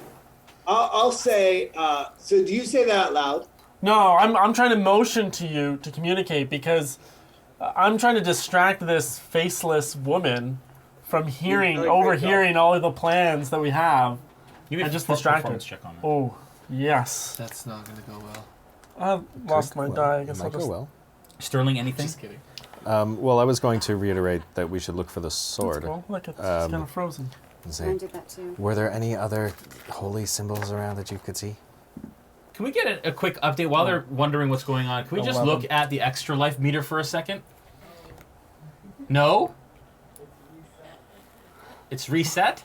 I'll say. So do you say that out loud?
No, I'm trying to motion to you to communicate because I'm trying to distract this faceless woman from overhearing all of the plans that we have.
You
and just distract her.
Check on that.
Oh, yes.
that's not gonna go well.
I lost my die. I guess
It
I'll
might go
just...
well.
Sterling, anything?
Just kidding.
Well, I was going to reiterate that we should look for the sword.
Cool. Look, it's kind of frozen.
And
I
say,
did that too.
were there any other holy symbols around that you could see?
Can we get a quick update while they're wondering what's going on? Can we just
11.
look at the extra life meter for a second? No? It's reset?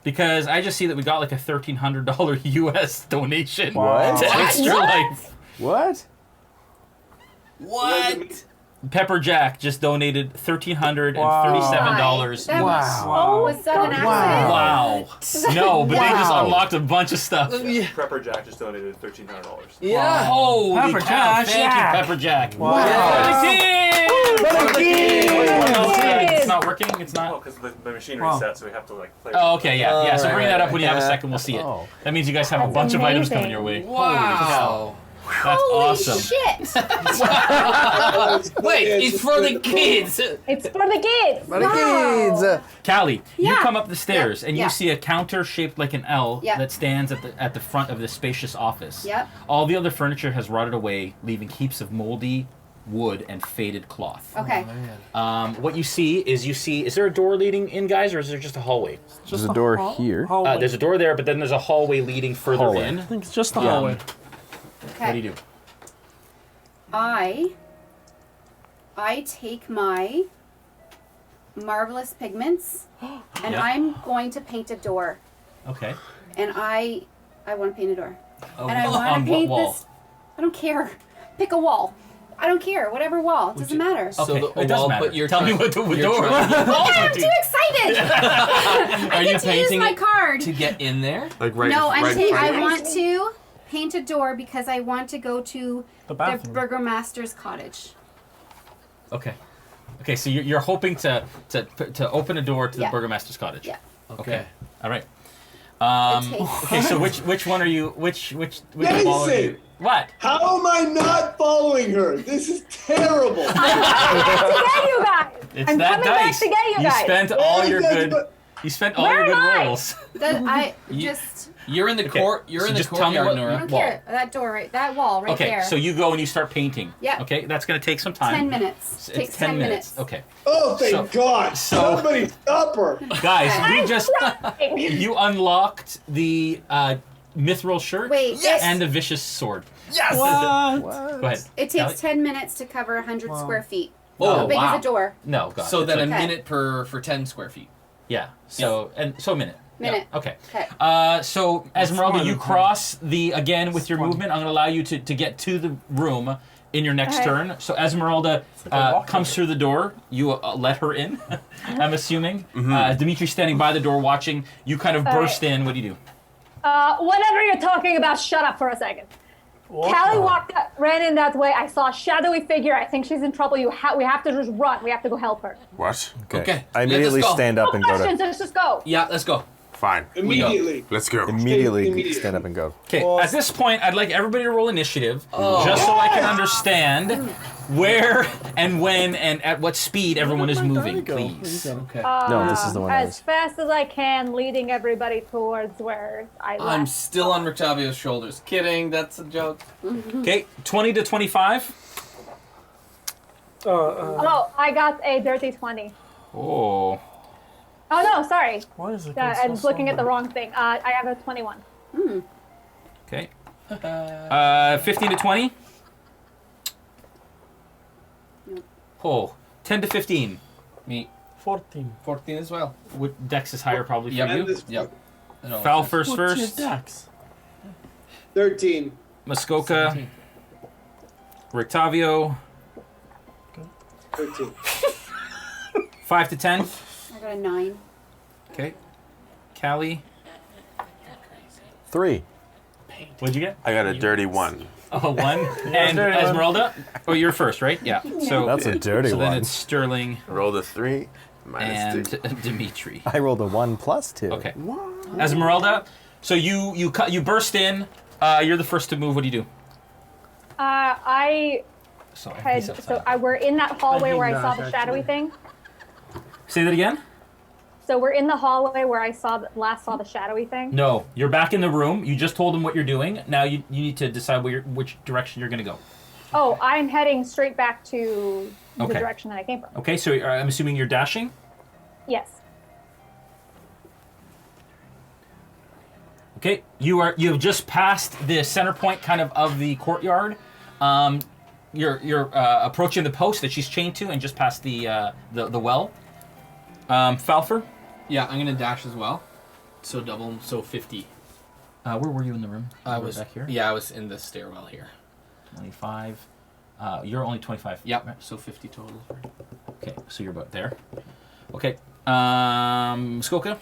Because I just see that we got like a $1,300 US donation
What?
to Extra Life.
What?
What? Pepper Jack just donated $1,337.
That
Wow.
was that an accident?
Wow. No, but they just
Wow.
unlocked a bunch of stuff.
Prepper Jack just donated $1,300.
Yeah.
Holy
Pepper
cow.
Jack.
Thank you, Pepper Jack.
Wow.
It's not working? It's
Oh,
not?
because the machine
Wow.
reset, so we have to like play.
Oh, okay, yeah. So bring that up when you have a
Yeah.
second. We'll see it.
Oh.
That means you guys have a
That's
bunch of items
amazing.
coming your way.
Wow.
That's
Holy
awesome.
shit!
Wait, it's for the kids.
It's for the kids.
Wow.
Callie, you
Yeah.
come up the stairs
Yep.
and you
Yeah.
see a counter shaped like an L
Yep.
that stands at the front of this spacious office.
Yep.
All the other furniture has rotted away, leaving heaps of moldy wood and faded cloth.
Okay.
What you see, is there a door leading in, guys, or is there just a hallway?
There's a door here.
Hallway.
There's a door there, but then there's a hallway leading further
Hallway.
I
in.
think it's just the
Yeah.
hallway.
Okay.
What do you do?
I take my marvelous pigments and
Yeah.
I'm going to paint a door.
Okay.
And I want to paint a door.
Oh,
And I
on
want
what
to paint
wall?
this. I don't care. Pick a wall. I don't care. Whatever wall. It doesn't matter.
So
Okay,
the
it doesn't
wall,
matter.
but you're
Tell me
trying-
what the
you're
door.
trying-
I'm too excited.
Are
I
you
get to use
painting
my
it
card.
to get in there?
Like right.
No,
right
I want to paint a door because I want to go to
The
the
bathroom.
burgomaster's cottage.
Okay. Okay, so you're hoping to open a door to
Yeah.
the burgomaster's cottage.
Yeah.
Okay. All right.
takes-
Okay, so which one are you? Which
Jason!
wall are you? What?
How am I not following her? This is terrible.
To get you guys.
It's
I'm
that
coming back
dice.
to get you guys.
spent all your
Yes,
good.
but-
You spent all
Where
your good
am I?
rolls.
That I
You-
just
You're in the
Okay,
court. You're
so
in the
just tell me
courtyard,
what-
I
Noura.
don't
wall.
care. That door right, that wall right
Okay,
there.
so you go and you start painting.
Yeah.
Okay, that's gonna take some time.
10 minutes.
It's
Takes
10 minutes. Okay.
Oh, thank
So-
God.
so-
Somebody stop her.
Guys, you
I'm
just you unlocked the mithril shirt
Wait, Yes!
and the vicious sword.
Yes.
What?
Go ahead.
It takes
Callie?
10 minutes to cover 100
Wow.
square feet.
Oh,
How big
wow.
is the door?
No, God.
So then a
Okay.
minute for 10 square feet.
Yeah. So a minute.
Minute.
Okay.
Okay.
So
That's
Ezmerelda,
fine.
you cross again with your
20.
movement. I'm going to allow you to get to the room in your next
Okay.
turn. So Ezmerelda
like a walk
comes through the door. You let her in, I'm assuming. Dmitri standing by the door watching. You kind of burst in. What do you do?
Whatever you're talking about, shut up for a second. Callie ran in that way. I saw a shadowy figure. I think she's in trouble. We have to just run. We have to go help her.
What?
Okay,
I
let's
immediately
go.
stand up
No
and go
questions.
to.
Let's just go.
Yeah, let's go.
Fine.
Immediately.
Let's go.
Immediately stand up and go.
Okay,
Well-
at this point, I'd like everybody to roll initiative, just so I can understand where and when and at what speed everyone is moving, please.
Okay.
No, this is the one I
As
was.
fast as I can, leading everybody towards where I left.
I'm still on Rictavio's shoulders. Kidding, that's a joke.
Okay, 20 to 25.
Oh, I got a dirty 20.
Oh.
Oh no, sorry.
Why is it?
I was looking at the wrong thing. I have a 21.
Okay. 15 to 20. Oh. 10 to 15.
Me.
14.
14 as well.
Dex is higher probably for
Yep.
you.
And this-
Yep.
Falpher's
What's
first.
your dex?
13.
Muskoka.
17.
Rictavio.
13.
5 to 10.
I got a 9.
Okay. Callie.
3.
What'd you get?
I got a dirty 1.
Oh, 1. And
dirty one.
Esmeralda. Oh, you're first, right? Yeah. So
That's a dirty
so then
one.
it's Sterling
Rolled a 3.
and
-2.
Dmitri.
I rolled a 1 plus 2.
Okay. Esmeralda. So you burst in. You're the first to move. What do you do?
I
Sorry.
had, we're in that hallway where I saw the shadowy thing.
Say that again.
So we're in the hallway where I last saw the shadowy thing.
No, you're back in the room. You just told him what you're doing. Now you need to decide which direction you're going to go.
Oh, I'm heading straight back to the
Okay.
direction that I came from.
Okay, so I'm assuming you're dashing.
Yes.
Okay, you have just passed the center point kind of the courtyard. You're approaching the post that she's chained to, and just past the well. Falpher.
Yeah, I'm gonna dash as well. So double, so 50.
Where were you in the room?
I
You were
was
back here.
Yeah, I was in the stairwell here.
25. You're only 25.
Yep.
Right?
So 50 total.
Okay, so you're about there. Okay. Muskoka.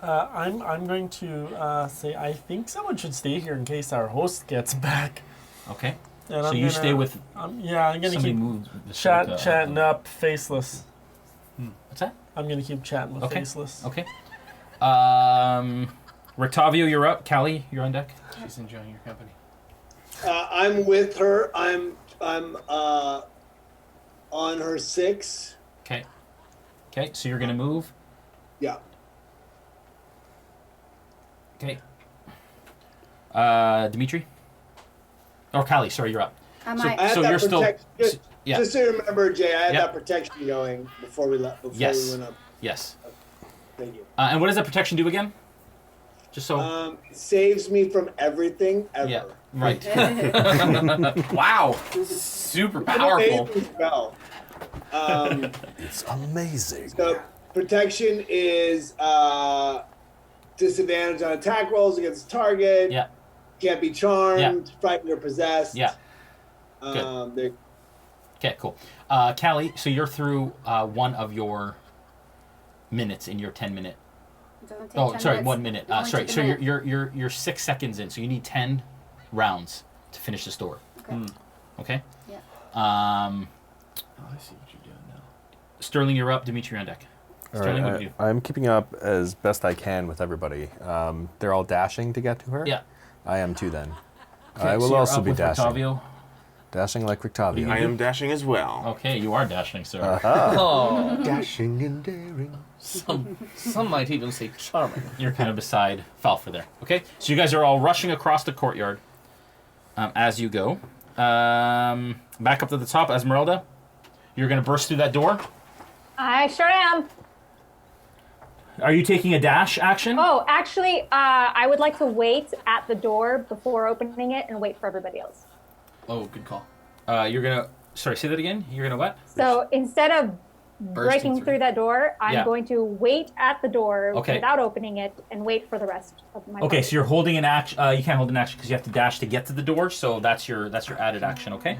I'm going to say I think someone should stay here in case our host gets back.
Okay.
And
So you stay with.
yeah, I'm gonna
somebody
keep
move the
chatting up Faceless.
What's that?
I'm gonna keep chatting with
Okay.
Faceless.
Okay. Rictavio, you're up. Callie, you're on deck.
She's enjoying your company.
I'm with her. I'm on her 6.
Okay. Okay, so you're gonna move.
Yeah.
Okay. Dmitri. Or Callie, sorry, you're up.
Am
So-
I?
I had
So
that
you're still-
just,
yeah.
just so you remember, Jay, I had
Yep.
that protection going before we left. Before
Yes.
we went up.
Yes.
Thank you.
And what does that protection do again? Just so.
Saves me from everything ever.
Yeah. Right.
Wow. Super
It's an
powerful.
amazing spell.
It's amazing.
So protection is disadvantage on attack rolls against the target.
Yeah.
Can't be charmed, frightened, or possessed.
Yeah.
There-
Okay, cool. Callie, so you're through one of your minutes in your 10-minute.
It doesn't take
Oh,
10
sorry,
minutes.
1 minute.
It only
Sorry,
took a
so
minute.
you're 6 seconds in, so you need 10 rounds to finish the store.
Okay.
Okay.
Yeah.
Oh, I see what you're doing now.
Sterling, you're up. Dimitri, on deck.
All
Sterling,
right,
what do you do?
I'm keeping up as best I can with everybody. They're all dashing to get to her.
Yeah.
I am too then.
Okay,
I
so
will
you're
also
up
be
with
dashing.
Rictavio.
Dashing like Rictavio.
I am dashing as well.
Okay, you are dashing, sir.
Oh,
Dashing and daring.
some might even say charming.
You're kind of beside Falpher there. Okay, so you guys are all rushing across the courtyard as you go. Back up to the top, Ezmerelda. You're going to burst through that door.
I sure am.
Are you taking a dash action?
Oh, actually, I would like to wait at the door before opening it and wait for everybody else.
Oh, good call.
You're going to... Sorry, say that again. You're going to what?
So instead of breaking
through.
through that door, I'm
Yeah.
going to wait at the door
Okay.
without opening it and wait for the rest of my
Okay,
party.
so you're holding an action. You can't hold an action because you have to dash to get to the door. So that's your added action. Okay.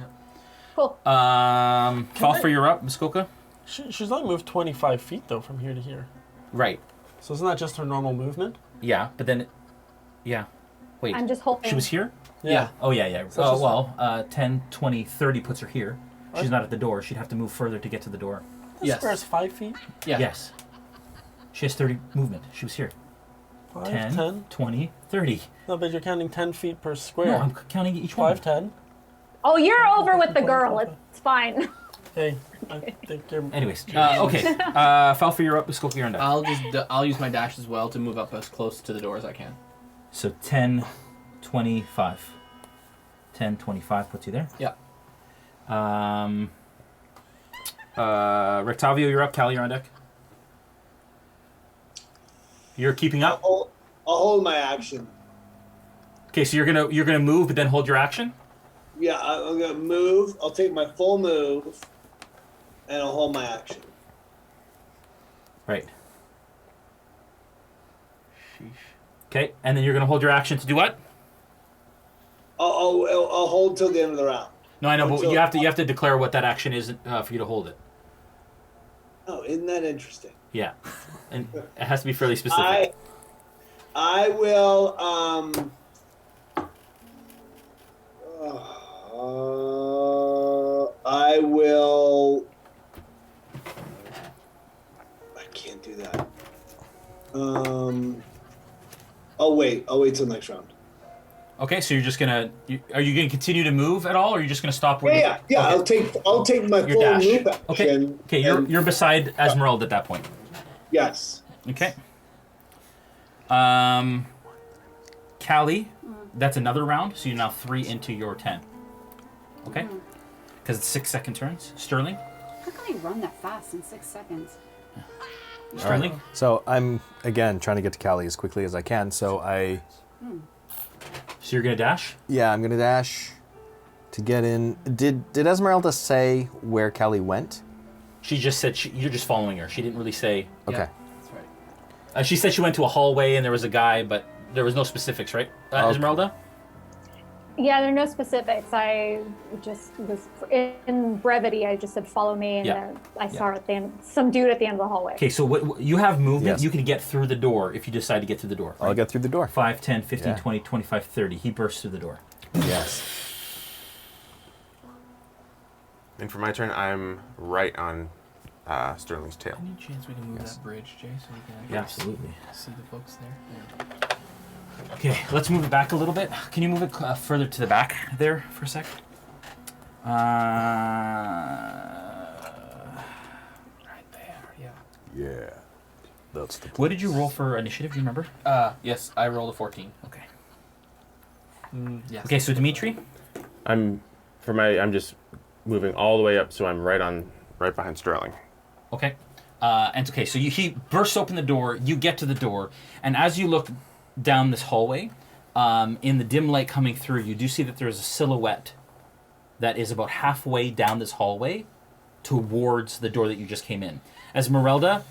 Cool.
Falpher, you're up. Muskoka.
She's only moved 25 feet though from here to here.
Right.
So isn't that just her normal movement?
Yeah, but then. Yeah. Wait.
I'm just holding.
She was here.
Yeah.
Oh yeah, yeah.
So
Oh
she's-
well, 10, 20, 30 puts her here. She's not at the door. She'd have to move further to get to the door.
This
Yes.
square is 5 feet.
Yeah.
Yes. She has 30 movement. She was here.
5,
10,
10.
20, 30.
No, but you're counting 10 feet per square.
No, I'm counting each one.
5, 10.
Oh, you're over with the girl. It's fine.
Hey, I think you're...
Anyways, okay. Falpher, you're up. Muskoka, you're on deck.
I'll use my dash as well to move up as close to the door as I can.
So 10, 25. 10, 25 puts you there.
Yeah.
Rictavio, you're up. Callie, you're on deck. You're keeping up.
I'll hold my action.
Okay, so you're gonna move, but then hold your action.
Yeah, I'm gonna move. I'll take my full move, and I'll hold my action.
Right. Okay, and then you're going to hold your action to do what?
I'll hold till the end of the round.
No, I know, but you have to declare what that action is for you to hold it.
Oh, isn't that interesting?
Yeah, and it has to be fairly specific.
I will. I will. I can't do that. I'll wait till next round.
Okay, so you're just gonna. Are you gonna continue to move at all, or are you just gonna stop?
Yeah.
Okay.
I'll take my
Your
full
dash.
move action.
Okay. You're beside Ezmerelda at that point.
Yes.
Okay. Callie, that's another round, so you're now 3 into your 10. Okay? Because it's 6-second turns. Sterling?
How can I run that fast in 6 seconds?
Sterling?
Right. So I'm, again, trying to get to Callie as quickly as I can, so I...
So you're going to dash?
Yeah, I'm going to dash to get in. Did Ezmerelda say where Callie went?
She just said you're just following her. She didn't really say...
Okay.
Yeah, that's right.
She said she went to a hallway and there was a guy, but there was no specifics, right? Ezmerelda?
Yeah, there are no specifics. I just was, in brevity, I just said follow me, and then I saw at the end, some dude at the end of the hallway.
Okay, so what you have movement.
Yes.
You can get through the door if you decide to get through the door.
I'll get through the door.
5, 10, 15, 20, 25, 30. He bursts through the door.
Yes.
And for my turn, I'm right on Sterling's tail.
Any chance we can move that bridge, Jay, so we can actually
Absolutely.
see the folks there? Yeah.
Okay, let's move it back a little bit. Can you move it further to the back there for a sec?
Right there, yeah.
Yeah. That's the
What did you roll for initiative? Do you remember?
Yes, I rolled a 14.
Okay.
Yes.
Okay, so Dmitri?
I'm just moving all the way up, so I'm right behind Sterling.
Okay. And okay, so he bursts open the door, you get to the door, and as you look down this hallway, in the dim light coming through, you do see that there's a silhouette that is about halfway down this hallway towards the door that you just came in. Ezmerelda,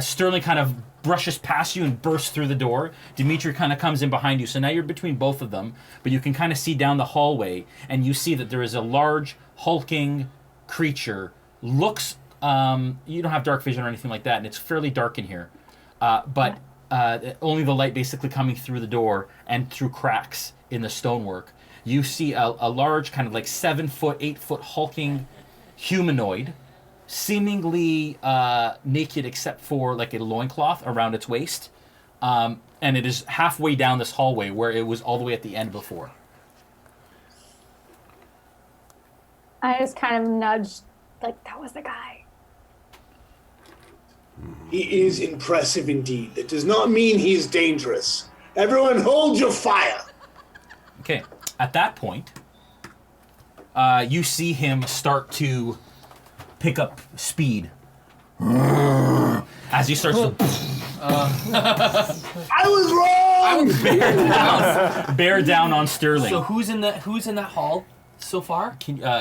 Sterling kind of brushes past you and bursts through the door. Dmitri kind of comes in behind you, so now you're between both of them, but you can kind of see down the hallway, and you see that there is a large, hulking creature. Looks, you don't have dark vision or anything like that, and it's fairly dark in here, but only the light basically coming through the door and through cracks in the stonework. You see a large, kind of like 7-foot, 8-foot hulking humanoid, seemingly naked except for like a loincloth around its waist. And it is halfway down this hallway where it was all the way at the end before.
I just kind of nudged, like, that was the guy.
He is impressive indeed. That does not mean he's dangerous. Everyone hold your fire.
Okay. At that point, you see him start to pick up speed. As he starts to...
I was wrong!
bear down on Sterling.
So who's in that hall so far?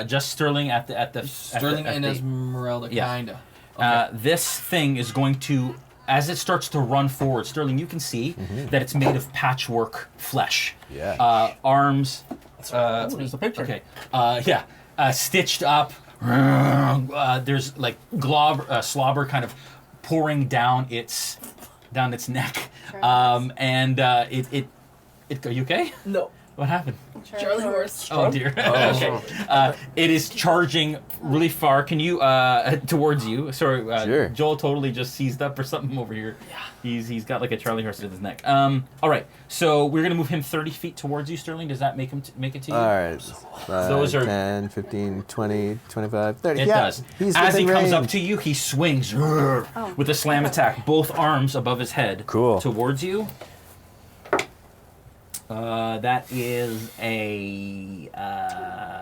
Just Sterling at the
Sterling and Ezmerelda, kinda.
Okay. This thing is going to, as it starts to run forward, Sterling, you can see that it's made of patchwork flesh.
Yeah.
Arms.
There's a picture.
Okay. Stitched up. There's like slobber kind of pouring down its neck. And it. Are you okay?
No.
What happened?
Charlie horse.
Oh dear. Okay. It is charging really far. Can you towards you? Sorry,
Sure.
Joel totally just seized up or something over here. Yeah. He's got like a Charlie horse in his neck. All right. So we're gonna move him 30 feet towards you, Sterling. Does that make it to you?
All right.
Those are
10, 15, 20, 25, 30.
It
yeah,
does.
He's
As he
within
comes up
range.
to you, he swings with a slam attack, both arms above his head.
Cool.
Towards you. That is a.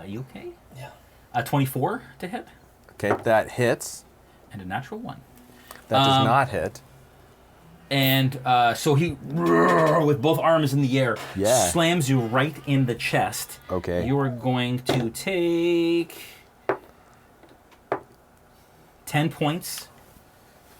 You okay?
Yeah.
A 24 to hit.
Okay, that hits.
And a natural 1.
That does not hit.
And so he, with both arms in the air,
Yeah.
slams you right in the chest.
Okay.
You are going to take 10 points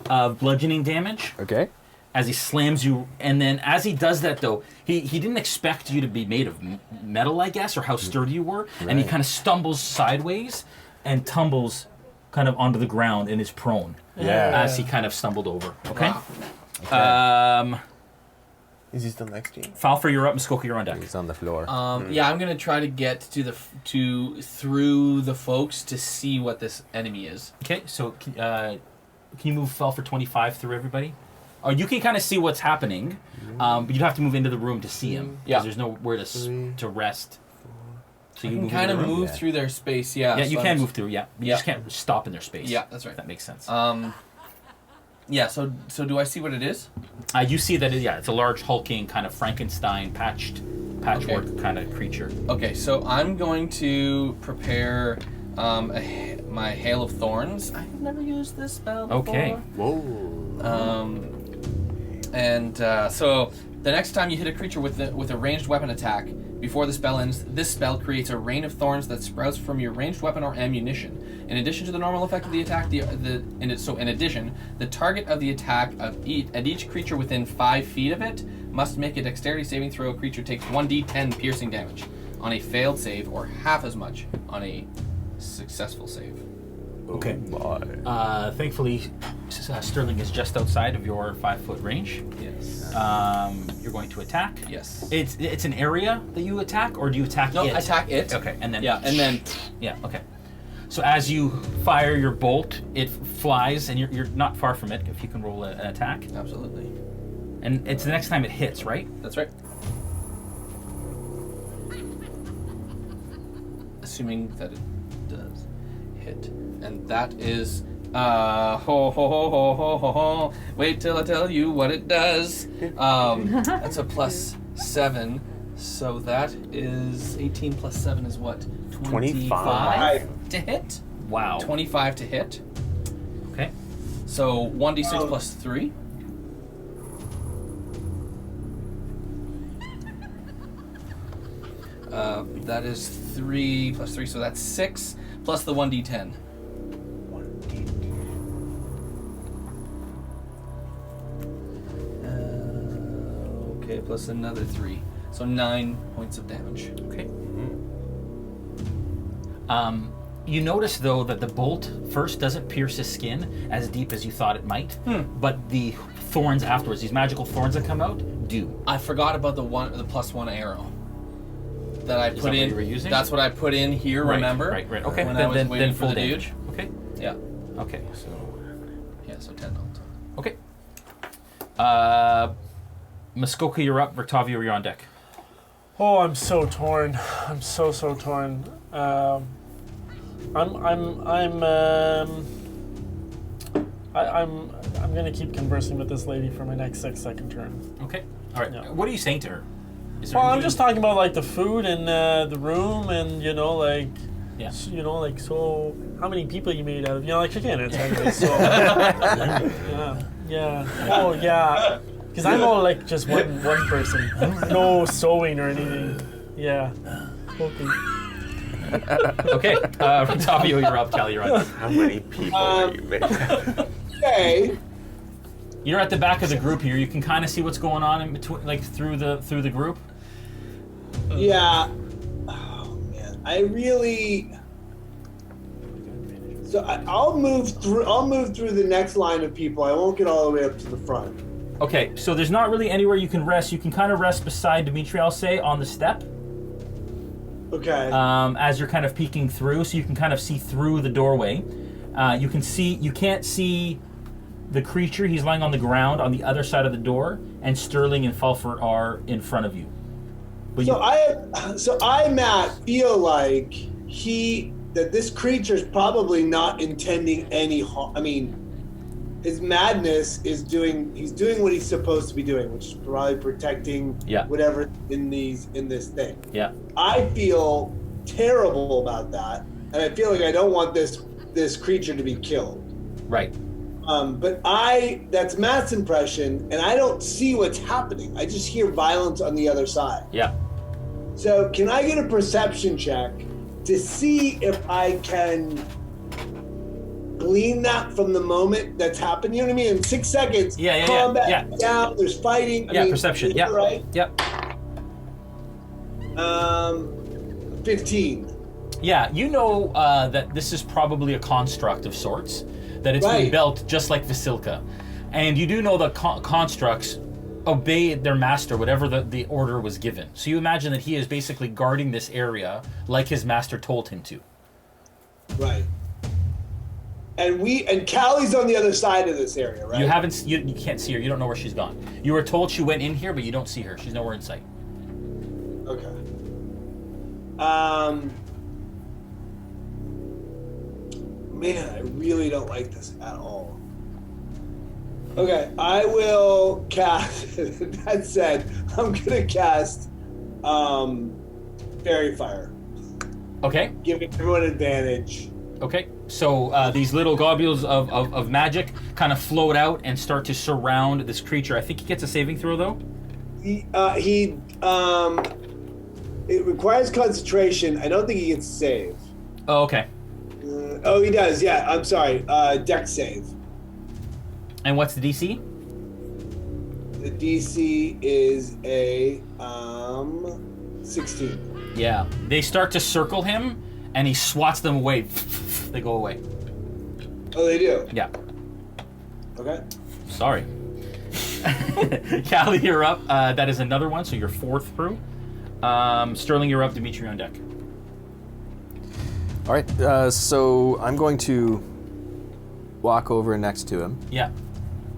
of bludgeoning damage.
Okay.
as he slams you. And then as he does that, though, he didn't expect you to be made of metal, I guess, or how sturdy you were. Right. And he kind of stumbles sideways and tumbles kind of onto the ground and is prone as he kind of stumbled over. Okay?
Wow. Okay. Is he still next to you?
Falpher, you're up. Muskoka, you're on deck.
He's on the floor.
Yeah, I'm gonna try to get through the folks to see what this enemy is.
Okay, so can you move Falpher 25 through everybody? Or you can kind of see what's happening, but you'd have to move into the room to see him. Yeah. There's nowhere to rest. So
you can kind of move through their space. Yeah.
Yeah, you can move through. Yeah. You just can't stop in their space.
Yeah, that's right.
That makes sense.
Yeah, so do I see what it is?
You see that, it's a large, hulking, kind of Frankenstein patchwork kind of creature.
Okay, so I'm going to prepare my Hail of Thorns. I've never used this spell before.
Okay.
Whoa. So the next time you hit a creature with a ranged weapon attack, before the spell ends, this spell creates a rain of thorns that sprouts from your ranged weapon or ammunition. In addition to the normal effect of the attack, in addition, the target of the attack at each creature within 5 feet of it must make a dexterity saving throw. A creature takes 1d10 piercing damage on a failed save, or half as much on a successful save.
Okay. Thankfully, Sterling is just outside of your 5-foot range.
Yes.
You're going to attack.
Yes.
It's an area that you attack, or do you attack it?
No, attack it.
Okay, and then
yeah.
Okay. So as you fire your bolt, it flies, and you're not far from it. If you can roll an attack.
Absolutely.
And it's the next time it hits, right?
That's right. Assuming that it does hit. And that is wait till I tell you what it does. That's a +7, so that is 18 plus 7 is what? 25 to hit.
Wow.
25 to hit.
Okay.
So 1d6 plus 3. That is 3 plus 3, so that's 6 plus the 1d10. Okay, plus another 3. So 9 points of damage.
Okay. You notice, though, that the bolt first doesn't pierce his skin as deep as you thought it might, but the thorns afterwards, these magical thorns that come out, do.
I forgot about the +1 arrow that I put in.
What you were using?
That's what I put in here.
Right,
remember?
Right. Okay.
When I was waiting for the
damage.
dude.
Okay.
Yeah.
Okay.
So 10 all.
Okay. Muskoka, you're up. Rictavio, you're on deck.
Oh, I'm so torn. I'm so torn. I'm gonna keep conversing with this lady for my next 6-second turn.
Okay. All right. Yeah. What are you saying to her?
Well, I'm just talking about like the food and the room, and so how many people you made out of? Like she can't answer anyway. So yeah. Oh yeah. Because I'm all like just one person. No sewing or anything. Yeah. Okay.
Okay. Rictavio, you're up. Callie, you're on.
How many people are you making?
Okay.
You're at the back of the group here. You can kind of see what's going on in between, like through the group.
Yeah. Oh man, I really. So I'll move through the next line of people. I won't get all the way up to the front.
Okay, so there's not really anywhere you can rest. You can kind of rest beside Dmitri, I'll say, on the step.
Okay.
As you're kind of peeking through, so you can kind of see through the doorway. You can't see the creature. He's lying on the ground on the other side of the door, and Sterling and Falpher are in front of you. But
Matt, feel like that this creature's probably not intending any harm. I mean, his madness is he's doing what he's supposed to be doing, which is probably protecting whatever in this thing.
Yeah.
I feel terrible about that, and I feel like I don't want this creature to be killed.
Right.
But that's Matt's impression, and I don't see what's happening. I just hear violence on the other side.
Yeah.
So can I get a perception check to see if I can glean that from the moment that's happened. You know what I mean? In 6 seconds, combat down, there's fighting. I mean,
perception. Yeah.
Right?
Yep.
15.
Yeah, you know that this is probably a construct of sorts, that it's been built just like Vasilka. And you do know that constructs obey their master, whatever the order was given. So you imagine that he is basically guarding this area like his master told him to.
Right. And Callie's on the other side of this area, right?
You can't see her. You don't know where she's gone. You were told she went in here, but you don't see her. She's nowhere in sight.
Okay. Man, I really don't like this at all. Okay, I will cast. That said, I'm gonna cast Fairy Fire.
Okay.
Giving everyone advantage.
Okay, so these little globules of magic kind of float out and start to surround this creature. I think he gets a saving throw, though.
It requires concentration. I don't think he gets save.
Oh, okay.
He does. Yeah, I'm sorry. Dex save.
And what's the DC?
The DC is a 16.
Yeah. They start to circle him, and he swats them away. They go away.
Oh, they do?
Yeah.
Okay.
Sorry. Callie, you're up. That is another one, so you're fourth through. Sterling, you're up. Dmitri on deck.
All right, so I'm going to walk over next to him.
Yeah.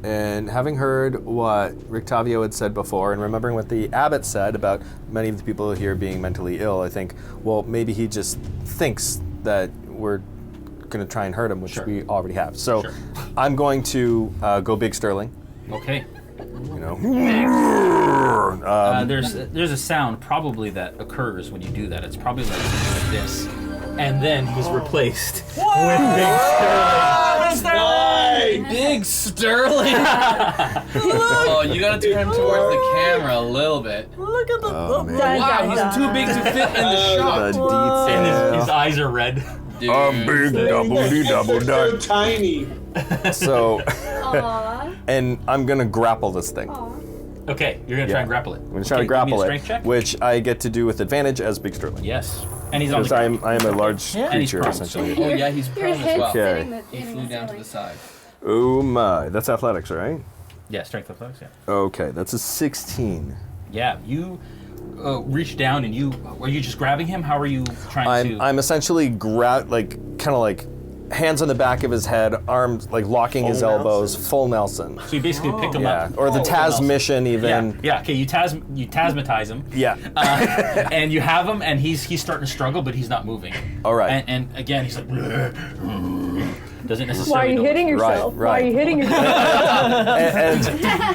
And having heard what Rictavio had said before, and remembering what the Abbot said about many of the people here being mentally ill, I think, well, maybe he just thinks that we're going to try and hurt him, which we already have. So I'm going to go Big Sterling.
Okay.
You know.
There's a sound probably that occurs when you do that. It's probably like this. And then he's replaced with Big Sterling.
Big Sterling. Oh, you gotta turn him towards the camera a little bit.
Look at the.
Wow, he's too big to fit in the shot.
And his eyes are red.
Big double
So tiny.
So, and I'm gonna grapple this thing.
Okay, you're gonna try and grapple it.
I'm gonna try to grapple
give me a
it,
strength check.
which I get to do with advantage as Big Sterling.
Yes, and he's on
because
the
I am a large creature
prone,
essentially.
Oh yeah, he's prone as well.
Okay.
He flew down to the side.
Oh my, that's athletics, right?
Yeah, strength athletics. Yeah.
Okay, that's a 16.
Yeah, you reach down and are you just grabbing him? How are you trying to?
I'm essentially kind of like hands on the back of his head, arms like locking his elbows, full Nelson.
So you basically pick him up.
Or the Taz mission even.
Yeah. Okay, you Tasmatize him.
Yeah.
And you have him, and he's starting to struggle, but he's not moving.
All right.
And again, he's like. Doesn't necessarily.
Why are you hitting yourself?
Right.
Why are you hitting yourself?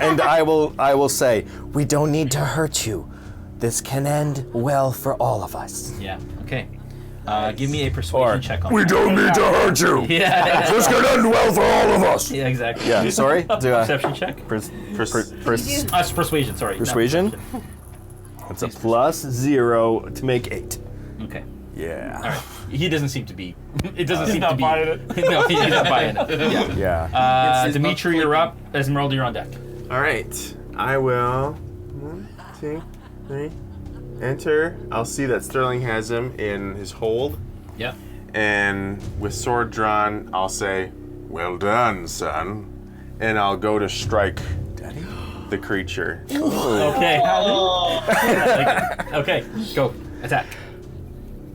and I will say, we don't need to hurt you. This can end well for all of us.
Yeah. Okay. Give me a persuasion check on
we
that.
don't need to hurt you.
Yeah.
This can end well for all of us.
Yeah, exactly.
Yeah, sorry?
Perception check? Persuasion, sorry.
Persuasion? That's a +0 to make 8.
Okay.
Yeah.
All right. He doesn't seem to be. It doesn't seem
not
to be.
buying it.
No, he's not buying it. Yeah.
Yeah.
Dmitri, you're up. Ezmerelda, you're on deck.
All right. I will. 1, 2, 3. Enter. I'll see that Sterling has him in his hold.
Yep.
And with sword drawn, I'll say, "Well done, son." And I'll go to strike the creature.
Okay. Okay. Go. Attack.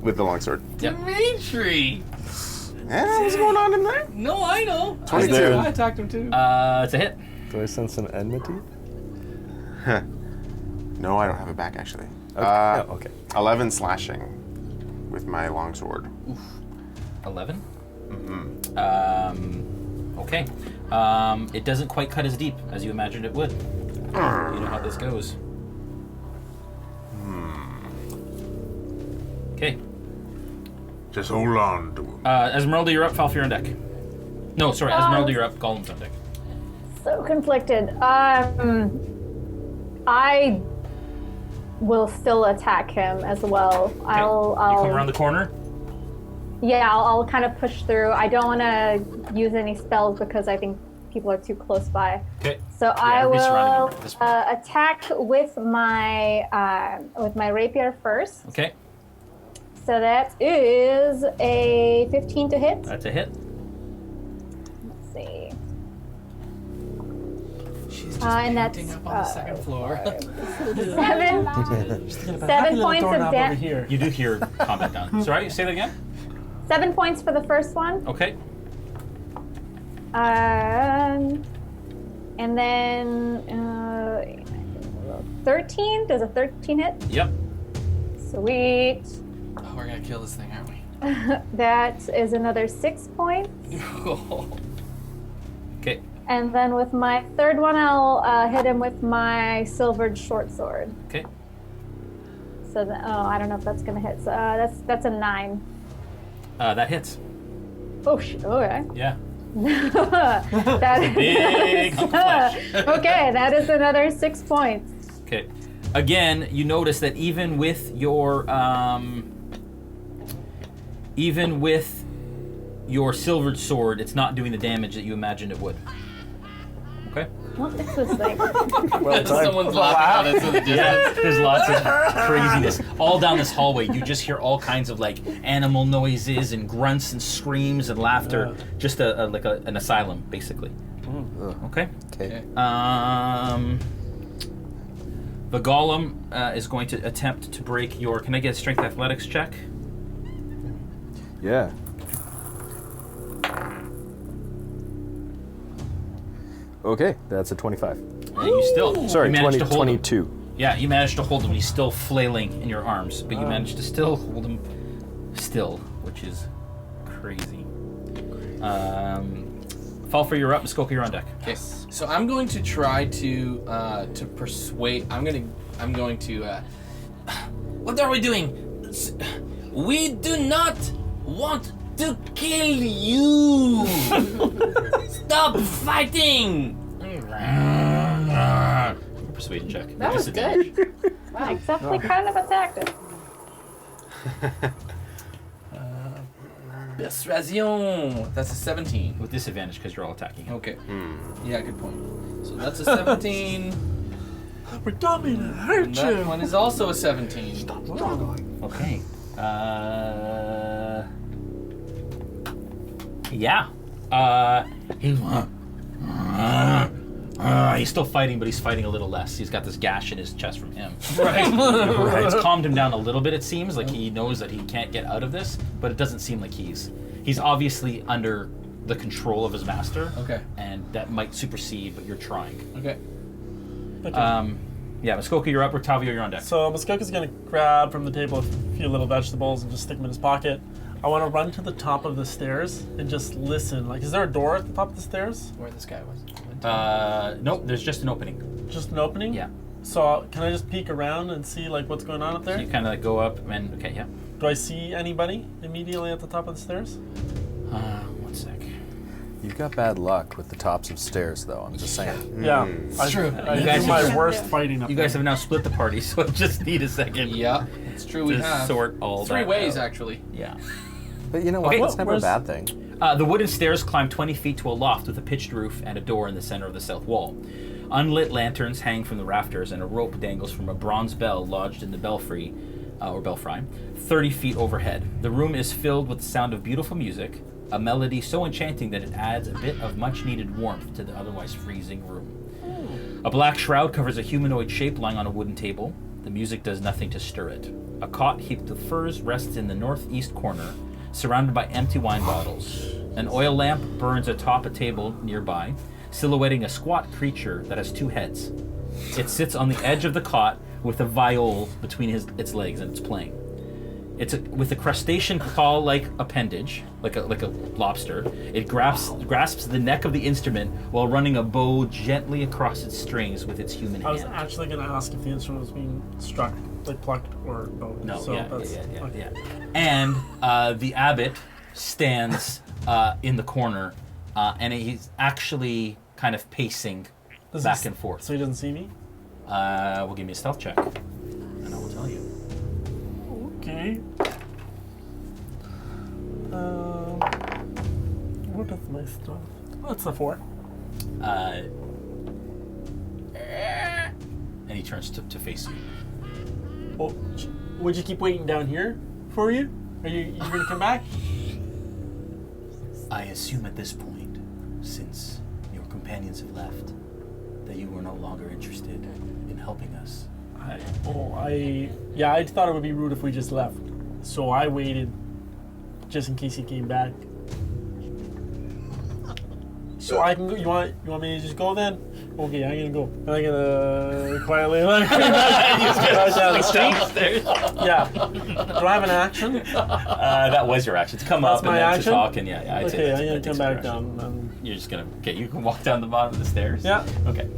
With the longsword.
Yep.
Dmitri.
What's going on in there?
No, I know.
22.
I attacked him too.
It's a hit.
Do I sense an enmity?
No, I don't have it back actually.
Okay.
11 slashing with my longsword.
11.
Mm-hmm.
Okay. It doesn't quite cut as deep as you imagined it would. You know how this goes. Okay.
Just hold on to him.
Ezmerelda, you're up. Falpher, you're on deck. No, sorry. Ezmerelda, you're up. Golem's on deck.
So conflicted. I will still attack him as well.
You come around the corner?
Yeah, I'll kind of push through. I don't want to use any spells because I think people are too close by.
Okay.
So I
everybody's surrounding
will
you at this point.
attack with my rapier first.
Okay.
So that is a 15 to hit.
That's a hit.
Let's see.
She's just
And that's
painting up on the second floor.
7 points of damage.
You do hear combat down. Sorry, say that again?
7 points for the first one.
Okay.
And then 13. Does a 13 hit?
Yep.
Sweet.
Oh, we're gonna kill this thing, aren't we?
That is another 6 points.
Okay.
And then with my third one, I'll hit him with my silvered short sword.
Okay.
So I don't know if that's gonna hit. So that's a 9.
That hits.
Oh shit. Okay.
Yeah.
That
Big hunk of flesh.
Okay, that is another 6 points.
Okay. Again, you notice that even with your silvered sword, it's not doing the damage that you imagined it would. Okay.
What is this thing?
Someone's laughing at us in the distance.
Yeah, there's lots of craziness all down this hallway. You just hear all kinds of like animal noises and grunts and screams and laughter. Just an asylum, basically. Okay.
Okay.
The golem is going to attempt to break your. Can I get a strength athletics check?
Yeah. Okay, that's a 25.
And you still.
Sorry,
you managed to hold
22.
Him. Yeah, you managed to hold him. He's still flailing in your arms, but you managed to still hold him still, which is crazy. Falpher, you're up. Muskoka, you're on deck.
Okay, so I'm going to try to persuade. I'm going to. What are we doing? We do not want to kill you. Stop fighting.
Persuasion check.
That was
Disadvantage.
good. Wow.
Except we kind of attacked it.
Persuasion. That's a 17.
With disadvantage because you're all attacking him.
Okay. Yeah, good point. So that's a 17.
We're coming to hurt
And
you.
that one is also a 17.
Stop.
Okay. Yeah. He's still fighting, but he's fighting a little less. He's got this gash in his chest from him.
Right.
It's calmed him down a little bit, it seems. Like he knows that he can't get out of this, but it doesn't seem like he's obviously under the control of his master.
Okay.
And that might supersede, but you're trying.
Okay.
Yeah, Muskoka, you're up. Rictavio, you're on deck.
So Muskoka's gonna grab from the table a few little vegetables and just stick them in his pocket. I want to run to the top of the stairs and just listen. Like, is there a door at the top of the stairs?
Where this guy was.
Nope, there's just an opening.
Just an opening?
Yeah.
So can I just peek around and see like what's going on up there?
So you kind of like go up and, okay, yeah.
Do I see anybody immediately at the top of the stairs?
1 sec.
You've got bad luck with the tops of stairs, though. I'm just saying.
Yeah.
It's true.
I
You guys
do my
have-
worst fighting up
You guys have now split the party, so I just need a second.
Yeah, it's true. We
to
have
sort all
three
that
ways
out.
actually.
Yeah.
But you know what?
Okay,
That's never a
where's-
bad thing.
The wooden stairs climb 20 feet to a loft with a pitched roof and a door in the center of the south wall. Unlit lanterns hang from the rafters, and a rope dangles from a bronze bell lodged in the belfry, 30 feet overhead. The room is filled with the sound of beautiful music, a melody so enchanting that it adds a bit of much-needed warmth to the otherwise freezing room. A black shroud covers a humanoid shape lying on a wooden table. The music does nothing to stir it. A cot heaped with furs rests in the northeast corner, surrounded by empty wine bottles. An oil lamp burns atop a table nearby, silhouetting a squat creature that has 2 heads. It sits on the edge of the cot with a viol between its legs, and it's playing. With a crustacean claw-like appendage, like a lobster. It grasps the neck of the instrument while running a bow gently across its strings with its human
I was
hand.
actually going to ask if the instrument was being struck, like plucked or bowed.
No,
so
yeah.
Okay.
And the abbot stands in the corner, and he's actually kind of pacing back and forth.
So he doesn't see me?
Well, give me a stealth check, and I will tell you.
Okay. What is my stuff? What's a 4?
And he turns to face you.
Oh, would you keep waiting down here for you? Are you going to come back?
I assume at this point, since your companions have left, that you were no longer interested in helping us.
I thought it would be rude if we just left. So I waited just in case he came back. So I can go. You want me to just go then? Okay, I'm gonna go. I'm gonna quietly like just get down the stairs. Yeah. Do I have an action?
That was your action. To come
That's
up and
my
then
action?
to talk and yeah. I'd say
Okay,
that's-
I'm
that
gonna
takes
come back
action.
down.
You're just gonna you can walk down the bottom of the stairs.
Yeah.
Okay.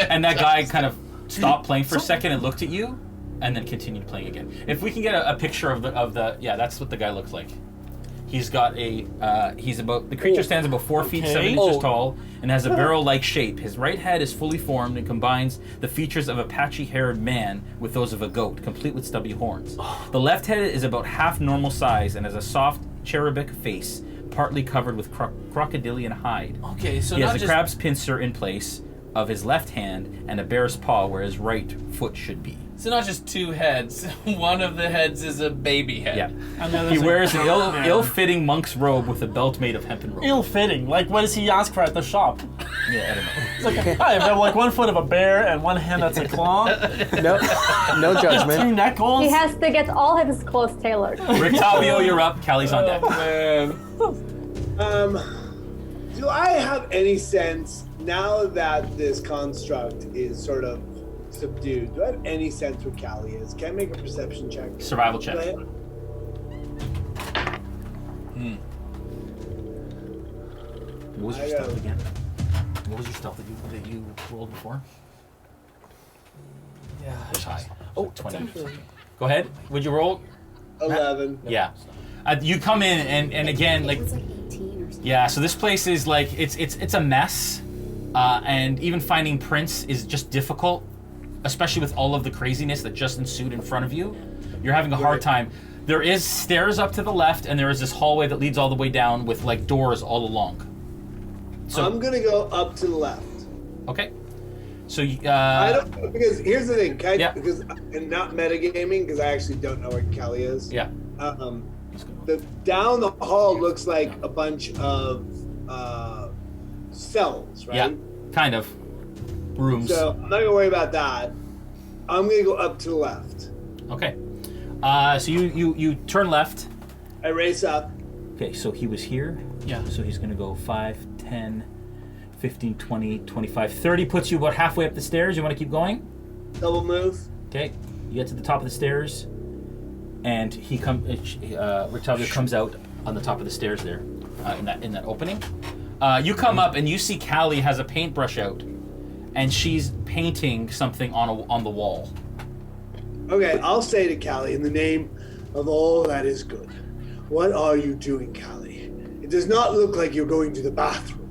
And that guy kind of stopped playing for a second and looked at you, and then continued playing again. If we can get a picture of the that's what the guy looks like. He's got the creature stands about 4 feet 7 inches tall and has a barrel-like shape. His right head is fully formed and combines the features of a patchy-haired man with those of a goat, complete with stubby horns. The left head is about half normal size and has a soft cherubic face, partly covered with crocodilian hide.
Okay, so
he has
not
a
just
crab's pincer in place of his left hand and a bear's paw where his right foot should be.
So not just 2 heads. One of the heads is a baby head.
Yeah.
And then
He
there's
wears an
man.
ill-fitting monk's robe with a belt made of hempen rope.
Ill-fitting. Like, what does he ask for at the shop?
Yeah, I don't know.
It's like, hi, I've got like 1 foot of a bear and 1 hand that's a claw.
No, no
2
judgment.
He
knuckles.
has to get all of his clothes tailored.
Rictavio, you're up. Callie's on deck.
Man.
Do I have any sense now that this construct is sort of subdued? Do I have any sense where Callie is? Can I make a perception check?
Survival check.
Do I-
What was your
I
stealth
got-
again? What was your stealth that you rolled before?
Yeah.
It was high. Oh, 20. Go ahead. Would you roll?
11.
Yeah. You come in and again like
It was like 18 or something.
yeah. So this place is like it's a mess, and even finding prints is just difficult, especially with all of the craziness that just ensued in front of you. You're having a hard time. There is stairs up to the left, and there is this hallway that leads all the way down with like doors all along. So
I'm gonna go up to the left.
okay. So
I don't because here's the thing,
Yeah.
because and not metagaming because I actually don't know where Callie is.
yeah.
The down the hall looks like a bunch of cells, right?
Yeah. Kind of rooms.
So I'm not gonna worry about that. I'm gonna go up to the left.
Okay. So you turn left.
I race up.
Okay, so he was here.
Yeah.
So he's going to go 5, 10, 15, 20, 25, 30. Puts you about halfway up the stairs. You want to keep going?
Double move.
Okay. You get to the top of the stairs, and Rictavio comes out on the top of the stairs there, in that opening. You come up and you see Callie has a paintbrush out, and she's painting something on the wall.
Okay, I'll say to Callie, in the name of all that is good, what are you doing, Callie? It does not look like you're going to the bathroom.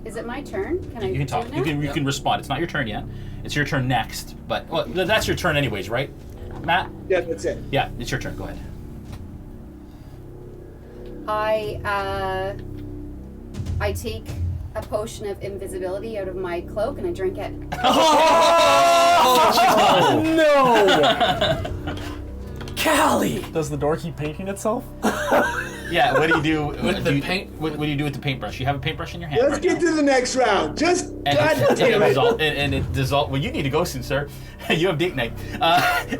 Is it my turn? Can I
You can talk.
do
You
now?
can respond. It's not your turn yet. It's your turn next. But well, that's your turn anyways, right, Matt?
Yeah, that's it.
Yeah, it's your turn. Go ahead.
I take a potion of invisibility out of my cloak and I drink it.
Oh, no!
Callie!
Does the door keep painting itself?
Yeah. What do you do
With the paint-
What do you do with the paintbrush? You have a paintbrush in your hand.
Let's
right
get
now?
to the next round. Just
And
God damn it.
it dissolves. Well, you need to go soon, sir. You have date night.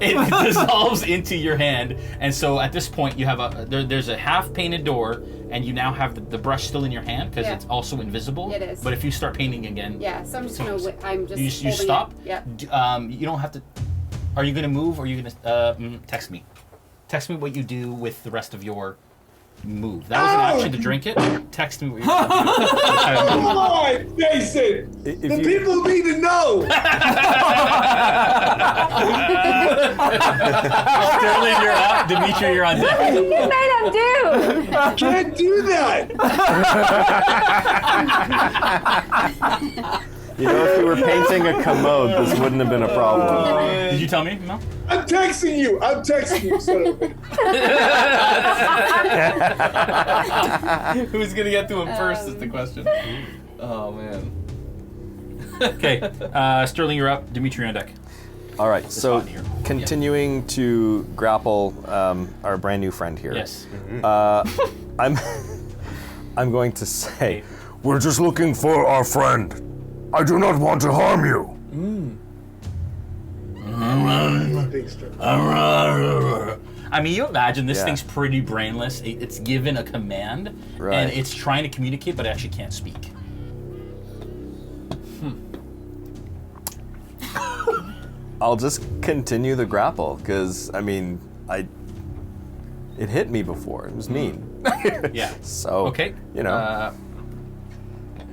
It dissolves into your hand, and so at this point, you have there's a half painted door, and you now have the brush still in your hand because
Yeah.
it's also invisible.
It is.
But if you start painting again,
Yeah, so I'm just gonna. I'm just.
you
holding
stop.
It. Yeah.
You don't have to. Are you gonna move, or are you gonna text me? Text me what you do with the rest of your move. That was an action to drink it. Text me what you're gonna do.
Come on, Jason! The people need to know!
Sterling, you're up. Dmitri, you're on deck.
You made him do!
I can't do that!
You know, if you were painting a commode, this wouldn't have been a problem.
Did you tell me, Mel?
I'm texting you, son of a bitch.
Who's gonna get to him first is the question. Oh man.
Okay, Sterling, you're up. Dmitri, on deck.
All right, so
hot here.
continuing to grapple our brand new friend here.
Yes.
I'm going to say, we're just looking for our friend. I do not want to harm you.
I mean, you imagine this
Yeah.
thing's pretty brainless. It's given a command,
Right.
and it's trying to communicate, but it actually can't speak.
I'll just continue the grapple, because, I mean, it hit me before. It was mean.
Yeah.
So,
Okay.
you know.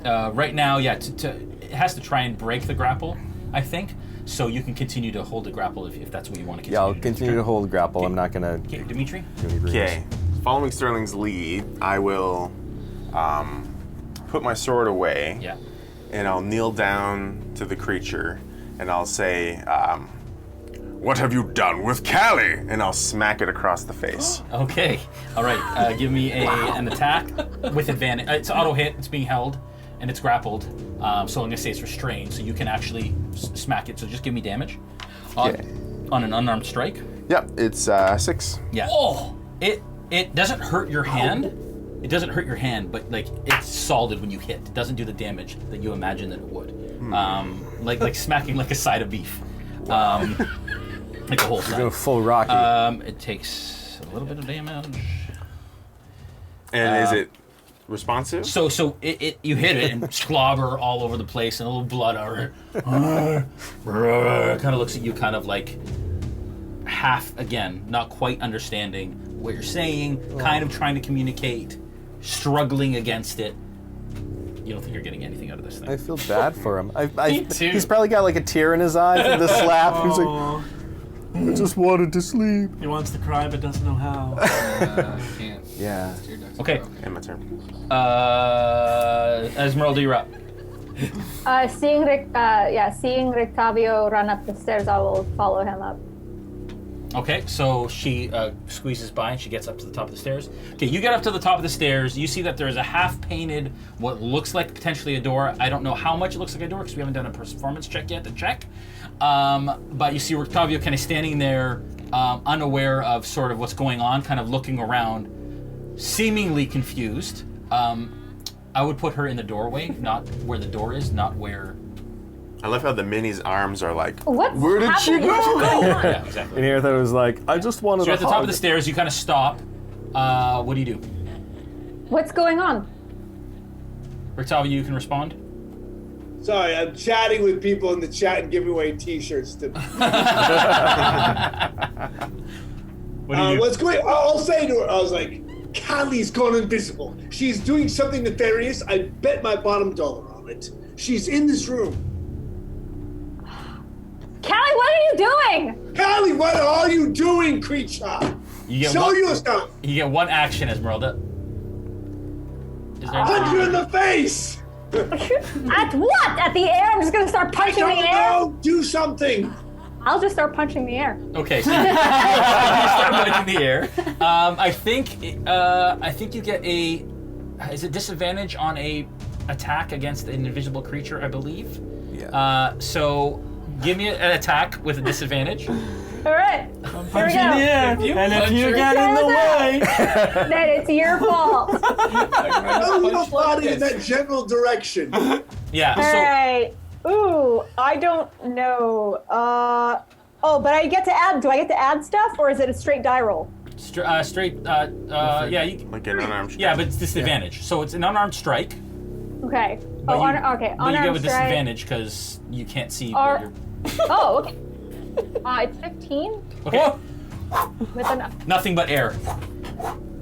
Right now, yeah, it has to try and break the grapple, I think. So you can continue to hold the grapple if that's what you want to continue.
Yeah, I'll continue to hold grapple. I'm not going to...
Okay, Dmitri?
Okay. Following Sterling's lead, I will put my sword away.
Yeah.
And I'll kneel down to the creature, and I'll say, "What have you done with Callie?" And I'll smack it across the face.
Okay. All right. Give me an attack with advantage. It's auto hit. It's being held, and it's grappled. So I'm gonna say it's restrained, so you can actually smack it. So just give me damage on an unarmed strike.
Yep, it's 6.
Yeah. Oh! It doesn't hurt your hand. It doesn't hurt your hand, but like it's solid when you hit. It doesn't do the damage that you imagine that it would. Like smacking like a side of beef. Like a whole side.
Go full Rocky.
It takes a little bit of damage.
And is it responsive?
So you hit it and slobber all over the place and a little blood over it. Kind of looks at you, kind of like half again, not quite understanding what you're saying, kind of trying to communicate, struggling against it. You don't think you're getting anything out of this thing?
I feel bad for him.
Me too.
He's probably got like a tear in his eye from the slap. He's like, I just wanted to sleep.
He wants to cry but doesn't know how.
Can't.
Yeah.
Okay.
And my turn.
Ezmerelda, you're up.
Seeing Rictavio run up the stairs, I will follow him up.
Okay, so she squeezes by and she gets up to the top of the stairs. Okay, you get up to the top of the stairs. You see that there's a half-painted, what looks like potentially a door. I don't know how much it looks like a door because we haven't done a performance check yet to check. But you see Rictavio kind of standing there, unaware of sort of what's going on, kind of looking around, seemingly confused. I would put her in the doorway, not where the door is, not where...
I love how the Minnie's arms are like,
What's
where did she
happening?
go?
Yeah, exactly.
And here I was like, I just wanted
So you're
to
at the top
hug.
of the stairs, you kind of stop. What do you do?
What's going on?
Rictavio, you can respond.
Sorry, I'm chatting with people in the chat and giving away T-shirts to.
What do you do?
What's going? I'll say to her. I was like, Callie's gone invisible. She's doing something nefarious. I bet my bottom dollar on it. She's in this room.
Callie, what are you doing?
Callie, what are you doing, creature? Show yourself.
You get one action, Ezmerelda. Is there
Punch you in the face.
At what? At the air? I'm just gonna start punching the air?
No, do something.
I'll just start punching the air.
Okay, so you start punching the air. I think you get a. Is it disadvantage on a attack against an invisible creature? I believe.
Yeah.
So give me an attack with a disadvantage.
All right. Here we go.
In the air. And if you get in the way,
then it's your fault.
No, you're fighting in that general direction.
Yeah.
All right. Ooh, I don't know. Oh, but I get to add. Do I get to add stuff, or is it a straight die roll?
Straight. Yeah. You,
Like an unarmed strike.
yeah, but it's disadvantage. So it's an unarmed strike.
Okay.
But you,
okay.
But you get
Unarmed
with
strike.
disadvantage because you can't see.
Or-
where you're...
Oh, okay. It's 15
Okay.
with an.
Nothing but air.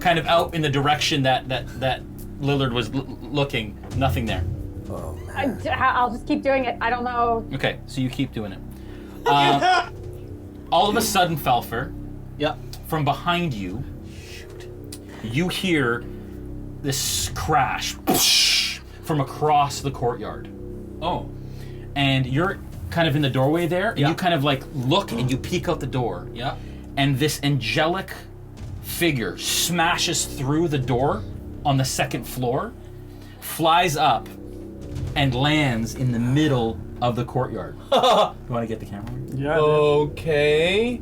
Kind of out in the direction that Lillard was looking. Nothing there.
Oh,
I'll just keep doing it. I don't know.
Okay, so you keep doing it. All of a sudden, Falpher, from behind you, you hear this crash from across the courtyard.
Oh.
and you're kind of in the doorway there, and you kind of like look and you peek out the door.
Yeah.
And this angelic figure smashes through the door on the second floor, flies up, and lands in the middle of the courtyard. You want to get the camera?
Yeah.
Okay.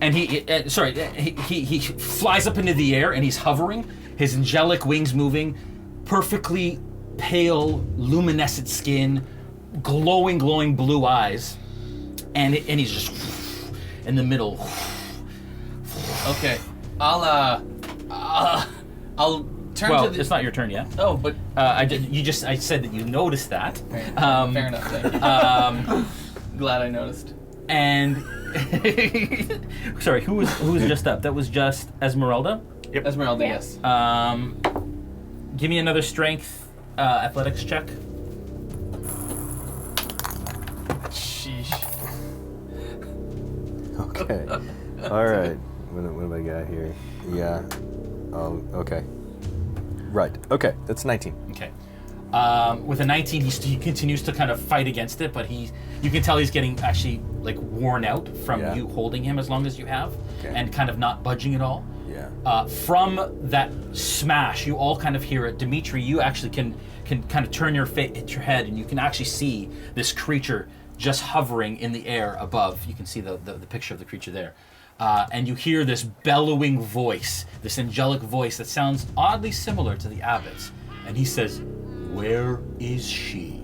And he flies up into the air and he's hovering, his angelic wings moving, perfectly pale, luminescent skin, glowing blue eyes, and he's just in the middle.
Okay. I'll turn
Well,
to the...
it's not your turn yet.
Oh, but...
I said that you noticed that.
Fair enough, thank you. Glad I noticed.
And... Sorry, who was just up? That was just Ezmerelda?
Yep. Ezmerelda, yes.
Give me another strength athletics check.
Sheesh.
Okay. All right. What have I got here? Yeah. Oh, okay. Right. Okay. That's 19.
Okay. With a 19, he continues to kind of fight against it, but you can tell he's getting actually like worn out from you holding him as long as you have, and kind of not budging at all.
Yeah.
From that smash, you all kind of hear it. Dmitri, you actually can kind of turn your head, and you can actually see this creature just hovering in the air above. You can see the picture of the creature there. And you hear this bellowing voice, this angelic voice that sounds oddly similar to the Abbot's. And he says, "Where is she?"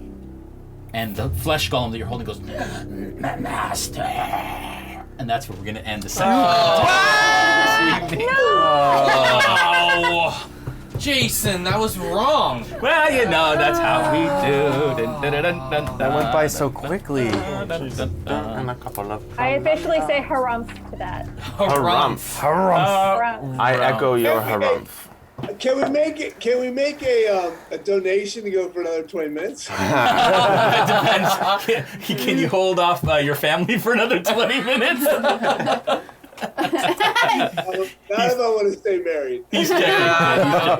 And the flesh golem that you're holding goes, "Master." And that's where we're going to end the second
Oh, Jason, that was wrong.
Well, you know, that's how we do.
That went by so quickly.
And a couple of...
I officially say harumph to that.
Harumph.
Harumph.
I echo your harumph.
Can we make a donation to go for another 20 minutes?
It depends. Can you hold off your family for another 20 minutes?
Not if I want to stay married.
He's joking.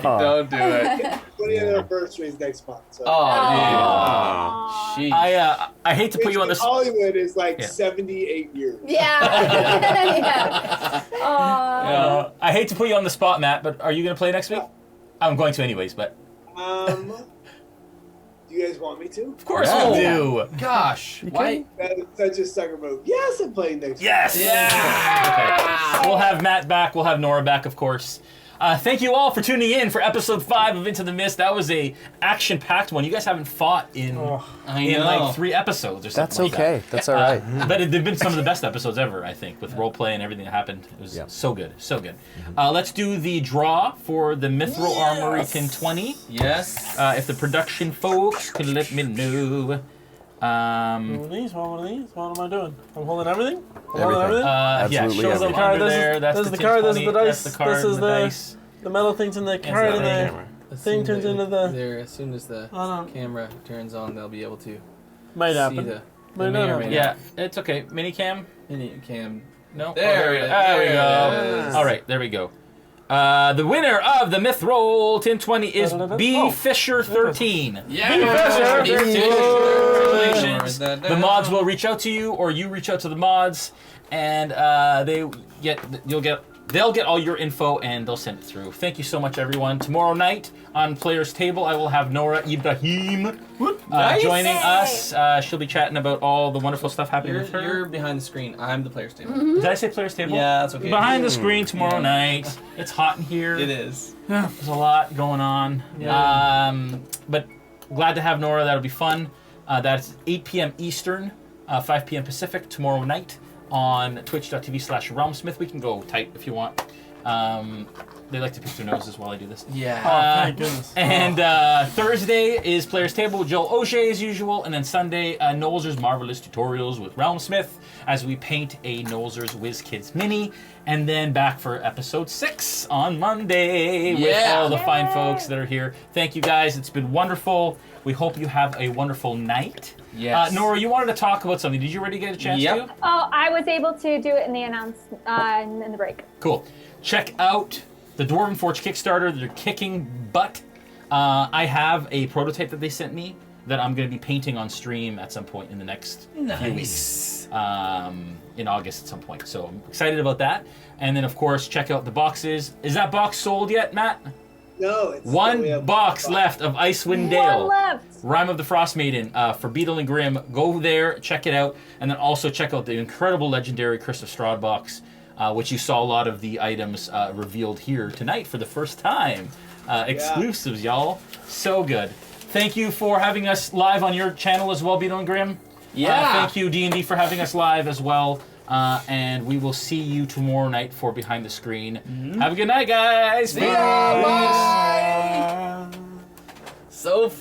Don't do it.
20th anniversary is next month. So.
Oh, dude.
I hate to put you on this.
Hollywood is like 78 years.
Yeah.
I hate to put you on the spot, Matt, but are you going to play next week? I'm going to anyways, but...
Do you guys want me to?
Of course we do.
Gosh. Why?
That is such a sucker move. Yes, I'm playing next week.
Yes! Okay. We'll have Matt back. We'll have Noura back, of course. Thank you all for tuning in for episode 5 of Into the Mist. That was a action-packed one. You guys haven't fought in like 3 episodes or something.
That's okay. That's all right.
But they've been some of the best episodes ever, I think, with roleplay and everything that happened. It was so good, so good. Let's do the draw for the Mithril Armory Tin 20.
Yes.
If the production folks could let me know.
One of these. What am I doing? I'm holding everything?
Everything.
Yeah,
Absolutely
shows up
everything.
under there. That's
this is the
tin
card, this is
20,
the dice,
that's the card,
this is
and
the
dice.
The metal thing's in the card, and the thing turns into the...
There, as soon as the camera turns on, they'll be able to
Might
see
happen.
the
Might
may or
not
may
happen.
Yeah, it's okay. Minicam?
Minicam.
No?
There it is.
There we
There
go.
it is.
All right, there we go. The winner of the Mithril Tin 20 is B. Fisher 13.
Yeah.
B. Fisher! Congratulations.
That
The mods will reach out to you, or you reach out to the mods, and they'll get all your info and they'll send it through. Thank you so much, everyone. Tomorrow night on Player's Table, I will have Noura Ibrahim joining us. She'll be chatting about all the wonderful stuff happening with her.
You're behind the screen. I'm the player's table.
Did I say Player's Table?
Yeah, that's okay.
Behind the screen tomorrow night. It's hot in here.
It is.
There's a lot going on.
Yeah.
But glad to have Noura. That'll be fun. That's 8 p.m. Eastern, 5 p.m. Pacific tomorrow night on twitch.tv/RealmSmith. We can go tight if you want. They like to pick their noses while I do this.
Yeah.
Thank goodness.
And Thursday is Player's Table with Joel Auge as usual. And then Sunday, Nolzer's Marvelous Tutorials with RealmSmith as we paint a Nolzer's WizKids Mini. And then back for episode 6 on Monday with all the fine folks that are here. Thank you guys. It's been wonderful. We hope you have a wonderful night.
Yes.
Noura, you wanted to talk about something. Did you already get a chance to?
Oh, I was able to do it in the in the break.
Cool. Check out the Dwarven Forge Kickstarter. They're kicking butt. I have a prototype that they sent me that I'm going to be painting on stream at some point in the next few weeks. In August at some point. So I'm excited about that. And then, of course, check out the boxes. Is that box sold yet, Matt?
No, it's
one box left of Icewind Dale.
One left.
Rime of the Frost Maiden for Beetle and Grimm. Go there, check it out, and then also check out the incredible legendary Curse of Strahd box, which you saw a lot of the items revealed here tonight for the first time. Exclusives, y'all. So good. Thank you for having us live on your channel as well, Beetle and Grimm.
Yeah.
Thank you, D&D, for having us live as well. And we will see you tomorrow night for Behind the Screen. Have a good night, guys.
See ya. Bye. So